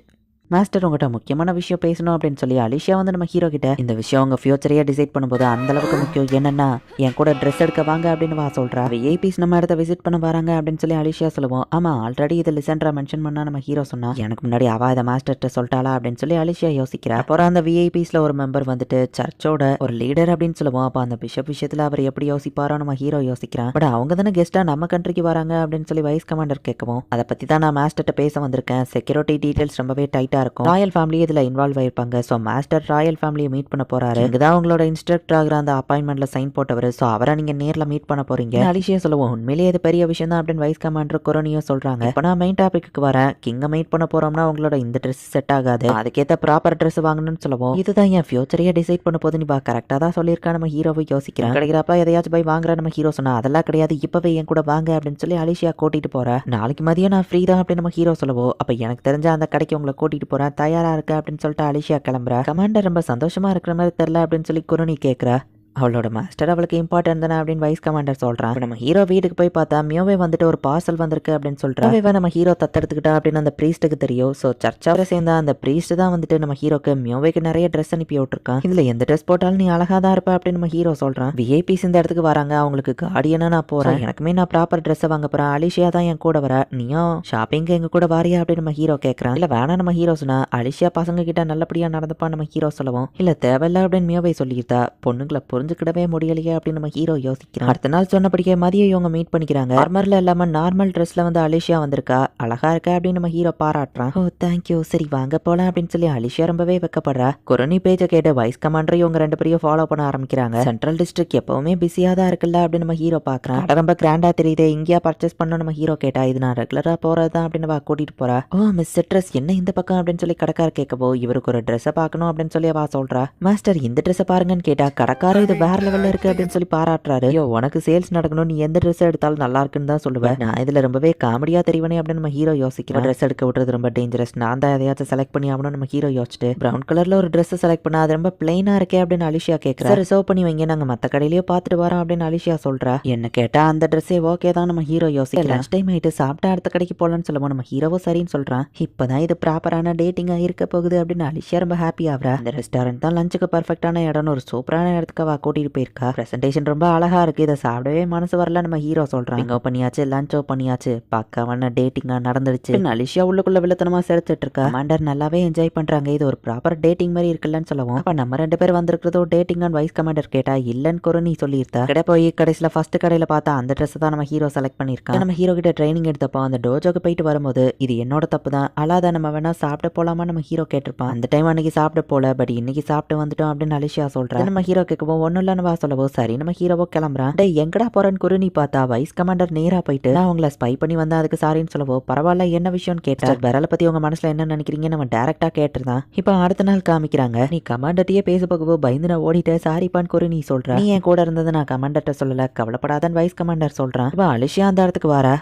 மாஸ்டர் உங்கள்கிட்ட முக்கியமான விஷயம் பேசணும் அப்படின்னு சொல்லி அலிஷா வந்து நம்ம ஹீரோ கிட்ட இந்த விஷயம் உங்க ஃபியூச்சரையே டிசைட் பண்ணும்போது அந்த அளவுக்கு முக்கியம். என்னன்னா என் கூட ட்ரெஸ் எடுக்க வாங்க அப்படின்னு வா சொல்றா. விஐபிஸ் நம்ம இடத்த விசிட் பண்ண வராங்க அப்படின்னு சொல்லி அலிஷா சொல்லுவோம். ஆமா ஆல்ரெடி இதை லிசன்ட்ரா மென்ஷன் பண்ணா நம்ம ஹீரோ சொன்னா. எனக்கு முன்னாடி அவ இதை மாஸ்டர்கிட்ட சொல்லிட்டாளா அப்படின்னு சொல்லி அலிஷா யோசிக்கிறா. அப்புறம் அந்த விஐபிஸ்ல ஒரு மெம்பர் வந்துட்டு சர்ச்சோட ஒரு லீடர் அப்படின்னு சொல்லுவோம். அப்ப அந்த பிஷப் விஷயத்துல அவர் எப்படி யோசிப்பாரோ நம்ம ஹீரோ யோசிக்கிறான். பட் அவங்க தானே கெஸ்டா நம்ம கண்ட்ரிக்கு வராங்க அப்படின்னு சொல்லி வைஸ் கமாண்டர் கேட்கவும், அதை பத்தி தான் நான் மாஸ்டர்கிட்ட பேச வந்திருக்கேன். செக்யூரிட்டி டீடைல்ஸ் ரொம்பவே டைட்டா இருக்கும். ராயல் ஃபேமிலி இதுல இன்வால்வ் ஆயிருப்பாங்க. ஸோ மாஸ்டர் ராயல் ஃபேமிலியை மீட் பண்ண போறாரு. இங்கதான் உங்களோட இன்ஸ்ட்ரக்டர் ஆகிற அந்த அப்பாயின்மெண்ட்ல சைன் போட்டவர். ஸோ அவரை நீங்க நேர்ல மீட் பண்ண போறீங்க. அலிஷியா சொல்லுவோம். உண்மையிலேயே இது பெரிய விஷயம் தான் அப்படின்னு வைஸ் கமாண்டர் குரோனியோ சொல்றாங்க. இப்போ நான் மெயின் டாபிக்கு வரேன். கிங்க மீட் பண்ண போறோம்னா உங்களோட இந்த ட்ரெஸ் செட் ஆகாது, அதுக்கேற்ற ப்ராப்பர் ட்ரெஸ் வாங்கணும்னு சொல்லுவோம். இதுதான் என் ஃபியூச்சரையே டிசைட் பண்ண போது நீ கரெக்டா தான் சொல்லியிருக்கா. நம்ம ஹீரோவை யோசிக்கிறேன். கிடைக்கிறப்ப எதையாச்சும் போய் வாங்குற நம்ம ஹீரோ சொன்னா அதெல்லாம் கிடையாது, இப்பவே என் கூட வாங்க அப்படின்னு சொல்லி அலிஷியா கூட்டிட்டு போறேன். நாளைக்கு மதியம் நான் ஃப்ரீ தான் அப்படின்னு நம்ம ஹீரோ சொல்லுவோம். அப்ப எனக்கு தெரிஞ்ச அந்த கடைக்கு உங்களை கூட்டிட்டு போறேன், தயாரா இருக்கு அப்படின்னு சொல்லிட்டு அலிஷியா கிளம்புறா. கமாண்டர் ரொம்ப சந்தோஷமா இருக்கிற மாதிரி தெரியல அப்படின்னு சொல்லி குருணி கேட்கிறா. அவளோட மாஸ்டர் அவளுக்கு இம்பார்ட்டன்ட் தானே அப்படின்னு வைஸ் கமாண்டர் சொல்றான். நம்ம ஹீரோ வீட்டுக்கு போய் பார்த்தா மியோவே வந்துட்டு ஒரு பார்சல் வந்திருக்கு அப்படின்னு சொல்றான். நம்ம ஹீரோ தத்தெடுத்துக்கிட்டா அப்படின்னு அந்த பிரீஸ்டுக்கு தெரியும். ஸோ சர்ச்சாவை சேர்ந்தா அந்த பிரீஸ்ட் தான் வந்துட்டு நம்ம ஹீரோக்கு மியோவேக்கு நிறைய ட்ரெஸ் அனுப்பி விட்டுருக்கான். இதுல எந்த ட்ரெஸ் போட்டாலும் நீ அழகா தான் இருப்ப அப்படின்னு நம்ம ஹீரோ சொல்றான். விஐபிஸ் இந்த இடத்துக்கு வராங்க, அவங்களுக்கு கார்டியனா நான் போறேன், எனக்குமே நான் ப்ராப்பர் ட்ரெஸ்ஸை வாங்க போறேன். அலிஷியா தான் என் கூட வர, நீயும் ஷாப்பிங் எங்க கூட வாரியா அப்படின்னு நம்ம ஹீரோ கேட்கறான். இல்ல வேணா நம்ம ஹீரோ சொன்னா அலிஷியா பசங்க கிட்ட நல்லபடியா நடந்துப்பா நம்ம ஹீரோ சொல்லுவோம். இல்ல தேவையில்ல அப்படின்னு மியோவை சொல்லியிருந்தா பொண்ணுங்களை புரிஞ்சுக்கிடவே முடியலையே அப்படின்னு நம்ம ஹீரோ யோசிக்கிறான். அடுத்த நாள் சொன்னபடியே மதியம் இவங்க மீட் பண்ணிக்கிறாங்க. நார்மல்ல இல்லாம நார்மல் ட்ரெஸ்ல வந்து அலிஷியா வந்திருக்கா, அழகா இருக்கா அப்படின்னு நம்ம ஹீரோ பாராட்டுறான். ஓ தேங்க்யூ, சரி வாங்க போலாம் அப்படின்னு சொல்லி அலிஷியா ரொம்பவே வெக்கப்படுறா. குரணி பேஜை கேட்டு வைஸ் கமாண்டர் இவங்க ரெண்டு பேரையும் ஃபாலோ பண்ண ஆரம்பிக்கிறாங்க. சென்ட்ரல் டிஸ்ட்ரிக்ட் எப்பவுமே பிஸியா தான் இருக்குல்ல அப்படின்னு நம்ம ஹீரோ பாக்குறான். ரொம்ப கிராண்டா தெரியுது, இங்கேயா பர்ச்சேஸ் பண்ண நம்ம ஹீரோ கேட்டா. இது நான் ரெகுலரா போறதுதான் அப்படின்னு கூட்டிட்டு போறா. ஓ மிஸ் ட்ரெஸ் என்ன இந்த பக்கம் அப்படின்னு சொல்லி கடைக்கார கேட்கவோ இவருக்கு ஒரு ட்ரெஸ்ஸை பார்க்கணும் அப்படின்னு சொல்லி அவ சொல்றா. மாஸ்டர் இந்த ட்ரெஸ்ஸை பாருங்கன்னு கேட்டா கடைக்கார இது வேற லெவல்ல இருக்கு அப்படின்னு சொல்லி பாராட்டுறாரு. ஐயோ உனக்கு சேல்ஸ் நடக்கணும், நீ எந்த ட்ரெஸ் எடுத்தாலும் நல்லா இருக்குன்னு தான் சொல்லுவேன். நான் இதுல ரொம்பவே காமெடியா தெரிவனே அப்படின்னு நம்ம ஹீரோ யோசிக்கிறோம். ட்ரெஸ் எடுக்க விட்டுறது ரொம்ப டேஞ்சரஸ், நான் தான் எதையாச்சும் செலக்ட் பண்ணி ஆகணும் நம்ம ஹீரோ யோசிச்சுட்டு பிரவுன் கலர்ல ஒரு ட்ரெஸ் செலக்ட் பண்ணா அது ரொம்ப பிளைனா இருக்கே அப்படின்னு அலிஷியா கேட்கிறா. ரிசர்வ் பண்ணி வைங்க, நாங்க மத்த கடையிலேயே பார்த்துட்டு வரோம் அப்படின்னு அலிஷியா சொல்றா. என்ன கேட்டா அந்த ட்ரெஸ்ஸே ஓகே தான் நம்ம ஹீரோ யோசிக்கல. லஞ்ச் டைம் ஆயிட்டு சாப்பிட்டா அடுத்த கடைக்கு போலான்னு சொல்லுவோம். நம்ம ஹீரோவோ சரின்னு சொல்றான். இப்பதான் இது ப்ராப்பரான டேட்டிங்கா இருக்க போகுது அப்படின்னு அலிஷியா ரொம்ப ஹாப்பி ஆகுறா. இந்த ரெஸ்டாரண்ட் தான் லஞ்சுக்கு பர்ஃபெக்டான இடம்னு ஒரு சூப்பரான இடத்துக்கு அவ கூட்டிட்டு போயிருக்கா. பிரசன்டேஷன் ரொம்ப அழகா இருக்கு, இதை சாப்பிடவே மனசு வரல நம்ம ஹீரோ சொல்றான். இங்கோ பண்ணியாச்சு, லஞ்சோ பண்ணியாச்சு, பக்காவான டேட்டிங்கா நடந்துடுச்சு. அலிஷியா உள்ளுக்குள்ள வில்லத்தனமா சிரிச்சிட்டு இருக்கா. கமாண்டர் நல்லாவே என்ஜாய் பண்றாங்க, இது ஒரு ப்ராப்பர் டேட்டிங் மாதிரி இருக்குல்லன்னு சொல்லுவோம். அப்ப நம்ம 2 பேர் வந்திருக்கிறதோ டேட்டிங் அண்ட் வைஸ் கமாண்டர் கேட்டா இல்லன்னு குரணி சொல்லியிருந்தா. கடை போய் கடைசியில ஃபர்ஸ்ட் கடையில பார்த்தா அந்த ட்ரெஸ் தான் நம்ம ஹீரோ செலக்ட் பண்ணிருக்கான். நம்ம ஹீரோ கிட்ட ட்ரைனிங் எடுத்தப்போ அந்த டோஜோக்கு போயிட்டு வரும்போது இது என்னோட தப்பு தான், அலாத நம்ம வேணா சாப்பிட போலாமா நம்ம ஹீரோ கேட்டிருப்பான். அந்த டைம் அன்னைக்கு சாப்பிட போல, பட் இன்னைக்கு சாப்பிட்டு வந்துட்டோம் அப்படின்னு அலிஷியா சொல்றா. நம்ம ஹீரோ கேட்கவும் ஒன்னும் இல்லன்னு சொல்லவோ சரி நம்ம ஹீரோவோ கிளம்புறான். டே எங்கடா போறன்னு குரணி பார்த்தா வைஸ் கமாண்டர் நேரா போயிட்டு நான் உங்களை ஸ்பை பண்ணி வந்தா அதுக்கு சாரின்னு சொல்லவோ பரவாயில்ல என்ன விஷயம்னு கேட்டா. பெரலை பத்தி உங்க மனசுல என்ன நினைக்கிறீங்க நம்ம டைரக்டா கேட்டிருந்தான். இப்ப அடுத்த நாள் காமிக்கிறாங்க. நீ கமாண்டர்ட்டியே பேச போகவோ பயந்து நான் ஓடிட்டேன் சாரிப்பான்னு குரணி சொல்றா. நீ என் கூட இருந்தது நான் கமாண்டர்ட்ட சொல்லல, கவலைப்படாதன்னு வைஸ் கமாண்டர் சொல்றான். இப்ப அலிஷியா அந்த இடத்துக்கு வரா.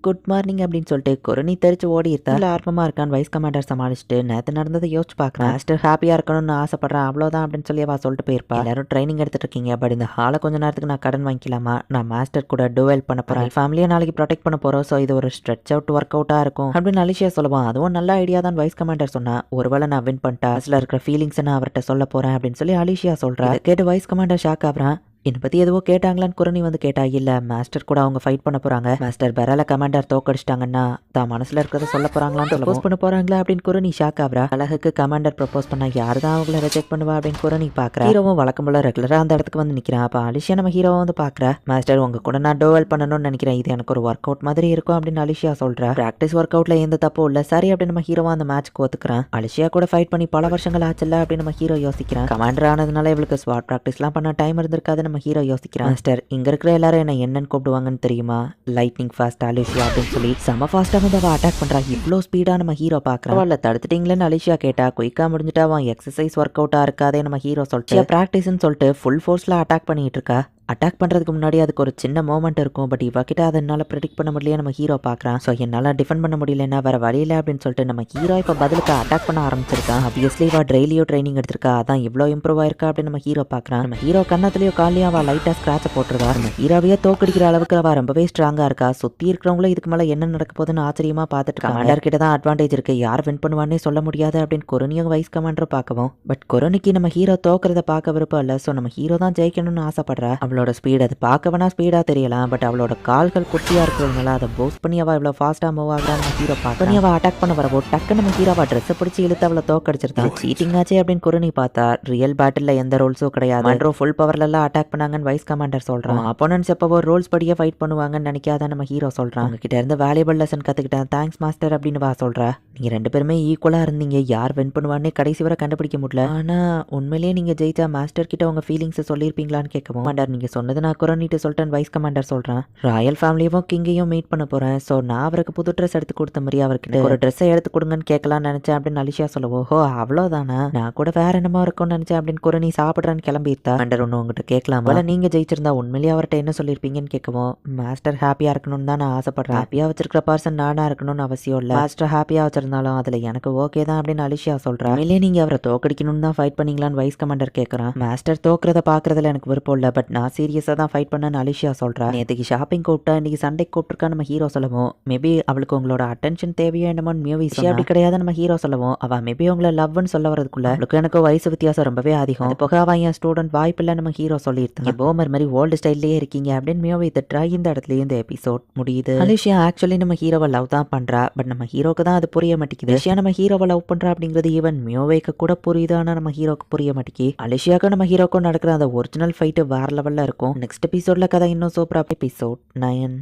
குட் மார்னிங் அப்படின்னு சொல்லிட்டு குரணி தெரிச்சு ஓடி இருக்கா. ஆர்வமா இருக்கான்னு வைஸ் கமாண்டர் சமாளிச்சுட்டு நேத்து நடந்ததை யோசிச்சு பாக்குறேன். மாஸ்டர் ஹாப்பியா இருக்கணும்னு ஆசைப்படுறேன் அவ்வளவுதான் அப்படின்னு சொல்லி அவ சொல்லிட்டு போயிருப்பா. எல்லாரும் ட்ரைனிங் எடுத்துட்டு இருக்கீங்க, பட் இந்த ஹாலை கொஞ்ச நேரத்துக்கு நான் கடன் வாங்கிக்கலாமா, நான் மாஸ்டர் கூட டுவெல் பண்ண போறேன், ஃபேமிலியை நாளைக்கு ப்ரொடெக்ட் பண்ண போறோம், சோ இது ஒரு ஸ்ட்ரெச் அவுட் ஒர்க் அவுட்டா இருக்கும் அப்படின்னு அலிஷியா சொல்லுவான். அதுவும் நல்ல ஐடியா தான் வைஸ் கமாண்டர் சொன்னா. ஒருவேளை நான் வின் பண்ணிட்டா அதுல இருக்கிற ஃபீலிங்ஸ் நான் அவர்கிட்ட சொல்ல போறேன் அப்படின்னு சொல்லி அலிஷியா சொல்றா. கேட்டு வைஸ் கமாண்டர் ஷாக் ஆகுறான். என்னை பத்தி எதுவோ கேட்டாங்களான்னு குரணி வந்து கேட்டா. இல்ல மாஸ்டர் கூட அவங்க ஃபைட் பண்ண போறாங்க, மாஸ்டர் பெரல கமாண்டர் தோக்கடிச்சிட்டாங்கன்னா தான் மனசுல இருக்கிறத சொல்ல போறாங்களான்னு ப்ரப்போஸ் பண்ண போறாங்களா அப்படின்னு குரணி ஷாக் ஆகுறா. அழகுக்கு கமாண்டர் ப்ரப்போஸ் பண்ணா யாரு தான் அவங்கள ரிஜெக்ட் பண்ணுவா அப்படின்னு குரணி பாக்குறா. ஹீரோவும் வழக்கம் போல ரெகுலரா அந்த இடத்துக்கு வந்து நிக்கிறான். அப்ப அலிஷியா நம்ம ஹீரோவை வந்து பாக்குறா. மாஸ்டர் உங்க கூட நான் டோவல் பண்ணணும்னு நினைக்கிறேன், இது எனக்கு ஒரு ஒர்க் அவுட் மாதிரி இருக்கும் அப்படின்னு அலிஷியா சொல்றா. பிராக்டிஸ் ஒர்க் அவுட்ல எந்த தப்பும் இல்ல சரி அப்படின்னு நம்ம ஹீரோவா அந்த மேட்ச்க்கு ஒத்துக்கிறான். அலிஷியா கூட ஃபைட் பண்ணி பல வருஷங்கள் ஆச்சுல்ல அப்படின்னு நம்ம ஹீரோ யோசிக்கிறான். கமாண்டர் ஆனதுனால இவளுக்கு ஸ்வாட் பிராக்டிஸ் எல்லாம் பண்ண டைம் இருந்திருக்காது நம்ம ஹீரோ யோசிக்கிறான். மாஸ்டர் இங்க இருக்கிற எல்லாரும் என்ன என்னன்னு கூப்பிடுவாங்கன்னு தெரியுமா, லைட்னிங் ஃபாஸ்ட் அலிஷியா அப்படின்னு சொல்லி செம ஃபாஸ்டா வந்து அவ அட்டாக் பண்றா. இவ்வளோ ஸ்பீடா நம்ம ஹீரோ பாக்குறோம். இல்ல தடுத்துட்டீங்களேன்னு அலிஷியா கேட்டா. குயிக்கா முடிஞ்சுட்டா அவன் எக்ஸசைஸ் ஒர்க் அவுட்டா இருக்காதே நம்ம ஹீரோ சொல்லிட்டு பிராக்டிஸ்ன்னு சொல்லிட்டு ஃபுல் ஃபோர்ஸ்ல அட்டாக் பண்ணிட்டு இருக்கா. அட்டாக் பண்ணுறதுக்கு முன்னாடி அதுக்கு ஒரு சின்ன மூமெண்ட் இருக்கும், பட் இவகிட்ட அதை என்னால் ப்ரெடிக்ட் பண்ண முடியல நம்ம ஹீரோ பார்க்குறான். ஸோ என்னால் டிஃபெண்ட் பண்ண முடியலன்னா வேறு வழியில் அப்படின்னு சொல்லிட்டு நம்ம ஹீரோ இப்போ பதிலுக்கு அட்டாக் பண்ண ஆரம்பிச்சிருக்கான். ஆப்வியஸ்லி இவா டெய்லியோ ட்ரைனிங் எடுத்திருக்கா, அதான் இவ்வளோ இம்ப்ரூவ் ஆயிருக்கா அப்படின்னு நம்ம ஹீரோ பார்க்குறான். நம்ம ஹீரோ கண்ணத்துலையோ காலையும் அவள் லைட்டாக ஸ்க்ராட்சை போட்டுருக்கா. நம்ம ஹீரோவையே தோக்கடிக்கிற அளவுக்கு அவள் ரொம்பவே ஸ்ட்ராங்காக இருக்கா. சுற்றி இருக்கிறவங்களும் இதுக்கு மேலே என்ன நடக்க போகுதுன்னு ஆச்சரியமாக பார்த்துட்டு கமாண்டர் கிட்ட தான் அட்வான்டேஜ் இருக்குது, யார் வின் பண்ணுவானே சொல்ல முடியாது அப்படின்னு குரணியும் வைஸ் கமாண்டர் பார்க்கவும். பட் குரணிக்கு நம்ம ஹீரோ தோக்கிறத பார்க்க விருப்பம் இல்லை. ஸோ நம்ம ஹீரோ தான் ஜெயிக்கணும்னு ஆசைப்படுறா. அவளோட ஸ்பீட் அது பார்க்கவனா ஸ்பீடா தெரியலாம், பட் அவளோட கால்கள் குட்டியா இருக்கிறதுனால அதை போஸ்ட் பண்ணி அவள் இவ்வளோ ஃபாஸ்டா மூவ் ஆகுறான்னு ஹீரோ பார்க்க அவள் அட்டாக் பண்ண வரவோ டக்கு நம்ம ஹீரோவா ட்ரெஸ் பிடிச்சி இழுத்து அவளை தோக்கடிச்சிருந்தான். சீட்டிங் ஆச்சு அப்படின்னு குரணி பார்த்தா ரியல் பேட்டில் எந்த ரூல்ஸும் கிடையாது. மன்றோ ஃபுல் பவர்ல எல்லாம் அட்டாக் பண்ணாங்கன்னு வைஸ் கமாண்டர் சொல்றான். அப்போனன்ஸ் எப்போ ரூல்ஸ் படியே ஃபைட் பண்ணுவாங்கன்னு நினைக்காத நம்ம ஹீரோ சொல்றான். உங்ககிட்ட இருந்து வேல்யூபிள் லெசன் கத்துக்கிட்டேன், தேங்க்ஸ் மாஸ்டர் அப்படின்னு வா சொல்றா. நீங்க 2 பேருமே ஈக்குவலா இருந்தீங்க, யார் வின் பண்ணுவானே கடைசி வரை கண்டுபிடிக்க முடியல. ஆனா உண்மையிலேயே நீங்க ஜெயிச்சா மாஸ்டர் கிட்ட உங்க ஃபீலிங்ஸ் சொல்லியிருப்பீங்களான்னு கேட்கவும். கமாண்டர் நீங்க சொன்னது நான் குரணிட்டு சொல்லிட்டேன் வைஸ் கமாண்டர் சொல்றான். ராயல் ஃபேமிலியும் கிங்கையும் மீட் பண்ண போறேன், ஸோ நான் அவருக்கு புது ட்ரெஸ் எடுத்து கொடுத்த மாதிரி அவர்கிட்ட ஒரு ட்ரெஸ்ஸை எடுத்து கொடுங்கன்னு கேட்கலான்னு நினைச்சேன் அப்படின்னு அலிஷியா சொல்லுவோம். ஹோ அவ்வளோதானா, நான் கூட வேற என்னமோ இருக்கும்னு நினைச்சேன் அப்படின்னு குரணி சாப்பிட்றான்னு கிளம்பிட்டா. கமாண்டர் ஒன்று உங்ககிட்ட கேட்கலாமா, நீங்க ஜெயிச்சிருந்தா உண்மையிலேயே அவர்கிட்ட என்ன சொல்லியிருப்பீங்கன்னு கேட்கவும். மாஸ்டர் ஹாப்பியா இருக்கணும்னு தான் நான் ஆசைப்படுறேன், ஹாப்பியா வச்சிருக்கிற பர்சன் நானா இருக்கணும்னு அவசியம் இல்லை, மாஸ்டர் ஹாப்பியா வச்சிருந்தாலும் அதுல எனக்கு ஓகே தான் அப்படின்னு அலிஷியா சொல்றா. இல்லையே நீங்க அவரை தோக்கடிக்கணும்னு தான் ஃபைட் பண்ணீங்களான்னு வைஸ் கமாண்டர் கேட்கறான். மாஸ்டர் தோக்குறத பாக்குறதுல எனக்கு விருப்பம் இல்லை, பட் நான் சீரியஸா தான் ஃபைட் பண்ணேன்னு அலிஷியா சொல்றா. நேற்றுக்கு ஷாப்பிங் கூப்பிட்டா இன்னைக்கு சண்டே கூப்பிட்டுருக்கா நம்ம ஹீரோ சொல்லவும். மேபி அவளுக்கு உங்களோட அட்டென்ஷன் தேவையோ என்னமோ மியூவிஸ் அப்படி கிடையாது நம்ம ஹீரோ சொல்லவும். அவ மேபி உங்களை லவ்னு சொல்ல வரதுக்குள்ள அவளுக்கு எனக்கு வயசு வித்தியாசம் ரொம்பவே அதிகம், அது போக அவன் என் ஸ்டூடெண்ட் வாய்ப்பில்லை நம்ம ஹீரோ சொல்லியிருந்தாங்க. போமர் மாதிரி ஓல்டு ஸ்டைல்லேயே இருக்கீங்க அப்படின்னு மியூவி திட்டுறா. இந்த இடத்துல இந்த எபிசோட் முடியுது. அலிஷியா ஆக்சுவலி நம்ம ஹீரோவை லவ் தான் பண்றா, பட் நம்ம ஹீரோக்கு தான் அது புரிய மாட்டேங்குது. அலிஷியா நம்ம ஹீரோவை லவ் பண்றா அப்படிங்கிறது ஈவன் மியோவேக்கு கூட புரியுது, ஆனா நம்ம ஹீரோக்கு புரிய மாட்டேங்கி. அலிஷியாக்கும் நம்ம ஹீரோக்கும் நடக்கிற அந்த ஒரிஜினல் ஃபைட்டு வேற லெவல்ல இருக்கும். நெக்ஸ்ட் எபிசோட்ல கதை இன்னும் சூப்பரா. எபிசோட் 9.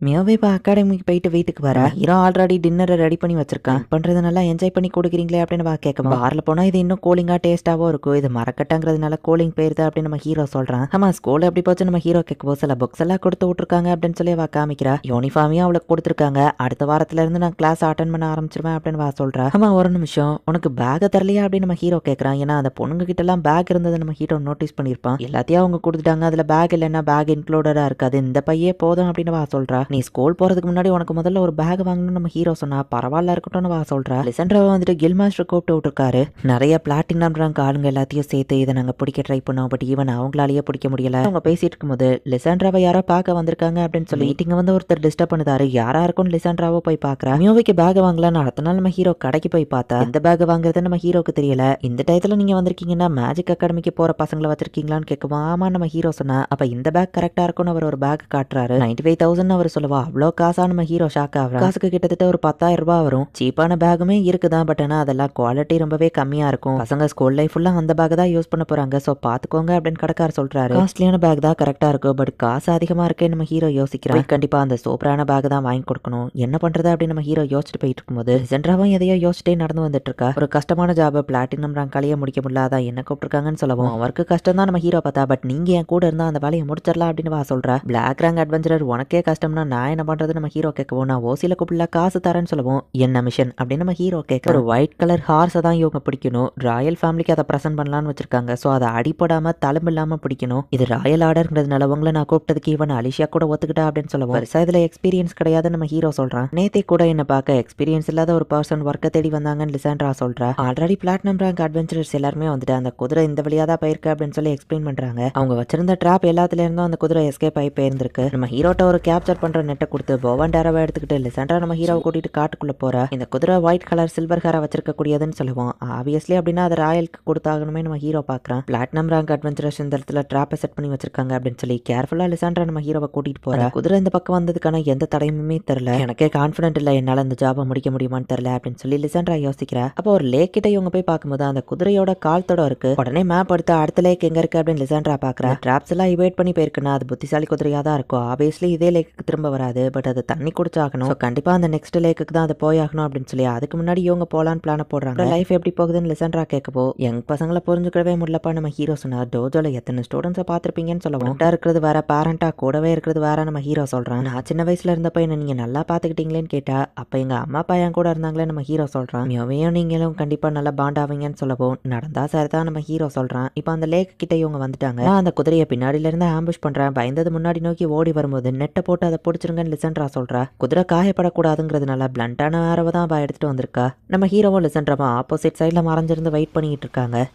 மியோவே இப்போ அகாடமிக்கு போயிட்டு வீட்டுக்கு வர ஹீரோ ஆல்ரெடி டின்னரை ரெடி பண்ணி வச்சிருக்கான். பண்றது நல்லா என்ஜாய் பண்ணி கொடுக்குறீங்களே அப்படின்னு வா கேட்க பார்ல போனா இது இன்னும் கூலிங்கா டேஸ்டாவோ இருக்கும். இது மரக்கட்டாங்கிறதுனால கூலிங் போயிருது அப்படின்னு நம்ம ஹீரோ சொல்றான். ஆமா ஸ்கூல் எப்படி போச்சு நம்ம ஹீரோ கேட்கப்போ சில புக்ஸ் எல்லாம் கொடுத்து விட்டுருக்காங்க அப்படின்னு சொல்லி வா காமிக்கிறா. யூனிஃபார்மையும் அவளுக்கு கொடுத்துருக்காங்க. அடுத்த வாரத்துல இருந்து நான் கிளாஸ் அட்டன் பண்ண ஆரம்பிச்சிருவேன் அப்படின்னு வா சொல்றா. ஆமா ஒரு நிமிஷம் உனக்கு பேக் தரலையா அப்படின்னு நம்ம ஹீரோ கேட்கறான். ஏன்னா அந்த பொண்ணுங்க கிட்ட எல்லாம் பேக் இருந்தது நம்ம ஹீரோ நோட்டீஸ் பண்ணிருப்பான். எல்லாத்தையும் அவங்க கொடுத்துட்டாங்க. அதுல பேக் இல்லைன்னா பேக் இன்க்ளூடடா இருக்காது. இந்த பையே போதும் அப்படின்னு வா சொல்றா. நீ ஸ்கூல் போறதுக்கு முன்னாடி உனக்கு முதல்ல ஒரு பேக் வாங்கணும்னு நம்ம ஹீரோ சொன்னா பரவாயில்ல இருக்கட்டும்னு வா சொல்றா. லிசன்ட்ராவை வந்துட்டு கில் மாஸ்டர் கூப்பிட்டு விட்டுருக்காரு. நிறைய பிளாட்டினம் ரேங்க் ஆளுங்க எல்லாத்தையும் சேர்த்து இதை நாங்க பிடிக்க ட்ரை பண்ணோம். பட் ஈவன் அவங்களாலேயே பிடிக்க முடியல. அவங்க பேசிட்டு இருக்கும்போது லிசன்ட்ராவை யாரோ பார்க்க வந்திருக்காங்க அப்படின்னு சொல்லி மீட்டிங்க வந்து ஒருத்தர் டிஸ்டர்ப் பண்ணுதாரு. யாரா இருக்கும்னு லிசன்ட்ராவோ போய் பாக்குறா. மியோவிக்கு பேக் வாங்கலாம்னு அடுத்த நாள் நம்ம ஹீரோ கடைக்கு போய் பார்த்தா எந்த பேக் வாங்குறது நம்ம ஹீரோக்கு தெரியல. இந்த டயத்துல நீங்க வந்திருக்கீங்கன்னா மேஜிக் அகாடமிக்கு போற பசங்களை வச்சிருக்கீங்களான்னு கேட்கும். ஆமா நம்ம ஹீரோ சொன்னா அப்ப இந்த பேக் கரெக்டா இருக்கும்னு அவர் ஒரு பேக் காட்டுறாரு. 95,000 அவர் சொல்லுவா. அவ்வளோ காசா நம்ம ஹீரோ ஷாக் ஆகுறா. காசுக்கு கிட்டத்தட்ட ஒரு 10,000 ரூபாய் வரும். சீப்பான பேக்குமே இருக்குதான். பட் ஆனா அதெல்லாம் குவாலிட்டி ரொம்பவே கம்மியா இருக்கும். பசங்க ஸ்கூல் லைஃப் ஃபுல்லா அந்த பேக் தான் யூஸ் பண்ண போறாங்க. சோ பாத்துக்கோங்க அப்படின்னு கடைக்காரர் சொல்றாரு. காஸ்ட்லியான பேக் தான் கரெக்டா இருக்கும். பட் காசு அதிகமா இருக்கே நம்ம ஹீரோ யோசிக்கிறான். கண்டிப்பா அந்த சூப்பரான பேக் தான் வாங்கி கொடுக்கணும். என்ன பண்றது அப்படின்னு நம்ம ஹீரோ யோசிச்சுட்டு போயிட்டு இருக்கும்போது சென்ட்ராவும் எதையோ யோசிச்சுட்டே நடந்து வந்துட்டு இருக்கா. ஒரு கஷ்டமான ஜாப் பிளாட்டினம் ரேங்காலேயே முடிக்க முடியல. அதான் என்ன கூப்பிட்டுருக்காங்கன்னு சொல்லவும் அவருக்கு கஷ்டம் தான் நம்ம ஹீரோ பார்த்தா. பட் நீங்க என் கூட இருந்தா அந்த வேலையை முடிச்சிடலாம் அப்படின்னு வா சொல்றா. பிளாக் ரேங்க் அட்வென்ச்சரர் உனக்கே கஷ்டம்னா நான் என்ன பண்றது நம்ம ஹீரோ கேட்கவும் நான் ஓசியில கூப்பிடல காசு தரேன்னு சொல்லவும் என்ன மிஷன் அப்படின்னு நம்ம ஹீரோ கேட்க ஒரு ஒயிட் கலர் ஹார்ஸை தான் இவங்க பிடிக்கணும். ராயல் ஃபேமிலிக்கு அதை ப்ரெசென்ட் பண்ணலாம்னு வச்சிருக்காங்க. ஸோ அதை அடிப்படாம தழும்பு இல்லாம பிடிக்கணும். இது ராயல் ஆர்டர்ங்கிறதுனால உங்களை நான் கூப்பிட்டதுக்கு இவன் அலிஷியா கூட ஒத்துக்கிட்டா அப்படின்னு சொல்லவும் பெருசா இதுல எக்ஸ்பீரியன்ஸ் கிடையாது நம்ம ஹீரோ சொல்றான். நேத்தே கூட என்ன பார்க்க எக்ஸ்பீரியன்ஸ் இல்லாத ஒரு பர்சன் ஒர்க்கை தேடி வந்தாங்கன்னு லிசாண்ட்ரா சொல்றா. ஆல்ரெடி பிளாட்டினம் ரேங்க் அட்வென்ச்சரர்ஸ் எல்லாருமே வந்துட்டு அந்த குதிரை இந்த வழியா தான் போயிருக்கு அப்படின்னு சொல்லி எக்ஸ்பிளைன் பண்றாங்க. அவங்க வச்சிருந்த ட்ராப் எல்லாத்துல இருந்தும் அந்த குதிரை எஸ்கேப் ஆகி போயிருந்திருக்கு. நம்ம ஹீரோட்ட ஒரு கேப்சர் பண்ற நெட்டை கொடுத்து போவன் டேராவை எடுத்துக்கிட்டு லிசாண்ட்ரா நம்ம ஹீரோவை கூட்டிட்டு காட்டுக்குள்ள போறா. இந்த குதிரை ஒயிட் கலர் சில்வர் ஹேரா வச்சிருக்க கூடியதுன்னு சொல்லுவோம். ஆப்வியஸ்லி அப்படின்னா அதை ராயலுக்கு கொடுத்தாகணுமே நம்ம ஹீரோ பாக்குறான். பிளாட்டினம் ரேங்க் அட்வென்ச்சரர்ஸ் இந்த இடத்துல ட்ராப்பை செட் பண்ணி வச்சிருக்காங்க அப்படின்னு சொல்லி கேர்ஃபுல்லா லிசாண்ட்ரா நம்ம ஹீரோவை கூட்டிட்டு போறா. குதிரை இந்த பக்கம் வந்ததுக்கான எந்த தடையுமே தெரியல. எனக்கே கான்பிடன்ட் இல்ல என்னால இந்த ஜாபை முடிக்க முடியுமான்னு தெரியல அப்படின்னு சொல்லி லிசாண்ட்ரா யோசிக்கிறா. அப்போ ஒரு லேக் கிட்ட இவங்க போய் பார்க்கும்போது அந்த குதிரையோட கால் தடம் இருக்கு. உடனே மேப் எடுத்து அடுத்த லேக் எங்க இருக்கு அப்படின்னு லிசாண்ட்ரா பாக்குறா. டிராப்ஸ் எல்லாம் இவேட் பண்ணி போயிருக்குன்னா அது புத்திசாலி குதிரையா தான் இருக்கும். ஆப்வியஸ்லி இதே லேக்கு திரும்ப வராது. பட் அது தண்ணி குடிச்சாகணும். கண்டிப்பா அந்த நெக்ஸ்ட் லேக்கு தான் அது போயாகணும் அப்படின்னு சொல்லி அதுக்கு முன்னாடி இவங்க போலான்னு பிளான போடுறாங்க. லைஃப் எப்படி போகுதுன்னு லிசாண்ட்ரா கேட்கப்போ யங் பசங்களை புரிஞ்சுக்கவே முடியலப்பா நம்ம ஹீரோ சொன்னார். டோஜோல எத்தனை ஸ்டூடெண்ட்ஸை பார்த்திருப்பீங்கன்னு சொல்லவும் இருக்கிறது வேற பேரண்டா கூடவே இருக்கிறது வேற நம்ம ஹீரோ சொல்றான். நான் சின்ன வயசுல இருந்தப்ப என்ன நீங்க நல்லா பாத்துக்கிட்டீங்களேன்னு கேட்டா அப்ப எங்க அம்மா அப்பா என் கூட இருந்தாங்களே நம்ம ஹீரோ சொல்றான். மியோவையும் நீங்களும் கண்டிப்பா நல்லா பாண்ட் ஆவீங்கன்னு சொல்லவும் நடந்தா சரிதான் நம்ம ஹீரோ சொல்றான். இப்ப அந்த லேக் கிட்ட இவங்க வந்துட்டாங்க. நான் அந்த குதிரையை பின்னாடில இருந்து ஆம்புஷ் பண்றேன். பயந்தது முன்னாடி நோக்கி ஓடி வரும்போது நெட்டை போட்டு அதை பிடிச்சிருங்கன்னு லிசன்ட்ரா சொல்றா. குதிரை காயப்படக்கூடாதுங்கிறதுனால பிளண்டான வேறவை தான் எடுத்துட்டு வந்திருக்கா. நம்ம ஹீரோவும் லிசன்ட்ராவும் ஆப்போசிட் சைட்ல மறைஞ்சிருந்து வெயிட் பண்ணிட்டு இருக்காங்க.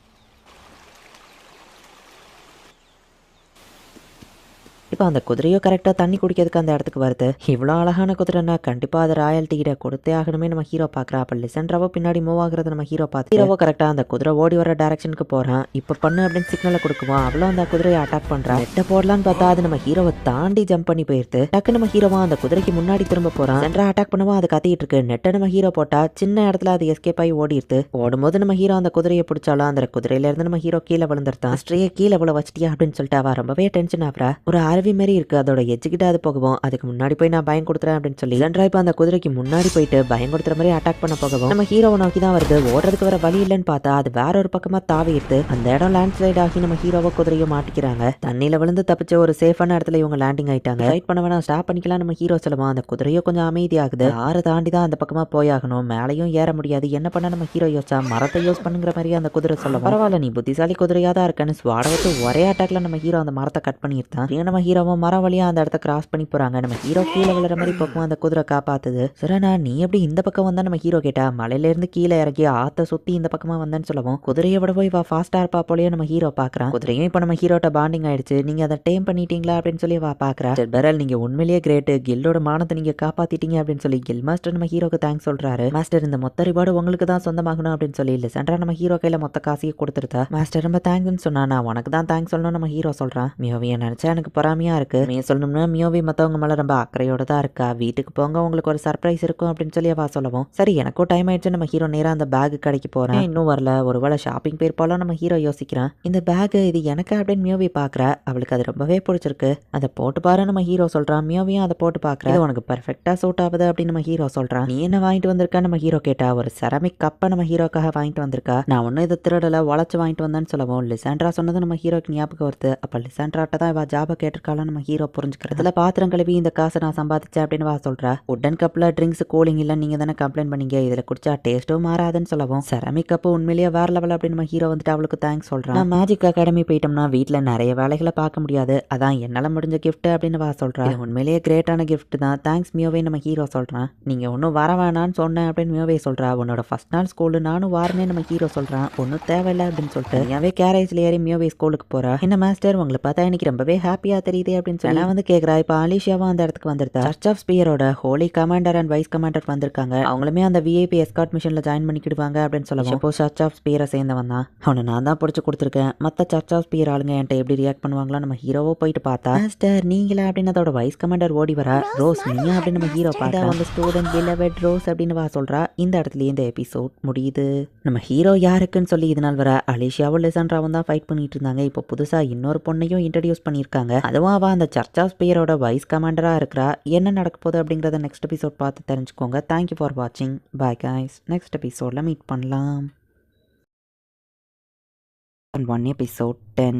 இப்போ அந்த குதிரையோ கரெக்டாக தண்ணி குடிக்கிறதுக்கு அந்த இடத்துக்கு வருது. இவ்வளோ அழகான குதிரைன்னா கண்டிப்பாக அது ராயல் டீரை கொடுத்தே ஆகணுமே நம்ம ஹீரோ பார்க்குறா. அப்போ லிசன்ட்ராவோ பின்னாடி மூவ் ஆகுறது நம்ம ஹீரோ பார்த்து ஹீரோவோ கரெக்டாக அந்த குதிரை ஓடி வர டேரக்ஷனுக்கு போகிறான். இப்போ பண்ணு அப்படின்னு சிக்னலை கொடுக்குவான். அவ்வளோ அந்த குதிரையை அட்டாக் பண்ணுறான். நெட்டை போடலான்னு பார்த்தா அது நம்ம ஹீரோவை தாண்டி ஜம்ப் பண்ணி போயிருது. டக்கு நம்ம ஹீரோவா அந்த குதிரைக்கு முன்னாடி திரும்ப போகிறான். சென்ட்ரா அட்டாக் பண்ணவும் அது கத்திட்டு இருக்கு. நெட்டை நம்ம ஹீரோ போட்டா சின்ன இடத்துல அது எஸ்கேப் ஆகி ஓடிடுது. ஓடும்போது நம்ம ஹீரோ அந்த குதிரையை பிடிச்சாலும் அந்த குதிரையில இருந்து நம்ம ஹீரோ கீழே விழுந்துருத்தான். ஸ்ட்ரீயை கீழே விழ வச்சிட்டியா அப்படின்னு சொல்லிட்டு அவ ரொம்பவே டென்ஷன் ஆகுறா. ஒரு அருவி மாரி இருக்கு. அதோட எஜ்ஜுக்கிட்ட அது போகவும் அதுக்கு முன்னாடி போய் நான் பயம் கொடுத்துறேன் அப்படின்னு சொல்லி லிசன்ட்ரா இப்ப அந்த குதிரைக்கு முன்னாடி போயிட்டு பயம் கொடுத்துற மாதிரி அட்டாக் பண்ண போகவும் நம்ம ஹீரோவை நோக்கி தான் வருது. ஓடுறதுக்கு வர வழி இல்லைன்னு பார்த்தா அது வேற ஒரு பக்கமா தாவிடுது. அந்த இடம் லேண்ட்ஸ்லைட் ஆகி நம்ம ஹீரோவை குதிரையும் மாட்டிக்கிறாங்க. தண்ணியில விழுந்து தப்பிச்ச ஒரு சேஃபான இடத்துல இவங்க லேண்டிங் ஆயிட்டாங்க. ரைட் பண்ண வேணா ஸ்டாப் பண்ணிக்கலாம் நம்ம ஹீரோ சொல்லுவோம். அந்த குதிரையோ கொஞ்சம் அமைதியாகுது. ஆறு தாண்டி தான் அந்த பக்கமா போயாகணும். மேலையும் ஏற முடியாது. என்ன பண்ண நம்ம ஹீரோ யோசிச்சா மரத்தை யூஸ் பண்ணுங்கிற மாதிரி அந்த குதிரை சொல்ல பரவாயில்ல நீ புத்திசாலி குதிரையா தான் இருக்கன்னு ஸ்வாட வச்சு ஒரே அட்டாக்ல நம்ம ஹீரோ அந்த மரத்தை கட் பண்ணிருந்தான். நம்ம ஹீரோவும் மரம் வழியா அந்த இடத்த கிராஸ் பண்ணி போறாங்க. நம்ம ஹீரோ கீழே விழுற மாதிரி பக்கம் அந்த குதிரை காப்பாத்துது. சரணா நீ எப்படி இந்த பக்கம் வந்தா நம்ம ஹீரோ கேட்டா மலையில இருந்து கீழே இறக்கி ஆத்த சுத்தி இந்த பக்கமா வந்தேன்னு சொல்லவும் குதிரையை விட போய் ஃபாஸ்டா இருப்பா போலயே நம்ம ஹீரோ பாக்குறான். குதிரையும் இப்ப நம்ம ஹீரோட்ட பாண்டிங் ஆயிடுச்சு. நீங்க அதை டேம் பண்ணிட்டீங்களா அப்படின்னு சொல்லி பாக்குறா. பெரல் நீங்க உண்மையிலேயே கிரேட். கில்லோட மானத்தை நீங்க காப்பாத்திட்டீங்க அப்படின்னு சொல்லி கில் மாஸ்டர் நம்ம ஹீரோக்கு தேங்க்ஸ் சொல்றாரு. மாஸ்டர் இந்த மொத்த ரிவார்டு உங்களுக்கு தான் சொந்தமாகணும் அப்படின்னு சொல்லி லிசன்ட்ரா நம்ம ஹீரோ கையில மொத்த காசையை கொடுத்துருத்தா. மாஸ்டர் ரொம்ப தேங்க்ஸ்னு சொன்னா நான் உனக்கு தான் தேங்க்ஸ் சொல்லணும் நம்ம ஹீரோ சொல்றான். மியோவிய நினைச்சா எனக்கு பொறாமையா பொறாமையா இருக்கு. நீ சொல்லணும்னா மியோவி மத்தவங்க மேல ரொம்ப அக்கறையோட தான் இருக்கா. வீட்டுக்கு போங்க, உங்களுக்கு ஒரு சர்ப்ரைஸ் இருக்கும் அப்படின்னு சொல்லி அவ சொல்லவும், சரி எனக்கும் டைம் ஆயிடுச்சு, நம்ம ஹீரோ நேரா அந்த பேக் கடைக்கு போறேன், இன்னும் வரல, ஒருவேளை ஷாப்பிங் போயிருப்பாலும் நம்ம ஹீரோ யோசிக்கிறான். இந்த பேக் இது எனக்கு அப்படின்னு மியோவி பாக்குறா. அவளுக்கு அது ரொம்பவே பிடிச்சிருக்கு. அதை போட்டு பாரு நம்ம ஹீரோ சொல்றான். மியோவியும் அதை போட்டு பாக்குற, இது உனக்கு பெர்ஃபெக்டா சூட் ஆகுது அப்படின்னு நம்ம ஹீரோ சொல்றான். நீ என்ன வாங்கிட்டு வந்திருக்கா நம்ம ஹீரோ கேட்டா. ஒரு செராமிக் கப்பை நம்ம ஹீரோக்காக வாங்கிட்டு வந்திருக்கா. நான் ஒன்னும் இதை திருடல, உழைச்சு வாங்கிட்டு வந்தேன்னு சொல்லவும் லிசாண்ட்ரா சொன்னது நம்ம ஹீரோக்கு ஞாபகம் வருது. அப்ப லிசாண்ட்ராட்ட தான் இவ ஜாப கேட்டிருக்காலும் நம்ம ஹீரோ புரிஞ்சுக்கிறதுல பாத்திரம் கழுவி இந்த காசை நான் சம்பாதிச்சேன் அப்படின்னு வா சொல்றா. உடன் கப்ல ட்ரிங்க்ஸ் கூலிங் இல்ல, நீங்க தானே கம்ப்ளைண்ட் பண்ணீங்க, இதுல குடிச்சா டேஸ்ட்டும் மாறாதுன்னு சொல்லவும் செராமிக் கப்பு உண்மையிலேயே வேற லெவல் அப்படின்னு நம்ம ஹீரோ வந்துட்டு அவளுக்கு தேங்க்ஸ் சொல்றான். நான் மேஜிக் அகாடமி போயிட்டோம்னா வீட்டுல நிறைய வேலைகளை பார்க்க முடியாது, அதான் என்னால முடிஞ்ச கிஃப்ட் அப்படின்னு வா சொல்றா. இது உண்மையிலேயே கிரேட்டான கிஃப்ட் தான், தேங்க்ஸ் மியோவே நம்ம ஹீரோ சொல்றான். நீங்க ஒன்னும் வர வேணான்னு சொன்னேன் அப்படின்னு மியோவே சொல்றா. உன்னோட ஃபர்ஸ்ட் நாள் ஸ்கூலு நானும் வாரனே நம்ம ஹீரோ சொல்றான். ஒன்னும் தேவையில்லை அப்படின்னு சொல்லிட்டு ஏன் கேரேஜ்ல ஏறி மியோவே ஸ்கூலுக்கு போறா. என்ன மாஸ்டர் உங்களை பார்த்தா எனக்கு ரொம்பவே ஹாப்பியா தெரியுது அப்படின்னு சொல்லி வந்து கேக்குறா. இப்ப அலிஷியாவும் அந்த இடத்துக்கு வந்துருந்தா. சர்ச் ஆஃப் ஸ்பியரோட holy commander and vice commander வந்திருக்காங்க. அவங்களுமே அந்த விஐபி எஸ்கார்ட் மிஷன்ல ஜாயின் பண்ணிக்கிடுவாங்க அப்படின்னு சொல்லவும், இப்போ சர்ச் ஆஃப் ஸ்பியரை சேர்ந்தவன் தான், அவனை நான் தான் பிடிச்சி கொடுத்துருக்கேன். மத்த சர்ச் ஆஃப் ஸ்பியர் ஆளுங்க என்கிட்ட எப்படி ரியாக்ட் பண்ணுவாங்களோ நம்ம ஹீரோவோ போயிட்டு பார்த்தா, மாஸ்டர் நீங்களா அப்படின்னு அதோட வைஸ் கமாண்டர் ஓடி வரா. ரோஸ் நீயா அப்படின்னு நம்ம ஹீரோ பார்த்தா அவங்க ஸ்டூடெண்ட் பிலவெட் ரோஸ் அப்படின்னு வா சொல்றா. இந்த இடத்துலயே இந்த எபிசோட் முடியுது. நம்ம ஹீரோ யாருக்குன்னு சொல்லி இதனால் வர அலிஷியாவும் லிசாண்ட்ராவும் தான் ஃபைட் பண்ணிட்டு இருந்தாங்க. இப்போ புதுசா இன்னொரு பொண்ணையும் இன்ட்ரடியூஸ் பண்ணியிருக்காங்க. அதுவும் அவ அந்த சர்ச் ஆஃப் ஸ்பியரோட வைஸ் கமாண்டரா இருக்கிறா. என்ன நடக்க போகுது அப்படிங்கறத நெக்ஸ்ட் எபிசோட் பார்த்து தெரிஞ்சுக்கோங்க. தேங்க்யூ ஃபார் வாட்சிங். Bye guys. நெக்ஸ்ட் எபிசோட்ல மீட் பண்ணலாம். 1 episode 10.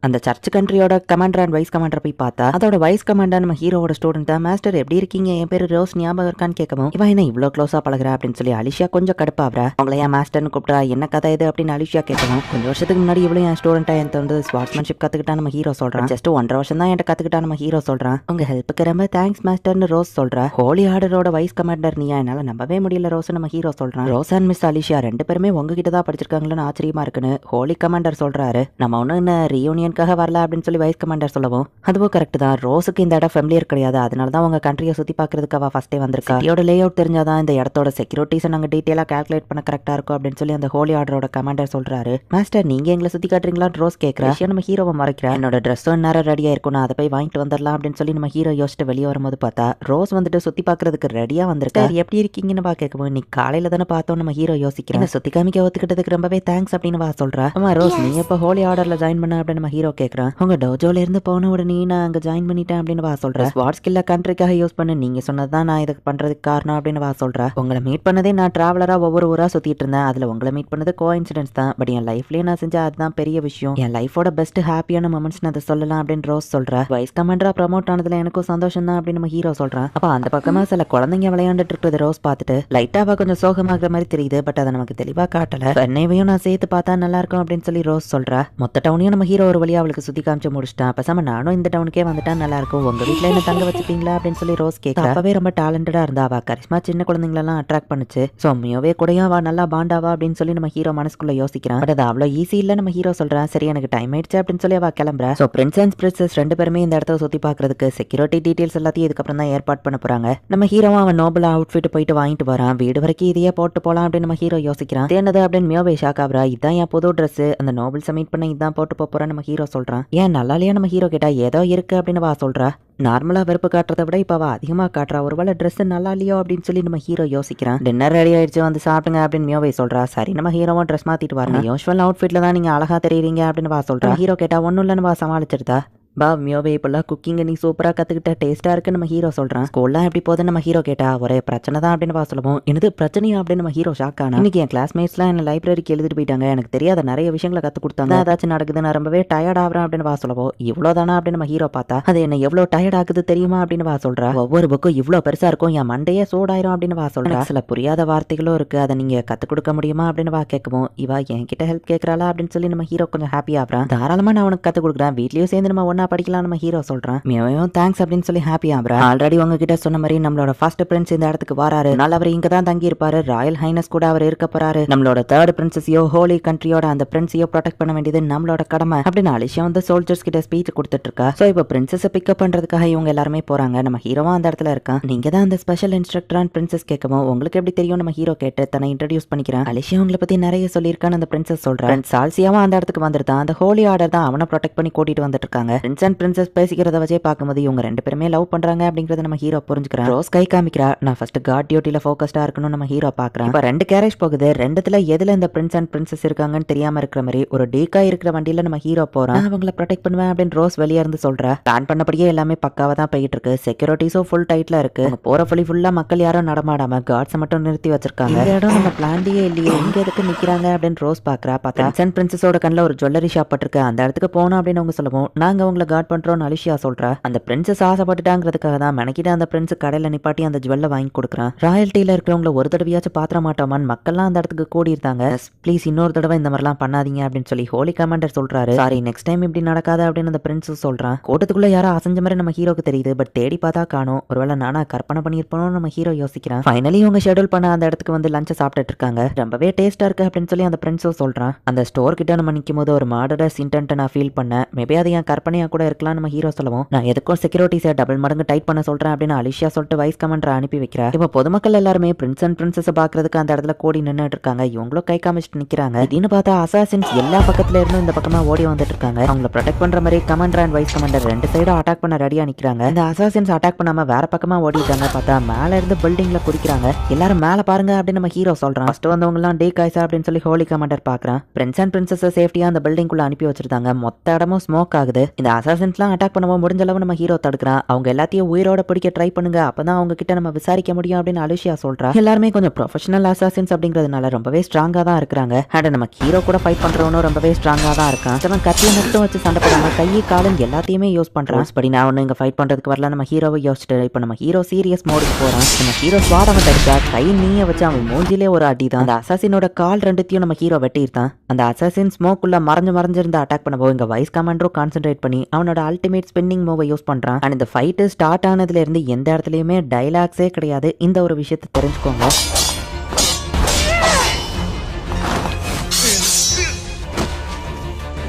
அந்த சர்ச் கண்ட்ரியோட கமாண்டர் அண்ட் வைஸ் கமாண்டர் போய் பார்த்தா அதோட வைஸ் கமாண்டர் நம்ம ஹீரோட ஸ்டூடெண்ட் தான். மாஸ்டர் எப்படி இருக்கீங்க, என் பேரு ரோஸ், ஞாபகம் இருக்கான்னு கேட்கவும், இவன் என்ன இவ்வளோ க்ளோஸா பழகுறா அப்படின்னு சொல்லி அலிஷியா கொஞ்சம் கடுப்பாகிறா. அவங்கள ஏன் மாஸ்டர்னு கூப்பிட்டா, என்ன கதை இது அப்படின்னு அலிஷியா கேட்கவும், கொஞ்சம் வருஷத்துக்கு முன்னாடி இவ்வளோ என் ஸ்டூடெண்டா என் வந்து ஸ்வார்ட்ஸ்மேன்ஷிப் கத்துக்கிட்டா நம்ம ஹீரோ சொல்றான். ஜஸ்ட் 1.5 வருஷம் தான் என்கிட்ட கத்துக்கிட்டா நம்ம ஹீரோ சொல்றான். உங்க ஹெல்ப்புக்கு ரொம்ப தேங்க்ஸ் மாஸ்டர்னு ரோஸ் சொல்றா. ஹோலி ஆர்டரோட வைஸ் கமாண்டர் நீயா, என்னால நம்பவே முடியல ரோஸ் நம்ம ஹீரோ சொல்றான். ரோஸ் அண்ட் மிஸ் அலிஷியா 2 பேருமே உங்ககிட்ட தான் படிச்சிருக்காங்களன்னு ஆச்சரியமா இருக்குன்னு ஹோலி கமாண்டர் சொல்றாரு. நம்ம ஒன்னும் என்ன ரீயூனியனுக்காக வரல அப்படின்னு சொல்லி வைஸ் கமாண்டர் சொல்லவும், அதுவும் கரெக்ட் தான், ரோஸுக்கு இந்த இடம் ஃபெமிலியர் கிடையாது, அதனால தான் உங்க கண்ட்ரியை சுத்தி பாக்குறதுக்கு அவ ஃபர்ஸ்டே வந்திருக்கா. இதோட லே அவுட் தெரிஞ்சாதான் இந்த இடத்தோட செக்யூரிட்டிஸ் நாங்க டீடைலா கால்குலேட் பண்ண கரெக்டா இருக்கும் அப்படின்னு சொல்லி அந்த ஹோலி ஆர்டரோட கமாண்டர் சொல்றாரு. மாஸ்டர் நீங்க எங்களை சுத்தி காட்டுறீங்களான்னு ரோஸ் கேட்கறா. நம்ம ஹீரோவை மறைக்கிறா. என்னோட ட்ரெஸ்ஸும் நேரம் ரெடியா இருக்கும், நான் அதை போய் வாங்கிட்டு வந்துடலாம் அப்படின்னு சொல்லி நம்ம ஹீரோ யோசிச்சுட்டு வெளியே வரும்போது பார்த்தா ரோஸ் வந்துட்டு சுத்தி பாக்குறதுக்கு ரெடியா வந்திருக்கா. எப்படி இருக்கீங்கன்னு பா கேட்கவும், நீ காலையில தானே பார்த்தோம் நம்ம ஹீரோ யோசிக்கிறேன். சுத்தி காமிக்க ஒத்துக்கிட்டதுக்கு ரொம்பவே தேங்க்ஸ் அப்படின்னு வா சொல்றா. ஆமா ரோஸ் நீ எப்ப ஹோலி ஆர்டர்ல ஜாயின் பண்ண அப்படின்னு நம்ம ஹீரோ கேட்கறான். உங்க டோஜோல இருந்து போன உடனே நான் அங்க ஜாயின் பண்ணிட்டேன் அப்படின்னு வா சொல்றேன். ஸ்வாட் ஸ்கில்ல கண்ட்ரிக்காக யூஸ் பண்ண நீங்க சொன்னதான் நான் இதுக்கு பண்றதுக்கு காரணம் அப்படின்னு வா சொல்றேன். உங்களை மீட் பண்ணதே நான் டிராவலரா ஒவ்வொரு ஊரா சுத்திட்டு இருந்தேன், அதுல உங்களை மீட் பண்ணது கோஇன்சிடென்ஸ் தான், பட் என் லைஃப்லயே நான் செஞ்ச அதுதான் பெரிய விஷயம், என் லைஃபோட பெஸ்ட் ஹாப்பியான மொமெண்ட்ஸ் அதை சொல்லலாம் அப்படின்னு ரோஸ் சொல்றா. வைஸ் கமாண்டரா ப்ரமோட் ஆனதுல எனக்கும் சந்தோஷம் தான் அப்படின்னு நம்ம ஹீரோ சொல்றான். அப்ப அந்த பக்கமா சில குழந்தைங்க விளையாண்டுட்டு இருக்கிறது ரோஸ் பார்த்துட்டு லைட்டாவா கொஞ்சம் சோகமாகிற மாதிரி தெரியுது, பட் அதை நமக்கு தெளிவா காட்டல. என்னையும் நான் சேர்த்து பார்த்தா நல்லா இருக்கும் அப்படின்னு சொல்லி ரோஸ் சொல்றா. மொத்த டவுனையும் நம்ம ஹீரோ ஒரு வழியா அவளுக்கு சுத்தி காமிச்சு முடிச்சிட்டான். பேசாம நானும் இந்த டவுனுக்கே வந்துட்டா நல்லா இருக்கும், உங்க வீட்டுல என்ன தங்க வச்சுப்பீங்களா அப்படின்னு சொல்லி ரோஸ் கேட்க. அப்பவே ரொம்ப டேலண்டடா இருந்தா, அவ கரிஸ்மா சின்ன குழந்தைங்களெல்லாம் அட்ராக்ட் பண்ணுச்சு. சோ மியோவே கூடயும் அவ நல்லா பாண்டாவா அப்படின்னு சொல்லி நம்ம ஹீரோ மனசுக்குள்ள யோசிக்கிறான். பட் அது அவ்வளோ ஈஸி இல்ல நம்ம ஹீரோ சொல்றான். சரி எனக்கு டைம் ஆயிடுச்சு அப்படின்னு சொல்லி அவ கிளம்புறா. சோ பிரின்ஸ் அண்ட் பிரின்சஸ் 2 பேருமே இந்த இடத்த சுத்தி பாக்குறதுக்கு செக்யூரிட்டி டீடைல்ஸ் எல்லாத்தையும் இதுக்கப்புறம் தான் ஏற்பாடு பண்ண போறாங்க. நம்ம ஹீரோவும் அவன் நோபல் அவுட்ஃபிட் போயிட்டு வாங்கிட்டு வரான். வீடு வரைக்கும் இதையே போட்டு போலாம் அப்படின்னு நம்ம ஹீரோ யோசிக்கிறான். என்னது அப்படின்னு மியோவே ஷாக் ஆகுறா. இதான் என் புது ட்ரெஸ், அந்த நோபல் சமிட் பண்ண இதான் போட்டு போறேன் நம்ம ஹீரோ சொல்றான். ஏன் நல்லா இல்லையா நம்ம ஹீரோ கேட்டா, ஏதோ இருக்கு அப்படின்னு வா சொல்றா. நார்மலா வெறுப்பு காட்டுறதை விட இப்ப அவ அதிகமா காட்டுறா. ஒருவேளை ட்ரெஸ் நல்லா இல்லையோ அப்படின்னு சொல்லி நம்ம ஹீரோ யோசிக்கிறான். டின்னர் ரெடி ஆயிடுச்சு, வந்து சாப்பிடுங்க அப்படின்னு மியோவை சொல்றா. சரி நம்ம ஹீரோவும் ட்ரெஸ் மாத்திட்டு வரணும், யூஸ்வல் அவுட்ஃபிட்ல தான் நீங்க அழகா தெரியுறீங்க அப்படின்னு வா சொல்றா. ஹீரோ கேட்டா ஒன்னும் இல்லைன்னு வா சமாளிச்சிருந்தா. பா மியோவே இப்பெல்லாம் குக்கிங் நீ சூப்பரா கத்துக்கிட்ட, டேஸ்டா இருக்குன்னு நம்ம ஹீரோ சொல்றான். ஸ்கூல்லாம் எப்படி போகுதுன்னு நம்ம ஹீரோ கேட்டா, ஒரே பிரச்சனை தான் அப்படின்னு வா சொல்லுவோம். எனது பிரச்சனையா அப்படின்னு நம்ம ஹீரோ ஷாக் ஆனா. இன்னைக்கு என் கிளாஸ்மேட்ஸ்லாம் என்ன லைப்ரரிக்கு எழுதிட்டு போயிட்டாங்க, எனக்கு தெரியாத நிறைய விஷயங்களை கத்து கொடுத்தாங்க, ஏதாச்சும் நடக்குது, நான் ரொம்பவே டயர்ட் ஆகிறேன் அப்படின்னு வா சொல்லுவோம். இவ்வளவுதானா அப்படின்னு நம்ம ஹீரோ பார்த்தா, அது என்ன எவ்வளவு டயர்ட் ஆகுது தெரியுமா அப்படின்னு வா சொல்றா. ஒவ்வொரு புக்கும் இவ்வளவு பெருசா இருக்கும், என் மண்டையே சூடாயிரும் அப்படின்னு வா சொல்றா. சில புரியாத வார்த்தைகளும் இருக்கு, அதை நீங்க கத்து கொடுக்க முடியுமா அப்படின்னு வா கேட்கவும், இவா என்கிட்ட ஹெல்ப் கேட்கறாளா அப்படின்னு சொல்லி நம்ம ஹீரோ கொஞ்சம் ஹாப்பி ஆகுறான். தாராளமா நான் உனக்கு கத்து கொடுக்குறேன், வீட்லயும் சேர்ந்து நம்ம ஒன்னா படிக்கலாம் நம்ம ஹீரோ சொல்றான். மியோவும் தேங்க்ஸ் அப்படின்னு சொல்லி ஹாப்பி ஆகுறா. ஆல்ரெடி உங்ககிட்ட சொன்ன மாதிரி நம்மளோட ஃபர்ஸ்ட் பிரின்ஸ் இந்த இடத்துக்கு வராரு, அதனால அவர் இங்க தான் தங்கி இருப்பாரு, ராயல் ஹைனஸ் கூட அவர் இருக்க போறாரு, நம்மளோட தேர்ட் பிரின்சஸையோ ஹோலி கண்ட்ரியோட அந்த பிரின்ஸையோ ப்ரொடெக்ட் பண்ண வேண்டியது நம்மளோட கடமை அப்படின்னு அலிஷா வந்து சோல்ஜர்ஸ் கிட்ட ஸ்பீச் கொடுத்துட்டு இருக்கா. சோ இப்போ பிரின்சஸை பிக்கப் பண்றதுக்காக இவங்க எல்லாருமே போறாங்க. நம்ம ஹீரோவா அந்த இடத்துல இருக்கான். நீங்க தான் அந்த ஸ்பெஷல் இன்ஸ்ட்ரக்டர் பிரின்சஸ் கேட்கவும், உங்களுக்கு எப்படி தெரியும் நம்ம ஹீரோ கேட்டு தன்னை இன்ட்ரடியூஸ் பண்ணிக்கிறான். அலிஷா உங்களை பத்தி நிறைய சொல்லியிருக்கான்னு அந்த பிரின்சஸ் சொல்றான். சால்சியாவும் அந்த இடத்துக்கு வந்துருதான். அந்த ஹோலி ஆர்டர் தான் அவனை ப்ரொடெக்ட் பண்ணி கூட்டிட்டு வந்துட்டு இருக்காங்க. பிரின்ஸ் அண்ட் பிரின்சஸ் பேசிக்கிறத வச்சே பார்க்கும்போது இவங்க ரெண்டு பேருமே லவ் பண்றாங்க அப்படிங்கறத நம்ம ஹீரோ புரிஞ்சுக்கிறான். ரோஸ் கை காமிக்கிறா, நான் ஃபர்ஸ்ட் காட் டியூட்டில ஃபோக்கஸ்டா இருக்கணும் நம்ம ஹீரோ பாக்குறான். இப்ப ரெண்டு கேரேஜ் போகுது, ரெண்டுத்துல எதுல இந்த பிரின்ஸ் அண்ட் பிரின்சஸ் இருக்காங்கன்னு தெரியாம இருக்கிற மாதிரி ஒரு டீக்கா இருக்கிற வண்டியில நம்ம ஹீரோ போறான். அவங்கள ப்ரொடெக்ட் பண்ணுவேன் அப்படின்னு ரோஸ் வெளியே இருந்து சொல்றா. பிளான் பண்ணபடியே எல்லாமே பக்காவா தான் போயிட்டு இருக்கு. செக்யூரிட்டிஸும் ஃபுல் டைட்ல இருக்கு. போற வழி ஃபுல்லா மக்கள் யாரும் நடமாடாம கார்ட்ஸ் மட்டும் நிறுத்தி வச்சிருக்காங்க. இந்த இடம் நம்ம பிளான்லயே இல்லையே, இங்க எதுக்கு நிக்கிறாங்க அப்படின்னு ரோஸ் பாக்குறா. பார்த்தா பிரின்ஸ் அண்ட் பிரின்சஸோட கண்ணில் ஒரு ஜுவல்லரி ஷாப் பட்டிருக்கு, அந்த இடத்துக்கு போனோம் அப்படின்னு அவங்க சொல்லுவோம். நாங்க உங்களை கார்ட் பண்றோம்னு அலிஷியா சொல்றா. அந்த பிரின்சஸ் ஆசைப்பட்டுட்டாங்கிறதுக்காக தான் மெனக்கிட்ட அந்த பிரின்ஸ் கடையில நிப்பாட்டி அந்த ஜுவல்ல வாங்கி கொடுக்குறான். ராயல்ட்டியில இருக்கிறவங்கள ஒரு தடவையாச்சும் பாத்திர மாட்டோமான்னு மக்கள்லாம் அந்த இடத்துக்கு கூடி இருந்தாங்க. ப்ளீஸ் இன்னொரு தடவை இந்த மாதிரிலாம் பண்ணாதீங்க அப்படின்னு சொல்லி ஹோலி கமாண்டர் சொல்றாரு. சாரி நெக்ஸ்ட் டைம் இப்படி நடக்காது அப்படின்னு அந்த பிரின்ஸ் சொல்றான். கூட்டத்துக்குள்ள யாரோ அசைஞ்ச மாதிரி நம்ம ஹீரோக்கு தெரியுது. பட் தேடி பார்த்தா காணோம். ஒருவேளை நானா கற்பனை பண்ணிருப்போம் நம்ம ஹீரோ யோசிக்கிறான். ஃபைனலி இவங்க ஷெட்யூல் பண்ண அந்த இடத்துக்கு வந்து லஞ்ச் சாப்பிட்டுட்டு இருக்காங்க. ரொம்பவே டேஸ்டா இருக்கு அப்படின்னு சொல்லி அந்த பிரின்ஸும் சொல்றான். அந்த ஸ்டோர் கிட்ட நம்ம நிற்கும் போது ஒரு மர்டரஸ் இன்டென்ட் நான் ஃபீல் பண்ணேன். மேபி அது என் கற்பனையா கூட இருக்கலாம் நம்ம ஹீரோ சொல்லுவோம். நான் எதுக்கும் செக்யூரிட்டிஸை டபுள் மடங்கு டைட் பண்ண சொல்றேன் அப்படின்னு அலிஷியா சொல்லிட்டு வைஸ் கமாண்டர் அனுப்பி வைக்கிறா. இப்போ பொதுமக்கள் எல்லாருமே பிரின்ஸ் அண்ட் பிரின்சஸ் பாக்குறதுக்கு அந்த இடத்துல கோடி நின்னுட்டு இருக்காங்க. இவங்களும் கை காமிச்சிட்டு நிக்கிறாங்க. திடீர்னு பார்த்தா அசாசின்ஸ் எல்லா பக்கத்துல இருந்தும் இந்த பக்கமா ஓடி வந்துட்டு இருக்காங்க. அவங்கள ப்ரொடெக்ட் பண்ற மாதிரி கமாண்டர் அண்ட் வைஸ் கமாண்டர் ரெண்டு சைடும் அட்டாக் பண்ண ரெடியா நிக்கிறாங்க. இந்த அசாசின்ஸ் அட்டாக் பண்ணாம வேற பக்கமா ஓடிட்டாங்க. பார்த்தா மேல இருந்து பில்டிங்ல குதிக்கிறாங்க. எல்லாரும் மேல பாருங்க அப்படின்னு நம்ம ஹீரோ சொல்றான். ஃபர்ஸ்ட் வந்தவங்க எல்லாம் டே காய்ஸா அப்படின்னு சொல்லி ஹோலி கமாண்டர் பாக்குறான். பிரின்ஸ் அண்ட் பிரின்சஸ் சேஃப்டியா அந்த பில்டிங் குள்ள அனுப்பி வச்சிருந்தாங்க. மொத்த இடமும் ஸ்மோக் ஆகுது. இந்த அசாசின்ஸ்லாம் அட்டாக் பண்ணவும் முடிஞ்ச அளவு நம்ம ஹீரோ தடுக்கிறான். அவங்க எல்லாத்தையும் உயிரோட பிடிக்க ட்ரை பண்ணுங்க, அப்பதான் அவங்க கிட்ட நம்ம விசாரிக்க முடியும் அப்படின்னு அலிஷியா சொல்றா. எல்லாருமே கொஞ்சம் ப்ரொஃபஷனல் அசாசின்ஸ் அப்படிங்கிறதுனால ரொம்பவே ஸ்ட்ராங்கா தான் இருக்காங்க. அண்ட் நம்ம ஹீரோ கூட ஃபைட் பண்றவனும் ரொம்பவே ஸ்ட்ராங்கா தான் இருக்கான். அவன் கத்தியை மட்டும் வச்சு சண்டை போடாம கையை காலம் எல்லாத்தையுமே யூஸ் பண்றான். படி நான் ஒண்ணு இங்க ஃபைட் பண்றதுக்கு வரல நம்ம ஹீரோவை யோசிச்சுட்டு இப்ப நம்ம ஹீரோ சீரியஸ் மோடுக்கு போறான். நம்ம ஹீரோ ஸ்வாட் தடுக்கா கை நீய வச்சு அவன் மூஞ்சிலே ஒரு அடி தான். அந்த அசாசினோட கால் ரெண்டுத்தையும் நம்ம ஹீரோ வெட்டியிருந்தான். அந்த அசாசின் ஸ்மோக்குள்ள மறைஞ்சிருந்து அட்டாக் பண்ணவோ இங்க வைஸ் கமாண்டரும் கான்சென்ட்ரேட் பண்ணி அவனோட அல்டிமேட் ஸ்பின்னிங் மூவை யூஸ் பண்றான். அண்ட் இந்த ஃபைட் ஸ்டார்ட் ஆனதுல இருந்து எந்த இடத்துலயுமே டைலாக்ஸே கிடையாது. இந்த ஒரு விஷயத்தை தெரிஞ்சுக்கோங்க.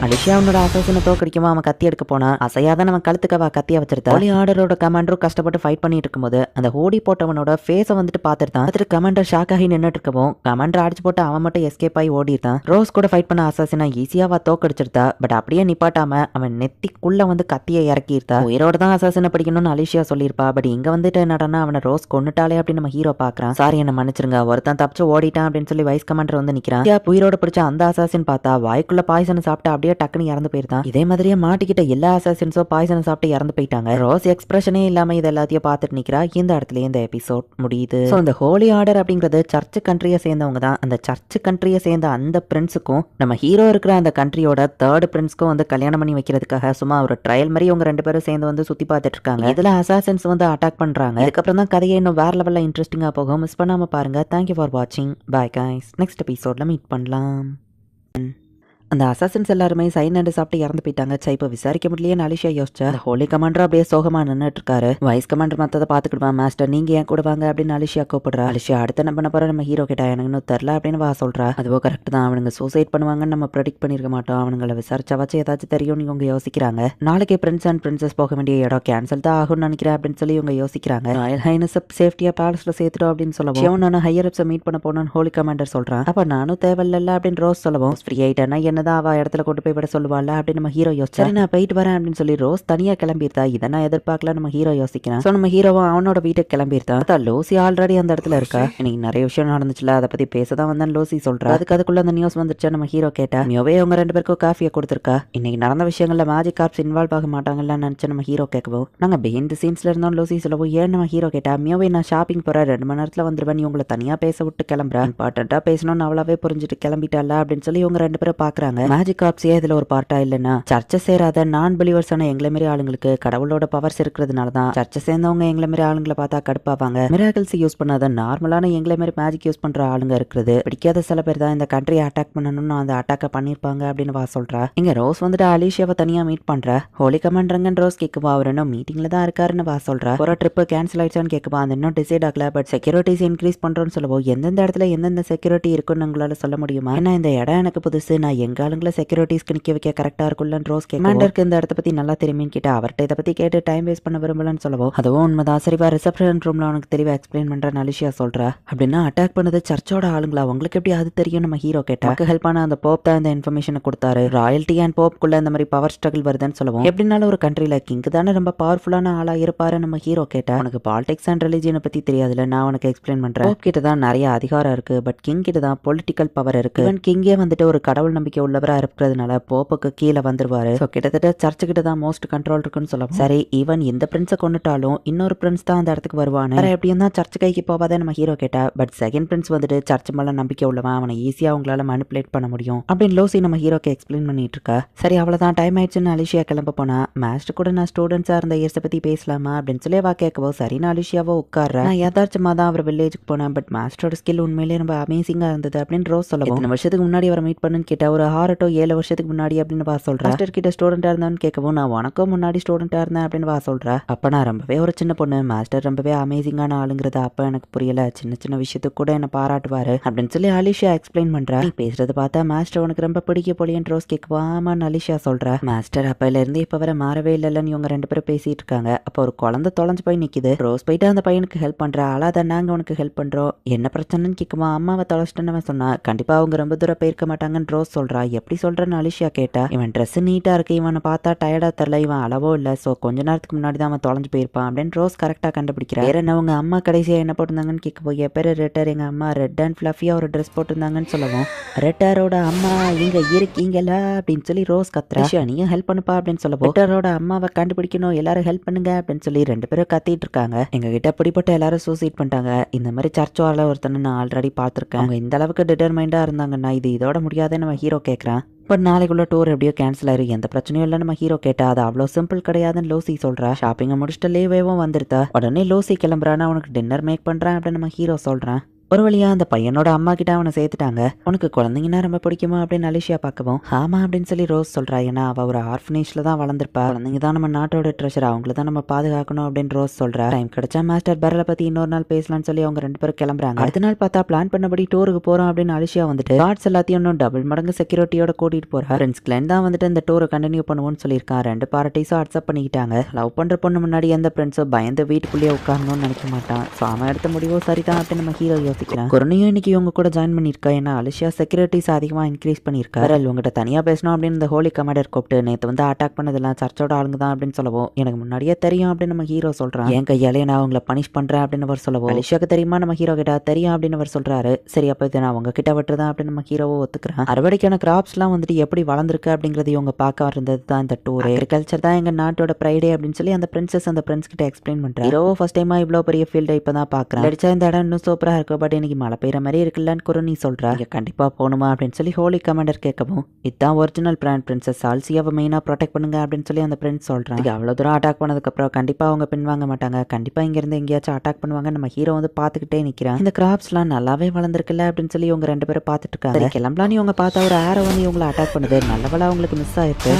அலிஷியா அவனோட அசாசினை தோக்கடிக்குமா அவன் கத்தி எடுக்க போனா அசையாத நம்ம கழுத்துக்கவா கத்தியா வச்சிருந்தா. ஹோலி ஆர்டரோட கமாண்டரும் கஷ்டப்பட்டு ஃபைட் பண்ணிட்டு இருக்கும்போது அந்த ஹோடி போட்டவனோட ஃபேஸை வந்துட்டு பார்த்துட்டான். பார்த்துட்டு கமாண்டர் ஷாக் ஆகி நின்றுட்டு இருக்கவும் கமாண்டர் அடிச்சு போட்டு அவன் மட்டும் எஸ்கேப் ஆகி ஓடிட்டான். ரோஸ் கூட ஃபைட் பண்ண அசாசினா ஈஸியாவா தோக்கடிச்சிருந்தா. பட் அப்படியே நிப்பாட்டாம அவன் நெத்திக்குள்ள வந்து கத்தியை இறக்கியிருந்தா. உயிரோட தான் அசாசினை பிடிக்கணும்னு அலிஷியா சொல்லியிருப்பா. பட் இங்க வந்துட்டு என்னடனா அவனை ரோஸ் கொன்னுட்டாலே அப்படின்னு நம்ம ஹீரோ பாக்குறான். சாரி என்ன மன்னிச்சிருங்க, ஒருத்தன் தப்பிச்சு ஓடிட்டான் அப்படின்னு சொல்லி வைஸ் கமாண்டர் வந்து நிக்கிறான். உயிரோட பிடிச்ச அந்த அசாசின் பார்த்தா வாய்க்குள்ள பாய்சனை சாப்பிட்டு அப்படியே டக்குன்னு இறந்து போயிருந்தான். இதே மாதிரியே மாட்டிக்கிட்ட எல்லா அசாசின்ஸோ பாய்சனை சாப்பிட்டு இறந்து போயிட்டாங்க. ரோஸ் எக்ஸ்பிரஷனே இல்லாம இது எல்லாத்தையும் பார்த்துட்டு நிக்கிறா. இந்த இடத்துல இந்த எபிசோட் முடியுது. இந்த ஹோலி ஆர்டர் அப்படிங்கிறது சர்ச் கண்ட்ரியை சேர்ந்தவங்க தான். அந்த சர்ச் கண்ட்ரியை சேர்ந்த அந்த பிரின்ஸுக்கும் நம்ம ஹீரோ இருக்கிற அந்த கண்ட்ரியோட தேர்ட் பிரின்ஸ்க்கும் வந்து கல்யாணம் பண்ணி வைக்கிறதுக்காக சும்மா ஒரு ட்ரையல் மாதிரி அவங்க ரெண்டு பேரும் சேர்ந்து வந்து சுத்தி பார்த்துட்டு இருக்காங்க. இதுல அசாசின்ஸ் வந்து அட்டாக் பண்றாங்க. அதுக்கப்புறம் தான் கதையை இன்னும் வேற லெவல்ல இன்ட்ரெஸ்டிங்கா போகும். மிஸ் பண்ணாம பாருங்க. தேங்க்யூ ஃபார் வாட்சிங். Bye guys. நெக்ஸ்ட் எபிசோட்ல மீட் பண்ணலாம். அந்த அசாசின்ஸ் எல்லாருமே சைனண்டு சாப்பிட்டு இறந்து போயிட்டாங்க. இப்போ விசாரிக்க முடியலையே அலிஷியா யோசிச்சா. ஹோலி கமாண்டர் அப்படியே சோகமா நின்றுட்டு இருக்காரு. வைஸ் கமாண்டர் மத்ததை பாத்துக்கிடுவான். மாஸ்டர் நீங்க ஏன் கூட வாங்க அப்படின்னு அலிஷியா கூப்பிடுறா. அலிஷியா அடுத்து என்ன பண்ண போற நம்ம ஹீரோ கிட்ட எனக்கு இன்னும் தெரியல அப்படின்னு வா சொல்றா. அதுவோ கரெக்ட் தான், அவனுங்க சூசைட் பண்ணுவாங்கன்னு நம்ம ப்ரெடிக்ட் பண்ணிருக்க மாட்டோம். அவனுங்களை விசாரிச்சா வச்சு ஏதாச்சும் தெரியும் இவங்க யோசிக்கிறாங்க. நாளைக்கு பிரின்ஸ் அண்ட் பிரின்சஸ் போக வேண்டிய இடம் கேன்சல் தான் ஆகும்னு நினைக்கிறேன் அப்படின்னு சொல்லி இவங்க யோசிக்கிறாங்க. ராயல் ஹைனஸ் சேஃப்டியா பேலஸ்ல சேர்த்துடும் அப்படின்னு சொல்லவும் நான் ஹையர் அப்ஸை மீட் பண்ண போனோன்னு ஹோலி கமாண்டர் சொல்றான். அப்ப நானும் தேவையில்ல அப்படின்னு ரோஸ் சொல்லவும் ஃப்ரீ ஆயிட்டேன்னா என்னதான் அவ இடத்துல போய் விட சொல்லுவாள் அப்படின்னு நம்ம ஹீரோ யோசிச்சு சரி நான் போயிட்டு வரேன் அப்படின்னு சொல்லி ரோஸ் தனியா கிளம்பியிருந்தா. இதை நான் எதிர்பார்க்கல நம்ம ஹீரோ யோசிக்கிறேன். சோ நம்ம ஹீரோவும் அவனோட வீட்டுக்கு கிளம்பியிருந்தான். லோசி ஆல்ரெடி அந்த இடத்துல இருக்கா. எனக்கு நிறைய விஷயம் நடந்துச்சுல அதை பத்தி பேசதான் வந்தேன் லோசி சொல்றா. அதுக்குள்ள அந்த நியூஸ் வந்துச்சு நம்ம ஹீரோ கேட்டா. மியோவே அவங்க ரெண்டு பேருக்கும் காஃபியை கொடுத்துருக்கா. இன்னைக்கு நடந்த விஷயங்கள்ல மேஜிக் கார்ப்ஸ் இன்வால்வ் ஆக மாட்டாங்கன்னு நினைச்சு நம்ம ஹீரோ கேட்கவும் நாங்க பிஹைண்ட் சீன்ஸ்ல இருந்தோம் லோசி சொல்லவும் ஏன் நம்ம ஹீரோ கேட்டா. மியோவே நான் ஷாப்பிங் போறேன் 2 மணி நேரத்துல வந்துருவேன், நீ உங்களை தனியா பேச விட்டு கிளம்புறேன், இம்பார்ட்டன்டா பேசணும்னு அவளாவே புரிஞ்சுட்டு கிளம்பிட்டால அப்படின்னு சொல்லி இவங்க ரெண்டு பேரும் பாக்குறாங்க. மேஜிக் கார்ப்ஸ் இதுல ஒரு பார்ட்டா இல்லைன்னா சர்ச்சை சேராத நான் பிலீவர்ஸான எங்களை மாரி ஆளுங்களுக்கு கடவுளோட பவர்ஸ் இருக்கிறதுனாலதான் சர்ச்சை சேர்ந்தவங்க எங்களை மாரி ஆளுங்களை பார்த்தா கடுப்பாவாங்க. மிராக்கிள்ஸ் யூஸ் பண்ணாத நார்மலான எங்களை மாரி மேஜிக் யூஸ் பண்ற ஆளுங்க இருக்கிறது பிடிக்காத சில பேர் தான் இந்த கண்ட்ரியை அட்டாக் பண்ணணும்னு அந்த அட்டாக்க பண்ணிருப்பாங்க அப்படின்னு வா சொல்றா. இங்க ரோஸ் வந்துட்டு அலிஷியாவை தனியா மீட் பண்ற. ஹோலி கமாண்டரங்கன்னு ரோஸ் கேக்குவா. அவர் இன்னும் மீட்டிங்ல தான் இருக்காருன்னு வா சொல்றா. ஒரு ட்ரிப் கேன்சல் ஆயிடுச்சான்னு கேக்குவா. அந்த இன்னும் டிசைட் ஆகல. பட் செக்யூரிட்டிஸ் இன்க்ரீஸ் பண்றோம்னு சொல்லுவோம். எந்தெந்த இடத்துல எந்தெந்த செக்யூரிட்டி இருக்குன்னு உங்களால சொல்ல முடியுமா? ஏன்னா இந்த இடம் எனக்கு புதுசு, நான் எங்க எங்க ஆளுங்களை செக்யூரிட்டிஸ்க்கு நிக்க வைக்க கரெக்டா இருக்கும்லன்னு ரோஸ் கமாண்டருக்கு இந்த இடத்த பத்தி நல்லா தெரியுமே கிட்ட அவர்கிட்ட இதை பத்தி கேட்டு டைம் வேஸ்ட் பண்ண விரும்பலன்னு சொல்லவும் அதுவும் உண்மைதான் சரிவா ரிசப்ஷன் ரூம்ல உனக்கு தெளிவா எக்ஸ்பிளைன் பண்றேன்னு அலிஷியா சொல்றா. அப்படின்னா அட்டாக் பண்ணது சர்ச்சோட ஆளுங்களா உங்களுக்கு எப்படி அது தெரியும் நம்ம ஹீரோ கேட்டா. ஹெல்ப் பண்ண அந்த போப் தான் இந்த இன்ஃபர்மேஷனை கொடுத்தாரு. ராயல்டி அண்ட் போப்குள்ள இந்த மாதிரி பவர் ஸ்ட்ரகிள் வருதுன்னு சொல்லுவோம். எப்படினாலும் ஒரு கண்ட்ரில கிங் தானே ரொம்ப பவர்ஃபுல்லான ஆளா இருப்பாரு நம்ம ஹீரோ கேட்டா. உனக்கு பாலிடிக்ஸ் அண்ட் ரிலிஜியனை பத்தி தெரியாதுல, நான் உனக்கு எக்ஸ்பிளைன் பண்றேன். போப் கிட்ட தான் நிறைய அதிகாரம் இருக்கு, பட் கிங் கிட்ட தான் பொலிட்டிக்கல் பவர் இருக்கு. ஈவன் கிங்கே வந்துட்டு ஒரு கடவுள் நம்பிக்கை உள்ளவரா இருக்கிறதுனால போப்புக்கு கீழே வந்துருவாரு. கிட்டத்தட்ட சர்ச்சு கிட்ட தான் மோஸ்ட் கண்ட்ரோல் இருக்குன்னு சொல்லுவோம். சரி, ஈவன் இந்த பிரின்ஸை கொண்டுட்டாலும் இன்னொரு பிரின்ஸ் தான் அந்த இடத்துக்கு வருவானு. எப்படியும் தான் சர்ச் கைக்கு போவாதே நம்ம ஹீரோ கேட்டா. பட் செகண்ட் பிரின்ஸ் வந்துட்டு சர்ச் மேல நம்பிக்கை உள்ளவன், அவனை ஈஸியா அவங்களால மேனிபுலேட் பண்ண முடியும் அப்படின்னு லோசி நம்ம ஹீரோக்கு எக்ஸ்பிளைன் பண்ணிட்டு இருக்கா. சரி அவ்வளவுதான் டைம் ஆயிடுச்சுன்னு அலிஷியா கிளம்ப போனா. மாஸ்டர் கூட நான் ஸ்டூடெண்ட்ஸா இருந்த இயர்ஸை பத்தி பேசலாமா அப்படின்னு சொல்லி வா கேட்கவோ சரின்னு அலிஷியாவோ உட்கார்ற. நான் யதார்த்தமா தான் அவர் வில்லேஜுக்கு போனேன், பட் மாஸ்டரோட ஸ்கில் உண்மையிலேயே ரொம்ப அமேசிங்கா இருந்தது அப்படின்னு ரோஸ் சொல்லுவோம். எத்தனை வருஷத்துக்கு முன்னாடி அவரை மீட் பண்ணுன்னு கேட்டா ஒரு 6 to 7 வருஷத்துக்கு முன்னாடி அப்படின்னு வா சொல்றேன். மாஸ்டர் கிட்ட ஸ்டூடெண்டா இருந்தான்னு கேட்கவும் நான் உனக்கும் முன்னாடி ஸ்டூடெண்டா இருந்தேன் அப்படின்னு வா சொல்றா. அப்ப நான் ரொம்பவே ஒரு சின்ன பொண்ணு, மாஸ்டர் ரொம்பவே அமேசிங்கான ஆளுங்கிறது அப்ப எனக்கு புரியல, சின்ன சின்ன விஷயத்துக்கு கூட என்ன பாராட்டுவாரு அப்படின்னு சொல்லி அலிஷா எக்ஸ்பிளைன் பண்றா. நீ பேசுறது பார்த்தா மாஸ்டர் உனக்கு ரொம்ப பிடிக்க போலியன்னு ரோஸ் கேட்குவாமான்னு அலிஷா சொல்றா. மாஸ்டர் அப்பையில இருந்து இப்ப வர மாறவே இல்லைன்னு இவங்க 2 பேரும் பேசிட்டு இருக்காங்க. அப்போ ஒரு குழந்தை தொலைஞ்சு போய் நிக்குது. ரோஸ் போயிட்டு அந்த பையனுக்கு ஹெல்ப் பண்றா. அழாத, நாங்க உனக்கு ஹெல்ப் பண்றோம், என்ன பிரச்சனைன்னு கேட்குமா. அம்மாவை தொலைச்சிட்டேன்னு சொன்னா கண்டிப்பா அவங்க ரொம்ப தூரம் போயிருக்க மாட்டாங்கன்னு ரோஸ் சொல்றா. எப்படி சொல்றேன்னு அலிஷா கேட்டா. இவன் ட்ரெஸ் நீட்டா இருக்கு, இவனை பார்த்தா டயர்டா தெரியல, இவன் அளவோ இல்ல, சோ கொஞ்ச நேரத்துக்கு முன்னாடி தான் அவன் தொலைஞ்சு போயிருப்பான் அப்படின்னு ரோஸ் கரெக்டா கண்டுபிடிக்கிறா. வேற என்ன உங்க அம்மா கடைசியா என்ன போட்டிருந்தாங்கன்னு கேட்க போய் என் பேரு ரெட்டர், எங்க அம்மா ரெட் அண்ட் ஃபிளஃபியா ஒரு ட்ரெஸ் போட்டிருந்தாங்கன்னு சொல்லுவோம். ரெட்டரோட அம்மா இங்க இருக்கீங்களா அப்படின்னு சொல்லி ரோஸ் கத்துறா. நீங்க ஹெல்ப் பண்ணுப்பா அப்படின்னு சொல்லுவோம். ரெட்டரோட அம்மாவை கண்டுபிடிக்கணும், எல்லாரும் ஹெல்ப் பண்ணுங்க அப்படின்னு சொல்லி 2 பேரும் கத்திட்டு இருக்காங்க. எங்க கிட்ட பிடிப்பட்ட எல்லாரும் சூசைட் பண்ணிட்டாங்க. இந்த மாதிரி சர்ச் வாரில் ஒருத்தனை நான் ஆல்ரெடி பார்த்திருக்கேன். அவங்க இந்த அளவுக்கு டிட்டர்மைண்டா இருந்தாங்கன்னா இது இதோட முடியாதுன்னு நம்ம ஹீரோ கேட்கறான். பட் நாளைக்குள்ள டூர் எப்படியோ கேன்சல் ஆயிரு, எந்த பிரச்சனையும் இல்லை நம்ம ஹீரோ கேட்டா. அது அவ்வளோ சிம்பிள் கிடையாதுன்னு லோசி சொல்றா. ஷாப்பிங்கை முடிச்சுட்டு லீவேவும் வந்துருத்தா. உடனே லோசி கிளம்புறான்னா அவனுக்கு டின்னர் மேக் பண்றான் அப்படின்னு நம்ம ஹீரோ சொல்றான். ஒரு வழியா அந்த பையனோட அம்மா கிட்ட அவனை சேர்த்துட்டாங்க. உனக்கு குழந்தைங்கன்னா ரொம்ப பிடிக்குமா அப்படின்னு அலிஷியா பார்க்கவும் ஆமா அப்படின்னு சொல்லி ரோஸ் சொல்றா. ஏன்னா அவ ஒரு ஆர்ஃபனேஜ்ல தான் வளர்ந்துருப்பா. குழந்தைங்க தான் நம்ம நாட்டோட ட்ரெஷர், அவங்கள தான் நம்ம பாதுகாக்கணும் அப்படின்னு ரோஸ் சொல்றா. டைம் கிடைச்சா மாஸ்டர் பெரலை பத்தி இன்னொரு நாள் பேசலாம்னு சொல்லி அவங்க 2 பேரும் கிளம்புறாங்க. அடுத்த நாள் பார்த்தா பிளான் பண்ணபடி டூருக்கு போறோம் அப்படின்னு அலிஷியா வந்துட்டு கார்ட்ஸ் எல்லாத்தையும் இன்னும் டபுள் மடங்கு செக்யூரிட்டியோட கூட்டிட்டு போறா. ஃப்ரெண்ட்ஸ் கிளைன் தான் வந்துட்டு இந்த டூரை கண்டினியூ பண்ணுவோம்னு சொல்லியிருக்கான். 2 பார்ட்டிஸும் அக்செப்ட் பண்ணிக்கிட்டாங்க. லவ் பண்ற பொண்ணு முன்னாடி எந்த ஃப்ரெண்ட்ஸும் பயந்து வீட்டுக்குள்ளேயே உட்காரணும்னு நினைக்க மாட்டான். ஸோ அவன் எடுத்த முடிவோ சரிதான் அப்படின்னு நம்ம ஹீரோ யோசிக்கிறான். குரணையும் இன்னைக்கு இவங்க கூட ஜாயின் பண்ணியிருக்கா. ஏன்னா அலிஷியா செக்யூரிட்டிஸ் அதிகமாக இன்க்ரீஸ் பண்ணியிருக்கா. உங்ககிட்ட தனியாக பேசணும் அப்படின்னு இந்த ஹோலி கமாண்டர் கூப்பிட்டு நேற்று வந்து அட்டாக் பண்ணதெல்லாம் சர்ச்சோட ஆளுங்க தான் அப்படின்னு சொல்லவும் எனக்கு முன்னாடியே தெரியும் அப்படின்னு நம்ம ஹீரோ சொல்றான். என் கையாலே நான் அவங்களை பனிஷ் பண்றேன் அப்படின்னு அவர் சொல்லவும் அலிஷியாக்கு தெரியுமா நம்ம ஹீரோ கிட்ட தெரியும் அப்படின்னு அவர் சொல்றாரு. சரி அப்போ இதை நான் உங்ககிட்ட விட்டுறதான் அப்படின்னு நம்ம ஹீரோவை ஒத்துக்கிறேன். அறுவடைக்கான கிராப்ஸ்லாம் வந்துட்டு எப்படி வளர்ந்துருக்கு அப்படிங்கிறது இவங்க பார்க்க இருந்தது தான் இந்த டூர். அக்ரிகல்ச்சர் தான் எங்க நாட்டோட ப்ரைடே அப்படின்னு சொல்லி அந்த பிரின்சஸ் அந்த பிரின்ஸ் கிட்ட எக்ஸ்பிளைன் பண்றேன். ஹீரோ ஃபர்ஸ்ட் டைமா இவ்வளோ பெரிய ஃபீல்டை இப்பதான் பாக்குறேன். அடிச்சா இந்த இடம் இன்னும் சூப்பரா இருக்கு, பட் இன்னைக்கு மழை பெய்யுற மாதிரி இருக்குல்லன்னு குரணி சொல்றா. இங்க கண்டிப்பா போகணுமா அப்படின்னு சொல்லி ஹோலி கமாண்டர் கேட்கவும் இதுதான் ஒரிஜினல் பிராண்ட் பிரின்சஸ், சால்சியாவை மெயினா ப்ரொடெக்ட் பண்ணுங்க அப்படின்னு சொல்லி அந்த பிரின்ஸ் சொல்றான். அவ்வளவு தூரம் அட்டாக் பண்ணதுக்கு அப்புறம் கண்டிப்பா அவங்க பின்வாங்க மாட்டாங்க, கண்டிப்பா இங்க இருந்து எங்கேயாச்சும் அட்டாக் பண்ணுவாங்க. நம்ம ஹீரோ வந்து பாத்துக்கிட்டே நிக்கிறான். இந்த கிராப்ஸ்லாம் நல்லாவே வளர்ந்துருக்குல்ல அப்படின்னு சொல்லி இவங்க 2 பேரும் பாத்துட்டு இருக்காங்க. கிளம்பலான்னு இவங்க பார்த்தா ஒரு ஆரோ வந்து இவங்களை அட்டாக் பண்ணுது. நல்லவளா அவங்களுக்கு மிஸ் ஆயிருக்கு.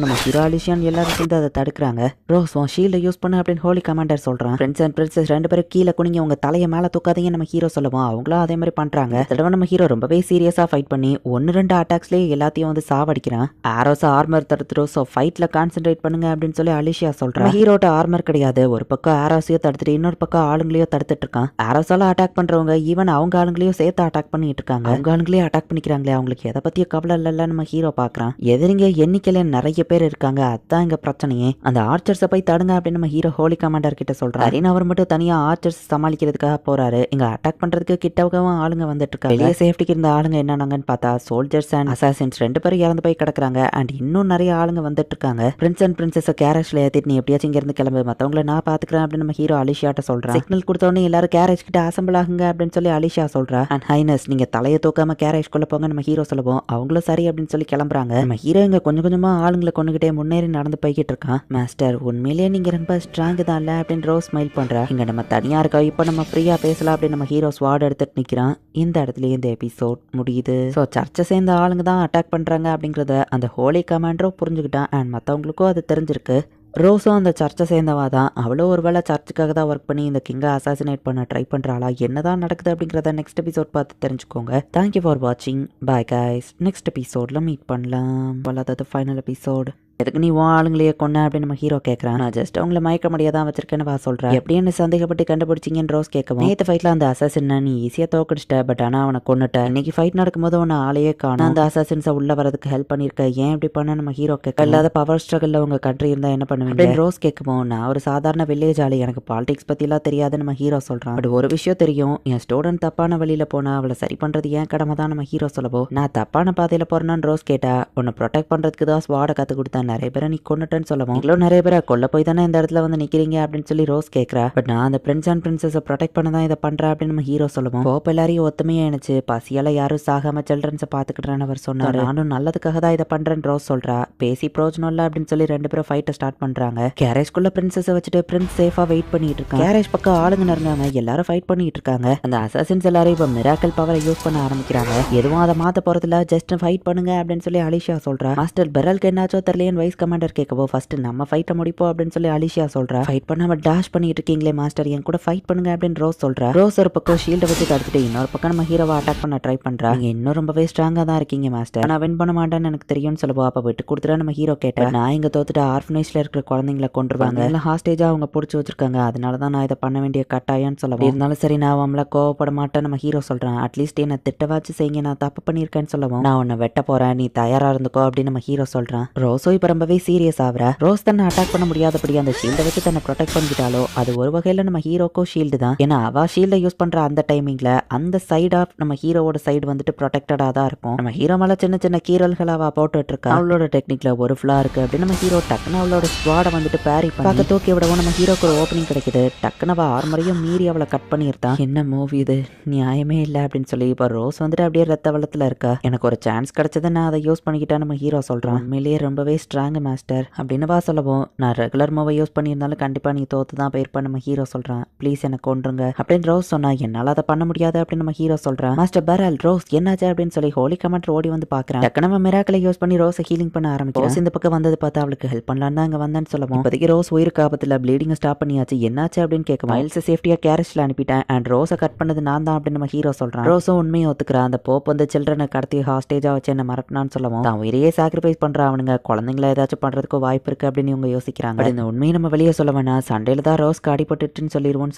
நம்ம ஹீரோ அலிஷியான் எல்லாரும் சேர்ந்து அதை தடுக்கிறாங்க. ரோஸ் ஷீல்டை யூஸ் பண்ண அப்படின்னு ஹோலி கமாண்டர் சொல்றான். பிரின்ஸ் அண்ட் பிரின்சஸ் 2 பேரும் கீழே குனிங்க, உங்க தலையை மேல தூக்காதீங்க நம்ம ஹீரோ சொல்லுவோம். அவங்களும் அதே மாதிரி பண்றாங்க. தடவை நம்ம ஹீரோ ரொம்பவே சீரியஸா ஃபைட் பண்ணி 1-2 அட்டாக்ஸ்லயே எல்லாத்தையும் வந்து சாவடிக்கிறான். ஆரோஸ் ஆர்மர் தடுத்துரும், ஸோ ஃபைட்ல கான்சென்ட்ரேட் பண்ணுங்க அப்படின்னு சொல்லி அலிஷியா சொல்றான். ஹீரோட்ட ஆர்மர் கிடையாது, ஒரு பக்கம் ஆரோஸையும் தடுத்துட்டு இன்னொரு பக்கம் ஆளுங்களையும் தடுத்துட்டு இருக்கான். ஆரோஸால அட்டாக் பண்றவங்க ஈவன் அவங்க ஆளுங்களையும் சேர்த்து அட்டாக் பண்ணிட்டு இருக்காங்க. அவங்க ஆளுங்களையும் அட்டாக் பண்ணிக்கிறாங்களே, அவங்களுக்கு எதை பத்தியும் கவலை இல்ல நம்ம ஹீரோ பாக்குறான். எதிரிங்க எண்ணிக்கையில நிறைய பேர் இருக்காங்க, அதான் இங்க பிரச்சனையே. அந்த ஆர்ச்சர்ஸை போய் தடுங்க அப்படின்னு நம்ம ஹீரோ ஹோலி கமாண்டர் கிட்ட சொல்றாரு. அவர் மட்டும் தனியா ஆர்ச்சர்ஸ் சமாளிக்கிறதுக்காக போறாரு. இங்க அட்டாக் பண்றதுக்கு கிட்டவும் ஆளுங்க வந்துட்டு இருக்காங்க. வெளியே சேஃப்டிக்கு இருந்த ஆளுங்க என்னன்னாங்கன்னு பார்த்தா சோல்ஜர்ஸ் அண்ட் அசாசின்ஸ் 2 பேரும் இறந்து போய் கிடக்குறாங்க. அண்ட் இன்னும் நிறைய ஆளுங்க வந்துட்டு இருக்காங்க. பிரின்ஸ் அண்ட் பிரின்சஸ் கேரேஜ்ல ஏத்திட்டு நீ எப்படியாச்சும் இங்க இருந்து கிளம்பு, மத்தவங்களை நான் பாத்துக்கிறேன் அப்படின்னு நம்ம ஹீரோ அலிஷியாட்ட சொல்றான். சிக்னல் கொடுத்தோடனே எல்லாரும் கேரேஜ் கிட்ட அசம்பிள் ஆகுங்க அப்படின்னு சொல்லி அலிஷா சொல்றா. அண்ட் ஹைனஸ் நீங்க தலையை தூக்காம கேரேஜ் குள்ள போங்க நம்ம ஹீரோ சொல்லுவோம். அவங்களும் சரி அப்படின்னு சொல்லி கிளம்புறாங்க. நம்ம ஹீரோ இங்க கொஞ்சம் கொஞ்சமா ஆளுங்களை கொண்டுகிட்டே முன்னேறி நடந்து போய்கிட்டு இருக்கான். மாஸ்டர் உண்மையிலேயே நீங்க ரொம்ப ஸ்ட்ராங் தான் இல்ல அப்படின்னு ரோஸ் ஸ்மைல் பண்றா. இங்க நம்ம தனியா இருக்கோம், இப்ப நம்ம ஃப்ரீயா பேசலாம் அப்படின்னு நம்ம ஹீரோ ஸ்வாட் எடுத்துட்டு நிக்கிறான். இந்த இடத்துல இந்த எபிசோட் முடியுது. ஸோ சர்ச்சை சேர்ந்த ஆளுங்க தான் அட்டாக் பண்றாங்க அப்படிங்கறத அந்த ஹோலி கமாண்டரும் புரிஞ்சுக்கிட்டான். அண்ட் மற்றவங்களுக்கும் அது தெரிஞ்சிருக்கு. ரோஸும் அந்த சர்ச்சை சேர்ந்தவா தான். அவளும் ஒருவேளை சர்ச்சுக்காக தான் ஒர்க் பண்ணி இந்த கிங்கை அசாசினேட் பண்ண ட்ரை பண்றாளா, என்னதான் நடக்குது அப்படிங்கிறத நெக்ஸ்ட் எபிசோட் பார்த்து தெரிஞ்சுக்கோங்க. தேங்க்யூ ஃபார் வாட்சிங். Bye guys. நெக்ஸ்ட் எபிசோட்ல மீட் பண்ணலாம். அதாவது ஃபைனல் எபிசோட். எதுக்கு நீ ஆளுங்களையே கொன்ன அப்படின்னு நம்ம ஹீரோ கேட்கறான். நான் ஜஸ்ட் அவங்களை மயக்க முடியாதான் வச்சிருக்கேன்னு வா சொல்றேன். எப்படி என்ன சந்தேகப்பட்டு கண்டுபிடிச்சிங்கன்னு ரோஸ் கேட்கவும், நேற்று ஃபைட்ல அந்த அசாசின் நீ ஈஸியா தோக்கடிச்சிட்ட, பட் ஆனா அவனை கொன்னுட்ட. இன்னைக்கு ஃபைட் நடக்கும்போது அவனை ஆளையே காணும். அந்த அசாசின்ஸை உள்ள வரதுக்கு ஹெல்ப் பண்ணிருக்க, ஏன் இப்படி பண்ண நம்ம ஹீரோ கேட்க. இல்லாத பவர் ஸ்ட்ரகிள்ல உங்க கண்ட்ரி இருந்தா என்ன பண்ணுவீங்க ரோஸ் கேட்கவும், நான் ஒரு சாதாரண வில்லேஜ் ஆளு, எனக்கு பாலிடிக்ஸ் பத்தி எல்லாம் தெரியாதுன்னு நம்ம ஹீரோ சொல்றான். பட் ஒரு விஷயம் தெரியும், என் ஸ்டூடெண்ட் தப்பான வழியில போனா அவளை சரி பண்றது ஏன் கடமை தான் நம்ம ஹீரோ சொல்லவும், நான் தப்பான பாதையில போறேன்னு ரோஸ் கேட்டா, உன்னை ப்ரொடெக்ட் பண்றதுக்கு தான் ஸ்வாட கத்து கொடுத்தேன், நிறைய பேரை நீ கொன்னுட்டேன்னு சொல்லவும், நீங்களும் நிறைய பேரை கொல்ல போய் தானே இந்த இடத்துல வந்து நிக்கிறீங்க அப்படின்னு சொல்லி ரோஸ் கேட்கறா. பட் நான் அந்த பிரின்ஸ் அண்ட் பிரின்சஸை ப்ரொடெக்ட் பண்ண தான் இதை பண்றேன் அப்படின்னு நம்ம ஹீரோ சொல்லுவோம். போப் எல்லாரையும் ஒத்துமையா நினைச்சு பசியால யாரும் சாகாம சில்ட்ரன்ஸை பாத்துக்கிட்டேன்னு அவர் சொன்னாரு. நானும் நல்லதுக்காக தான் இதை பண்றேன்னு ரோஸ் சொல்றா. பேசி பிரோஜனம் இல்ல அப்படின்னு சொல்லி ரெண்டு பேரும் ஃபைட்டை ஸ்டார்ட் பண்றாங்க. கேரேஜ்குள்ள பிரின்சஸை வச்சுட்டு பிரின்ஸ் சேஃபா வெயிட் பண்ணிட்டு இருக்காங்க. கேரேஜ் பக்கம் ஆளுங்க நெருங்காம எல்லாரும் ஃபைட் பண்ணிட்டு இருக்காங்க. அந்த அசாசின்ஸ் எல்லாரும் இப்ப மிராக்கல் பவரை யூஸ் பண்ண ஆரம்பிக்கிறாங்க. எதுவும் அதை மாத்த போறதுல ஜஸ்ட் ஃபைட் பண்ணுங்க அப்படின்னு சொல்லி அலிஷா சொல்றா. மாஸ்டர் பெரலுக்கு என்னாச்சோ தெரியலையேன்னு வைஸ் கமாண்டர் கேட்கவோ, ஃபர்ஸ்ட் நம்ம ஃபைட்டை முடிப்போம் அப்படின்னு சொல்லி அலிஷா சொல்றா. ஃபைட் பண்ணாம டாஷ் பண்ணிட்டு இருக்கீங்களே மாஸ்டர், என் கூட ஃபைட் பண்ணுங்க அப்படின்னு ரோஸ் சொல்றா. ரோஸ் ஒரு பக்கம் ஷீல்டை வச்சு தடுத்துட்டு இன்னொரு பக்கம் நம்ம ஹீரோவை அட்டாக் பண்ண ட்ரை பண்றா. நீங்க இன்னும் ரொம்பவே ஸ்ட்ராங்கா தான் இருக்கீங்க மாஸ்டர், நான் வின் பண்ண மாட்டேன்னு எனக்கு தெரியும்னு சொல்லுவோம். அப்ப விட்டு கொடுத்துட்டா நம்ம ஹீரோ கேட்டேன். நான் இங்க தோத்துட்டு ஆர்ஃபனேஜ்ல இருக்கிற குழந்தைங்களை கொண்டுருவாங்க, இல்ல ஹாஸ்டேஜா அவங்க பிடிச்சி வச்சிருக்காங்க, அதனாலதான் நான் இதை பண்ண வேண்டிய கட்டாயம்னு சொல்லுவோம். இருந்தாலும் சரி நான் அவங்கள கோவப்பட மாட்டேன் நம்ம ஹீரோ சொல்றான். அட்லீஸ்ட் என்ன திட்டவாச்சு செய்யுங்க, நான் தப்பு பண்ணிருக்கேன்னு சொல்லவும், நான் உன்னை வெட்ட போறேன், நீ தயாரா இருந்துக்கோ அப்படின்னு நம்ம ஹீரோ சொல்றான். ரோஸோ இப்ப ரொம்பவே சீரியஸ் ஆகுறா. ரோஸ் தன்னை அட்டாக் பண்ண முடியாதபடி அந்த ஷீல்டை வச்சு தன்னை ப்ரொடெக்ட் பண்ணிக்கிட்டாலோ அது ஒரு வகையில நம்ம ஹீரோக்கோ ஷீல்டு தான். ஏன்னா அவ ஷீல்டை யூஸ் பண்ற அந்த டைமிங்ல அந்த சைட் ஆஃப் நம்ம ஹீரோவோட சைடு வந்துட்டு ப்ரொடெக்டடா தான் இருக்கும். நம்ம ஹீரோ மேல சின்ன சின்ன கீரல்கள் அவ போட்டுட்டு இருக்கா. அவளோட டெக்னிக்ல ஒரு ஃபிளா இருக்கு அப்படின்னு நம்ம ஹீரோ டக்குன்னு அவளோட ஸ்வாட வந்துட்டு பேரி பார்க்க தூக்கி விடவும் நம்ம ஹீரோக்கு ஒரு ஓப்பனிங் கிடைக்குது. டக்குன்னு அவ ஆர்மரையும் மீறி அவளை கட் பண்ணிருந்தான். என்ன மூவி இது, நியாயமே இல்லை அப்படின்னு சொல்லி இப்ப ரோஸ் வந்துட்டு அப்படியே ரத்த வளத்துல இருக்கா. எனக்கு ஒரு சான்ஸ் கிடைச்சது, நான் அதை யூஸ் பண்ணிக்கிட்டா நம்ம ஹீரோ சொல்றான். உண்மையிலேயே ரொம்பவே ஸ்ட்ராங் மாஸ்டர் அப்படின்னு வா சொல்லவும், நான் ரெகுலர் மூவை யூஸ் பண்ணியிருந்தாலும் கண்டிப்பா நீ தோத்து தான் போயிருப்பா நம்ம ஹீரோ சொல்றான். ப்ளீஸ் எனக்கு கொன்றுங்க அப்படின்னு ரோஸ் சொன்னா. என்னால அதை பண்ண முடியாது அப்படின்னு நம்ம ஹீரோ சொல்றான். மாஸ்டர் பெரல், ரோஸ் என்னாச்சு அப்படின்னு சொல்லி ஹோலி கமாண்டர் ஓடி வந்து பாக்குறான். டக்கு நம்ம மிராக்கலை யூஸ் பண்ணி ரோஸை ஹீலிங் பண்ண ஆரம்பிக்கிறோம். இந்த பக்கம் வந்தது பார்த்தா அவளுக்கு ஹெல்ப் பண்ணலான்னு தான் அங்க வந்தேன்னு சொல்லுவோம். இப்போதைக்கு ரோஸ் உயிருக்கு ஆபத்துல ப்ளீடிங் ஸ்டாப் பண்ணியாச்சு, என்னாச்சு அப்படின்னு கேட்க மைல்ஸ் சேஃப்டியா கேரேஜ்ல அனுப்பிட்டேன் அண்ட் ரோஸை கட் பண்ணது நான் தான் அப்படின்னு நம்ம ஹீரோ சொல்றான். ரோஸும் உண்மையை ஒத்துக்கிறா. அந்த போப் வந்து சில்ட்ரனை கடத்தி ஹாஸ்டேஜா வச்சு என்ன மறட்டினான்னு சொல்லுவோம். தான் உயிரையே சாக்ரிஃபைஸ் பண்ற அவனுங்க குழந்தைங்களை ஏதாச்சும் பண்றதுக்கு வாய்ப்பு இருக்கு அப்படின்னு இவங்க யோசிக்கிறாங்க. இந்த உண்மையை நம்ம வெளியே சொல்ல வேணாம், சண்டையில தான் ரோஸ்க்கு அடிபட்டுட்டுன்னு சொல்லிடுவோம்னு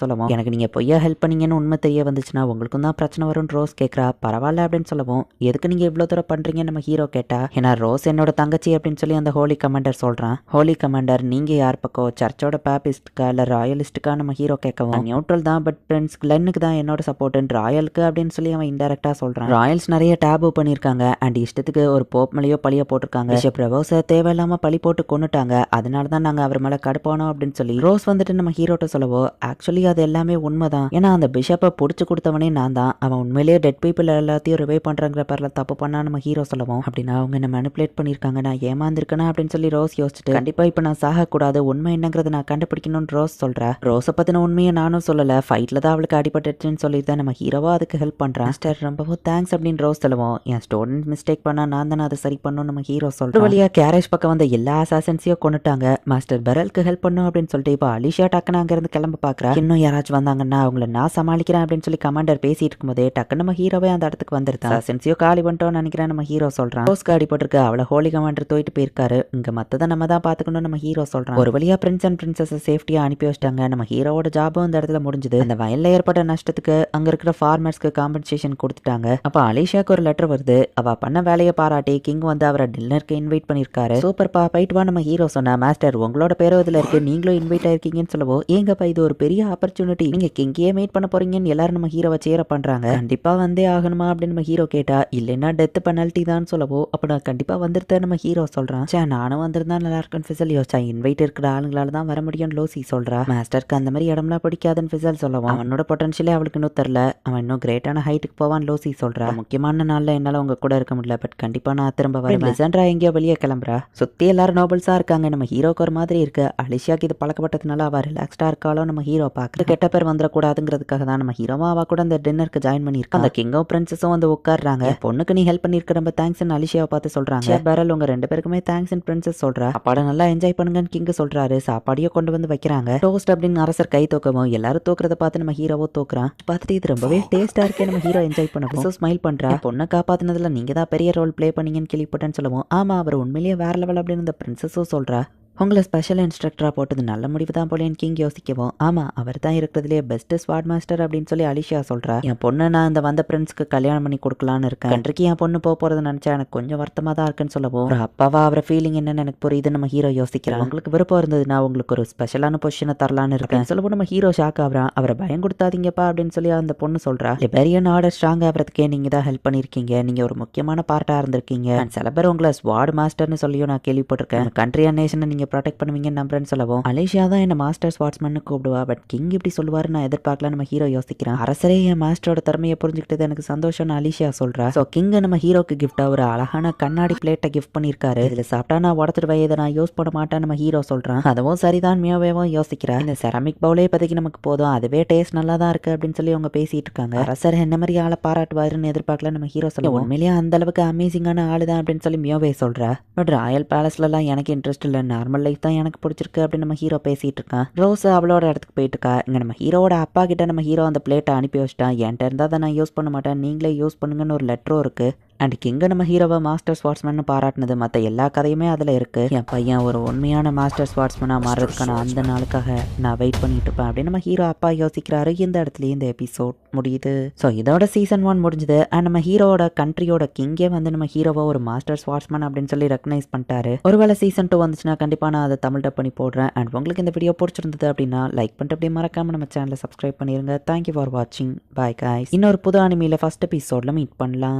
சொல்லுவோம். எனக்கு நீங்க பொய்யா ஹெல்ப் பண்ணீங்கன்னு உண்மை தெரிய வந்துச்சுன்னா உங்களுக்கும் தான் பிரச்சனை வரும்னு ரோஸ் கேட்கறா. பரவாயில்ல அப்படின்னு சொல்லுவோம். எதுக்கு நீங்க இவ்வளவு தூரம் பண்றீங்கன்னு நம்ம ஹீரோ கேட்டா, ஏன்னா ரோஸ் என்னோட தங்கச்சி அப்படின்னு சொல்லி அந்த ஹோலி கமாண்டர் சொல்றான். ஹோலி கமாண்டர் நீங்க யார் பக்கம், சர்ச்சோட பேபிஸ்டுக்கா இல்ல ராயலிஸ்டுக்கா நம்ம ஹீரோ கேட்கவும், நியூட்ரல் தான், பட் பிரின்ஸ் கிளென்னுக்கு தான் என்னோட சப்போர்ட், ராயலுக்கு அப்படின்னு சொல்லி அவன் இன்டெரக்டா சொல்றான். ராயல்ஸ் நிறைய டேபு பண்ணிருக்காங்க அண்ட் இஷ்டத்துக்கு ஒரு போப் மேலேயோ பழிய போட்டிருக்காங்க. பிரபோஸை தேவையில்லாம பழி போட்டு கொண்டுட்டாங்க, அதனாலதான் நாங்க அவர் மேல கடுப்பானோம் அப்படின்னு சொல்லி ரோஸ் வந்துட்டு நம்ம ஹீரோட்ட சொல்லவோ, ஆக்சுவலி அது எல்லாமே உண்மைதான். ஏன்னா அந்த பிஷப்பை புடிச்சு கொடுத்தவனே நான் தான். அவன் உண்மையிலேயே டெட் பீப்புள் எல்லாத்தையும் ரிவைவ் பண்றங்கிற பேர்ல தப்பு பண்ணா நம்ம ஹீரோ சொல்லவும், அப்படின்னா அவங்க என்ன மேனிபுலேட் பண்ணிருக்காங்க, நான் ஏமாந்துருக்கேனா அப்படின்னு சொல்லி ரோஸ் யோசிச்சுட்டு, கண்டிப்பா இப்ப நான் சாகக்கூடாது, உண்மை என்னங்கிறத நான் கண்டுபிடிக்கணும்னு ரோஸ் சொல்றா. ரோஸை பத்தின உண்மையை நானும் சொல்லல, ஃபைட்ல தான் அவளுக்கு அடிபட்டுச்சுன்னு சொல்லிட்டு நம்ம ஹீரோவா அதுக்கு ஹெல்ப் பண்றான். மாஸ்டர் ரொம்பவும் தேங்க்ஸ் அப்படின்னு ரோஸ் சொல்லுவோம். என் ஸ்டூடெண்ட் மிஸ்டேக் பண்ணா நான் தானே அதை சரி பண்ணணும் நம்ம ஹீரோ சொல்றோம். வழியா கேரேஜ் பக்கம் வந்த எல்லா அசாசன்ஸையும் கொண்டுட்டாங்க. மாஸ்டர் பெரலுக்கு ஹெல்ப் பண்ணும் அப்படின்னு சொல்லிட்டு இப்போ அலிஷா டக்குன்னு அங்க இருந்து கிளம்ப பாக்குறா. இன்னும் யாராச்சும் வந்தாங்கன்னா அவங்கள நான் சமாளிக்கிறேன் அப்படின்னு சொல்லி கமாண்டர் பேசிட்டு இருக்கும்போதே டக்குன்னு நம்ம ஹீரோவே அந்த இடத்துக்கு வந்துருந்தா. அசாசன்ஸையோ காலி பண்ணிட்டோம்னு நினைக்கிறேன் நம்ம ஹீரோ சொல்றான். ரோஸ்க்கு அடிபட்டிருக்கு, அவளை ஹோலி கமாண்டர் தூக்கிட்டு போயிருக்காரு, இங்க மத்ததை நம்ம தான் பாத்துக்கணும் நம்ம ஹீரோ சொல்றான். ஒரு வழியா பிரின்ஸ் அண்ட் பிரின்சஸ் சேஃப்டியா அனுப்பி வச்சிட்டாங்க. நம்ம ஹீரோவோட ஜாபும் இந்த இடத்துல முடிஞ்சது. அந்த வயல்ல ஏற்பட்ட நஷ்டத்துக்கு அங்க இருக்கிற ஃபார்மர்ஸ்க்கு காம்பன்சேஷன் கொடுத்துட்டாங்க. அப்ப அலிஷாக்கு ஒரு லெட்டர் வருது. அவ பண்ண வேலையை பாராட்டி கிங் வந்து அவரை டின்னருக்கு இன்வைட் பண்ணிருக்காரு. சூப்பர்ப்பா, போயிட்டு வா நம்ம ஹீரோ சொன்னா. மாஸ்டர் உங்களோட பேரும் இதுல இருக்கு, நீங்களும் இன்வைட் ஆயிருக்கீங்கன்னு சொல்லவும், ஏங்கப்பா இது ஒரு பெரிய ஆப்பர்ச்சுனிட்டி, நீங்க கிங்கையே மீட் பண்ண போறீங்கன்னு எல்லாரும் நம்ம ஹீரோவை சேர பண்றாங்க, கண்டிப்பா வந்தே ஆகணுமா அப்படின்னு நம்ம ஹீரோ கேட்டா, இல்லைன்னா டெத் பெனல்ட்டி தான் சொல்லவோ, அப்ப நான் கண்டிப்பா வந்துருத்தேன் நம்ம ஹீரோ சொல்றான். சே நானும் வந்திருந்தா நல்லா இருக்குன்னு ஃபிசல் யோசிச்சா, இன்வைட் இருக்கிற ஆளுங்களால தான் வர முடியும்னு லோசி சொல்றா. மாஸ்டருக்கு அந்த மாதிரி இடம்லாம் பிடிக்காதுன்னு ஃபிசல் சொல்லவும், அவனோட பொட்டன்ஷியலே அவளுக்கு இன்னும் தெரியல, அவன் இன்னும் கிரேட்டான ஹைட்டுக்கு போவான் லோசி சொல்றா. முக்கியமான நாள்ல என்னால உங்க கூட இருக்க முடியல, பட் கண்டிப்பா நான் திரும்ப வரேன். லிசண்ட்ரா எங்கேயோ வெளியே கிளம்புறா. சுத்தி எல்லாரும் நோபல்ஸா இருக்காங்க. நம்ம ஹீரோக்கு ஒரு மாதிரி இருக்கு. அலிஷியாக்கு இது பழக்கப்பட்டதுனால அவ ரிலாக்ஸ்டா இருக்காளோ நம்ம ஹீரோ பார்க்க கெட்ட பேர் வந்துடக்கூடாதுங்கிறதுக்காக தான் நம்ம ஹீரோவா அவ கூட அந்த டின்னருக்கு ஜாயின் பண்ணிருக்கா. அந்த கிங்கும் பிரின்சஸும் வந்து உட்காடுறாங்க. பொண்ணுக்கு நீ ஹெல்ப் பண்ணிருக்க ரொம்ப தேங்க்ஸ் அலிஷியாவை பார்த்து சொல்றாங்க. பெரல் உங்க 2 பேருக்குமே தேங்க்ஸ் பிரின்சஸ் சொல்றா. சாப்பாடு நல்லா என்ஜாய் பண்ணுங்கன்னு கிங் சொல்றாரு. சாப்பாடியோ கொண்டு வந்து வைக்கிறாங்க. டோஸ்ட் அப்படின்னு அரசர் கை தூக்கவும் எல்லாரும் தூக்குறத பார்த்து நம்ம ஹீரோவோ தூக்குறான். பார்த்துட்டு இது ரொம்பவே டேஸ்டா இருக்கே. நம்ம ஹீரோ என்ஜாய் பண்ண ஸ்மைல் பண்றா. பொண்ணை காப்பாத்தினதுல நீங்க தான் பெரிய ரோல் பிளே பண்ணீங்கன்னு கேள்விப்பட்டேன்னு சொல்லுவோம். ஆமா அவர் உண்மையிலேயே வேற லெவல் அப்படின்னு இந்த பிரின்சஸும் சொல்றா. உங்களை ஸ்பெஷல் இன்ஸ்ட்ரக்டரா போட்டது நல்ல முடிவு தான் போலேன்னு கிங் யோசிக்கவும் ஆமா அவர் தான் இருக்கிறதுலேயே பெஸ்ட் ஸ்வாட் மாஸ்டர் அப்படின்னு சொல்லி அலிஷியா சொல்றா. என் பொண்ணை நான் இந்த வந்த பிரின்ஸ்க்கு கல்யாணம் பண்ணி கொடுக்கலான்னு இருக்கேன். கண்ட்ரிக்கு என் பொண்ணு போறது நினைச்சா எனக்கு கொஞ்சம் வருத்தமா தான் இருக்குன்னு சொல்லவும் ஒரு அப்பாவா அவரை ஃபீலிங் என்னன்னு எனக்கு புரியுது நம்ம ஹீரோ யோசிக்கிறான். உங்களுக்கு விருப்பம் இருந்தது நான் உங்களுக்கு ஒரு ஸ்பெஷலான பொசிஷனை தரலான்னு இருக்கேன் சொல்லவும் நம்ம ஹீரோ ஷாக் ஆகுறான். அவரை பயம் கொடுத்தாதீங்கப்பா அப்படின்னு சொல்லி அந்த பொண்ணு சொல்றா. லிபேரியன் ஆர்டர் ஸ்ட்ராங் ஆகிறதுக்கே நீங்க தான் ஹெல்ப் பண்ணிருக்கீங்க. நீங்க ஒரு முக்கியமான பார்ட்டா இருந்திருக்கீங்க. சில பேர் உங்களை ஸ்வாட் மாஸ்டர்னு சொல்லியும் நான் கேள்விப்பட்டிருக்கேன். கண்ட்ரி அண்ட் நேஷனை நீங்க ப்ரொடெக்ட் பண்ணுவீங்க நம்புறேன்னு சொல்லவும் அலிஷியா தான் என்ன மாஸ்டர் ஸ்வாட்ஸ்மன் கூப்பிடுவா. பட் கிங் இப்படி சொல்லுவாரு நான் எதிர்பார்க்கல நம்ம ஹீரோ யோசிக்கிறான். அரசரே என் மாஸ்டரோட திறமையை புரிஞ்சுக்கிட்டது எனக்கு சந்தோஷம்னு அலிஷியா சொல்றா. சோ கிங் நம்ம ஹீரோக்கு கிஃப்டா ஒரு அழகான கண்ணாடி பிளேட்டை கிஃப்ட் பண்ணிருக்காரு. இதுல சாப்பிட்டா நான் உடச்சிடுவேன், இதை நான் யூஸ் பண்ண மாட்டேன் நம்ம ஹீரோ சொல்றான். அதுவும் சரிதான் மியாவேவும் யோசிக்கிறா. இந்த செராமிக் பவுலே இப்போதைக்கு நமக்கு போதும், அதுவே டேஸ்ட் நல்லா தான் இருக்கு அப்படின்னு சொல்லி அவங்க பேசிட்டு இருக்காங்க. அரசர் என்ன மாதிரி ஆளை பாராட்டுவாருன்னு எதிர்பார்க்கல நம்ம ஹீரோ சொல்ல உண்மையிலேயே அந்த அளவுக்கு அமேசிங்கான ஆளு தான் அப்படின்னு சொல்லி மியோவே சொல்றா. பட் ராயல் பேலஸ்ல எல்லாம் எனக்கு இன்ட்ரெஸ்ட் இல்ல, நார்மல் லைஃப் தான் எனக்கு பிடிச்சிருக்கு அப்படின்னு நம்ம ஹீரோ பேசிட்டு இருக்கான். ரோஸ் அவளோட இடத்துக்கு போயிட்டு இருக்கா. இங்க நம்ம ஹீரோட அப்பா கிட்ட நம்ம ஹீரோ அந்த பிளேட்டை அனுப்பி வச்சிட்டான். என்கிட்ட இருந்தா அதை நான் யூஸ் பண்ண மாட்டேன், நீங்களே யூஸ் பண்ணுங்கன்னு ஒரு லெட்டரும் இருக்கு. அண்ட் கிங்க நம்ம ஹீரோவை மாஸ்டர் ஸ்வாட்ஸ்மேன் பாராட்டினது மற்ற எல்லா கதையுமே அதில் இருக்கு. என் பையன் ஒரு உண்மையான மாஸ்டர் ஸ்வாட்ஸ்மேனாக மாறுறதுக்கான அந்த நாளுக்காக நான் வெயிட் பண்ணிட்டு இருப்பேன் அப்படின்னு நம்ம ஹீரோ அப்பா யோசிக்கிறாரு. இந்த இடத்துலயே இந்த எபிசோட் முடியுது. ஸோ இதோட சீசன் 1 முடிஞ்சுது. அண்ட் நம்ம ஹீரோட கண்ட்ரியோட கிங்கே வந்து நம்ம ஹீரோவை ஒரு மாஸ்டர் ஸ்வாட்ஸ்மேன் அப்படின்னு சொல்லி ரெக்கனைஸ் பண்ணிட்டாரு. ஒருவேளை சீசன் 2 வந்துச்சுன்னா கண்டிப்பாக நான் அதை தமிழ் டப் பண்ணி போடுறேன். அண்ட் உங்களுக்கு இந்த வீடியோ பிடிச்சிருந்தது அப்படின்னா லைக் பண்ணிட்டு அப்படியே மறக்காம நம்ம சேனலை சப்ஸ்கிரைப் பண்ணிருங்க. தேங்க்யூ ஃபார் வாட்சிங். Bye guys. இன்னொரு புது அனிமையில ஃபர்ஸ்ட் எபிசோட்ல மீட் பண்ணலாம்.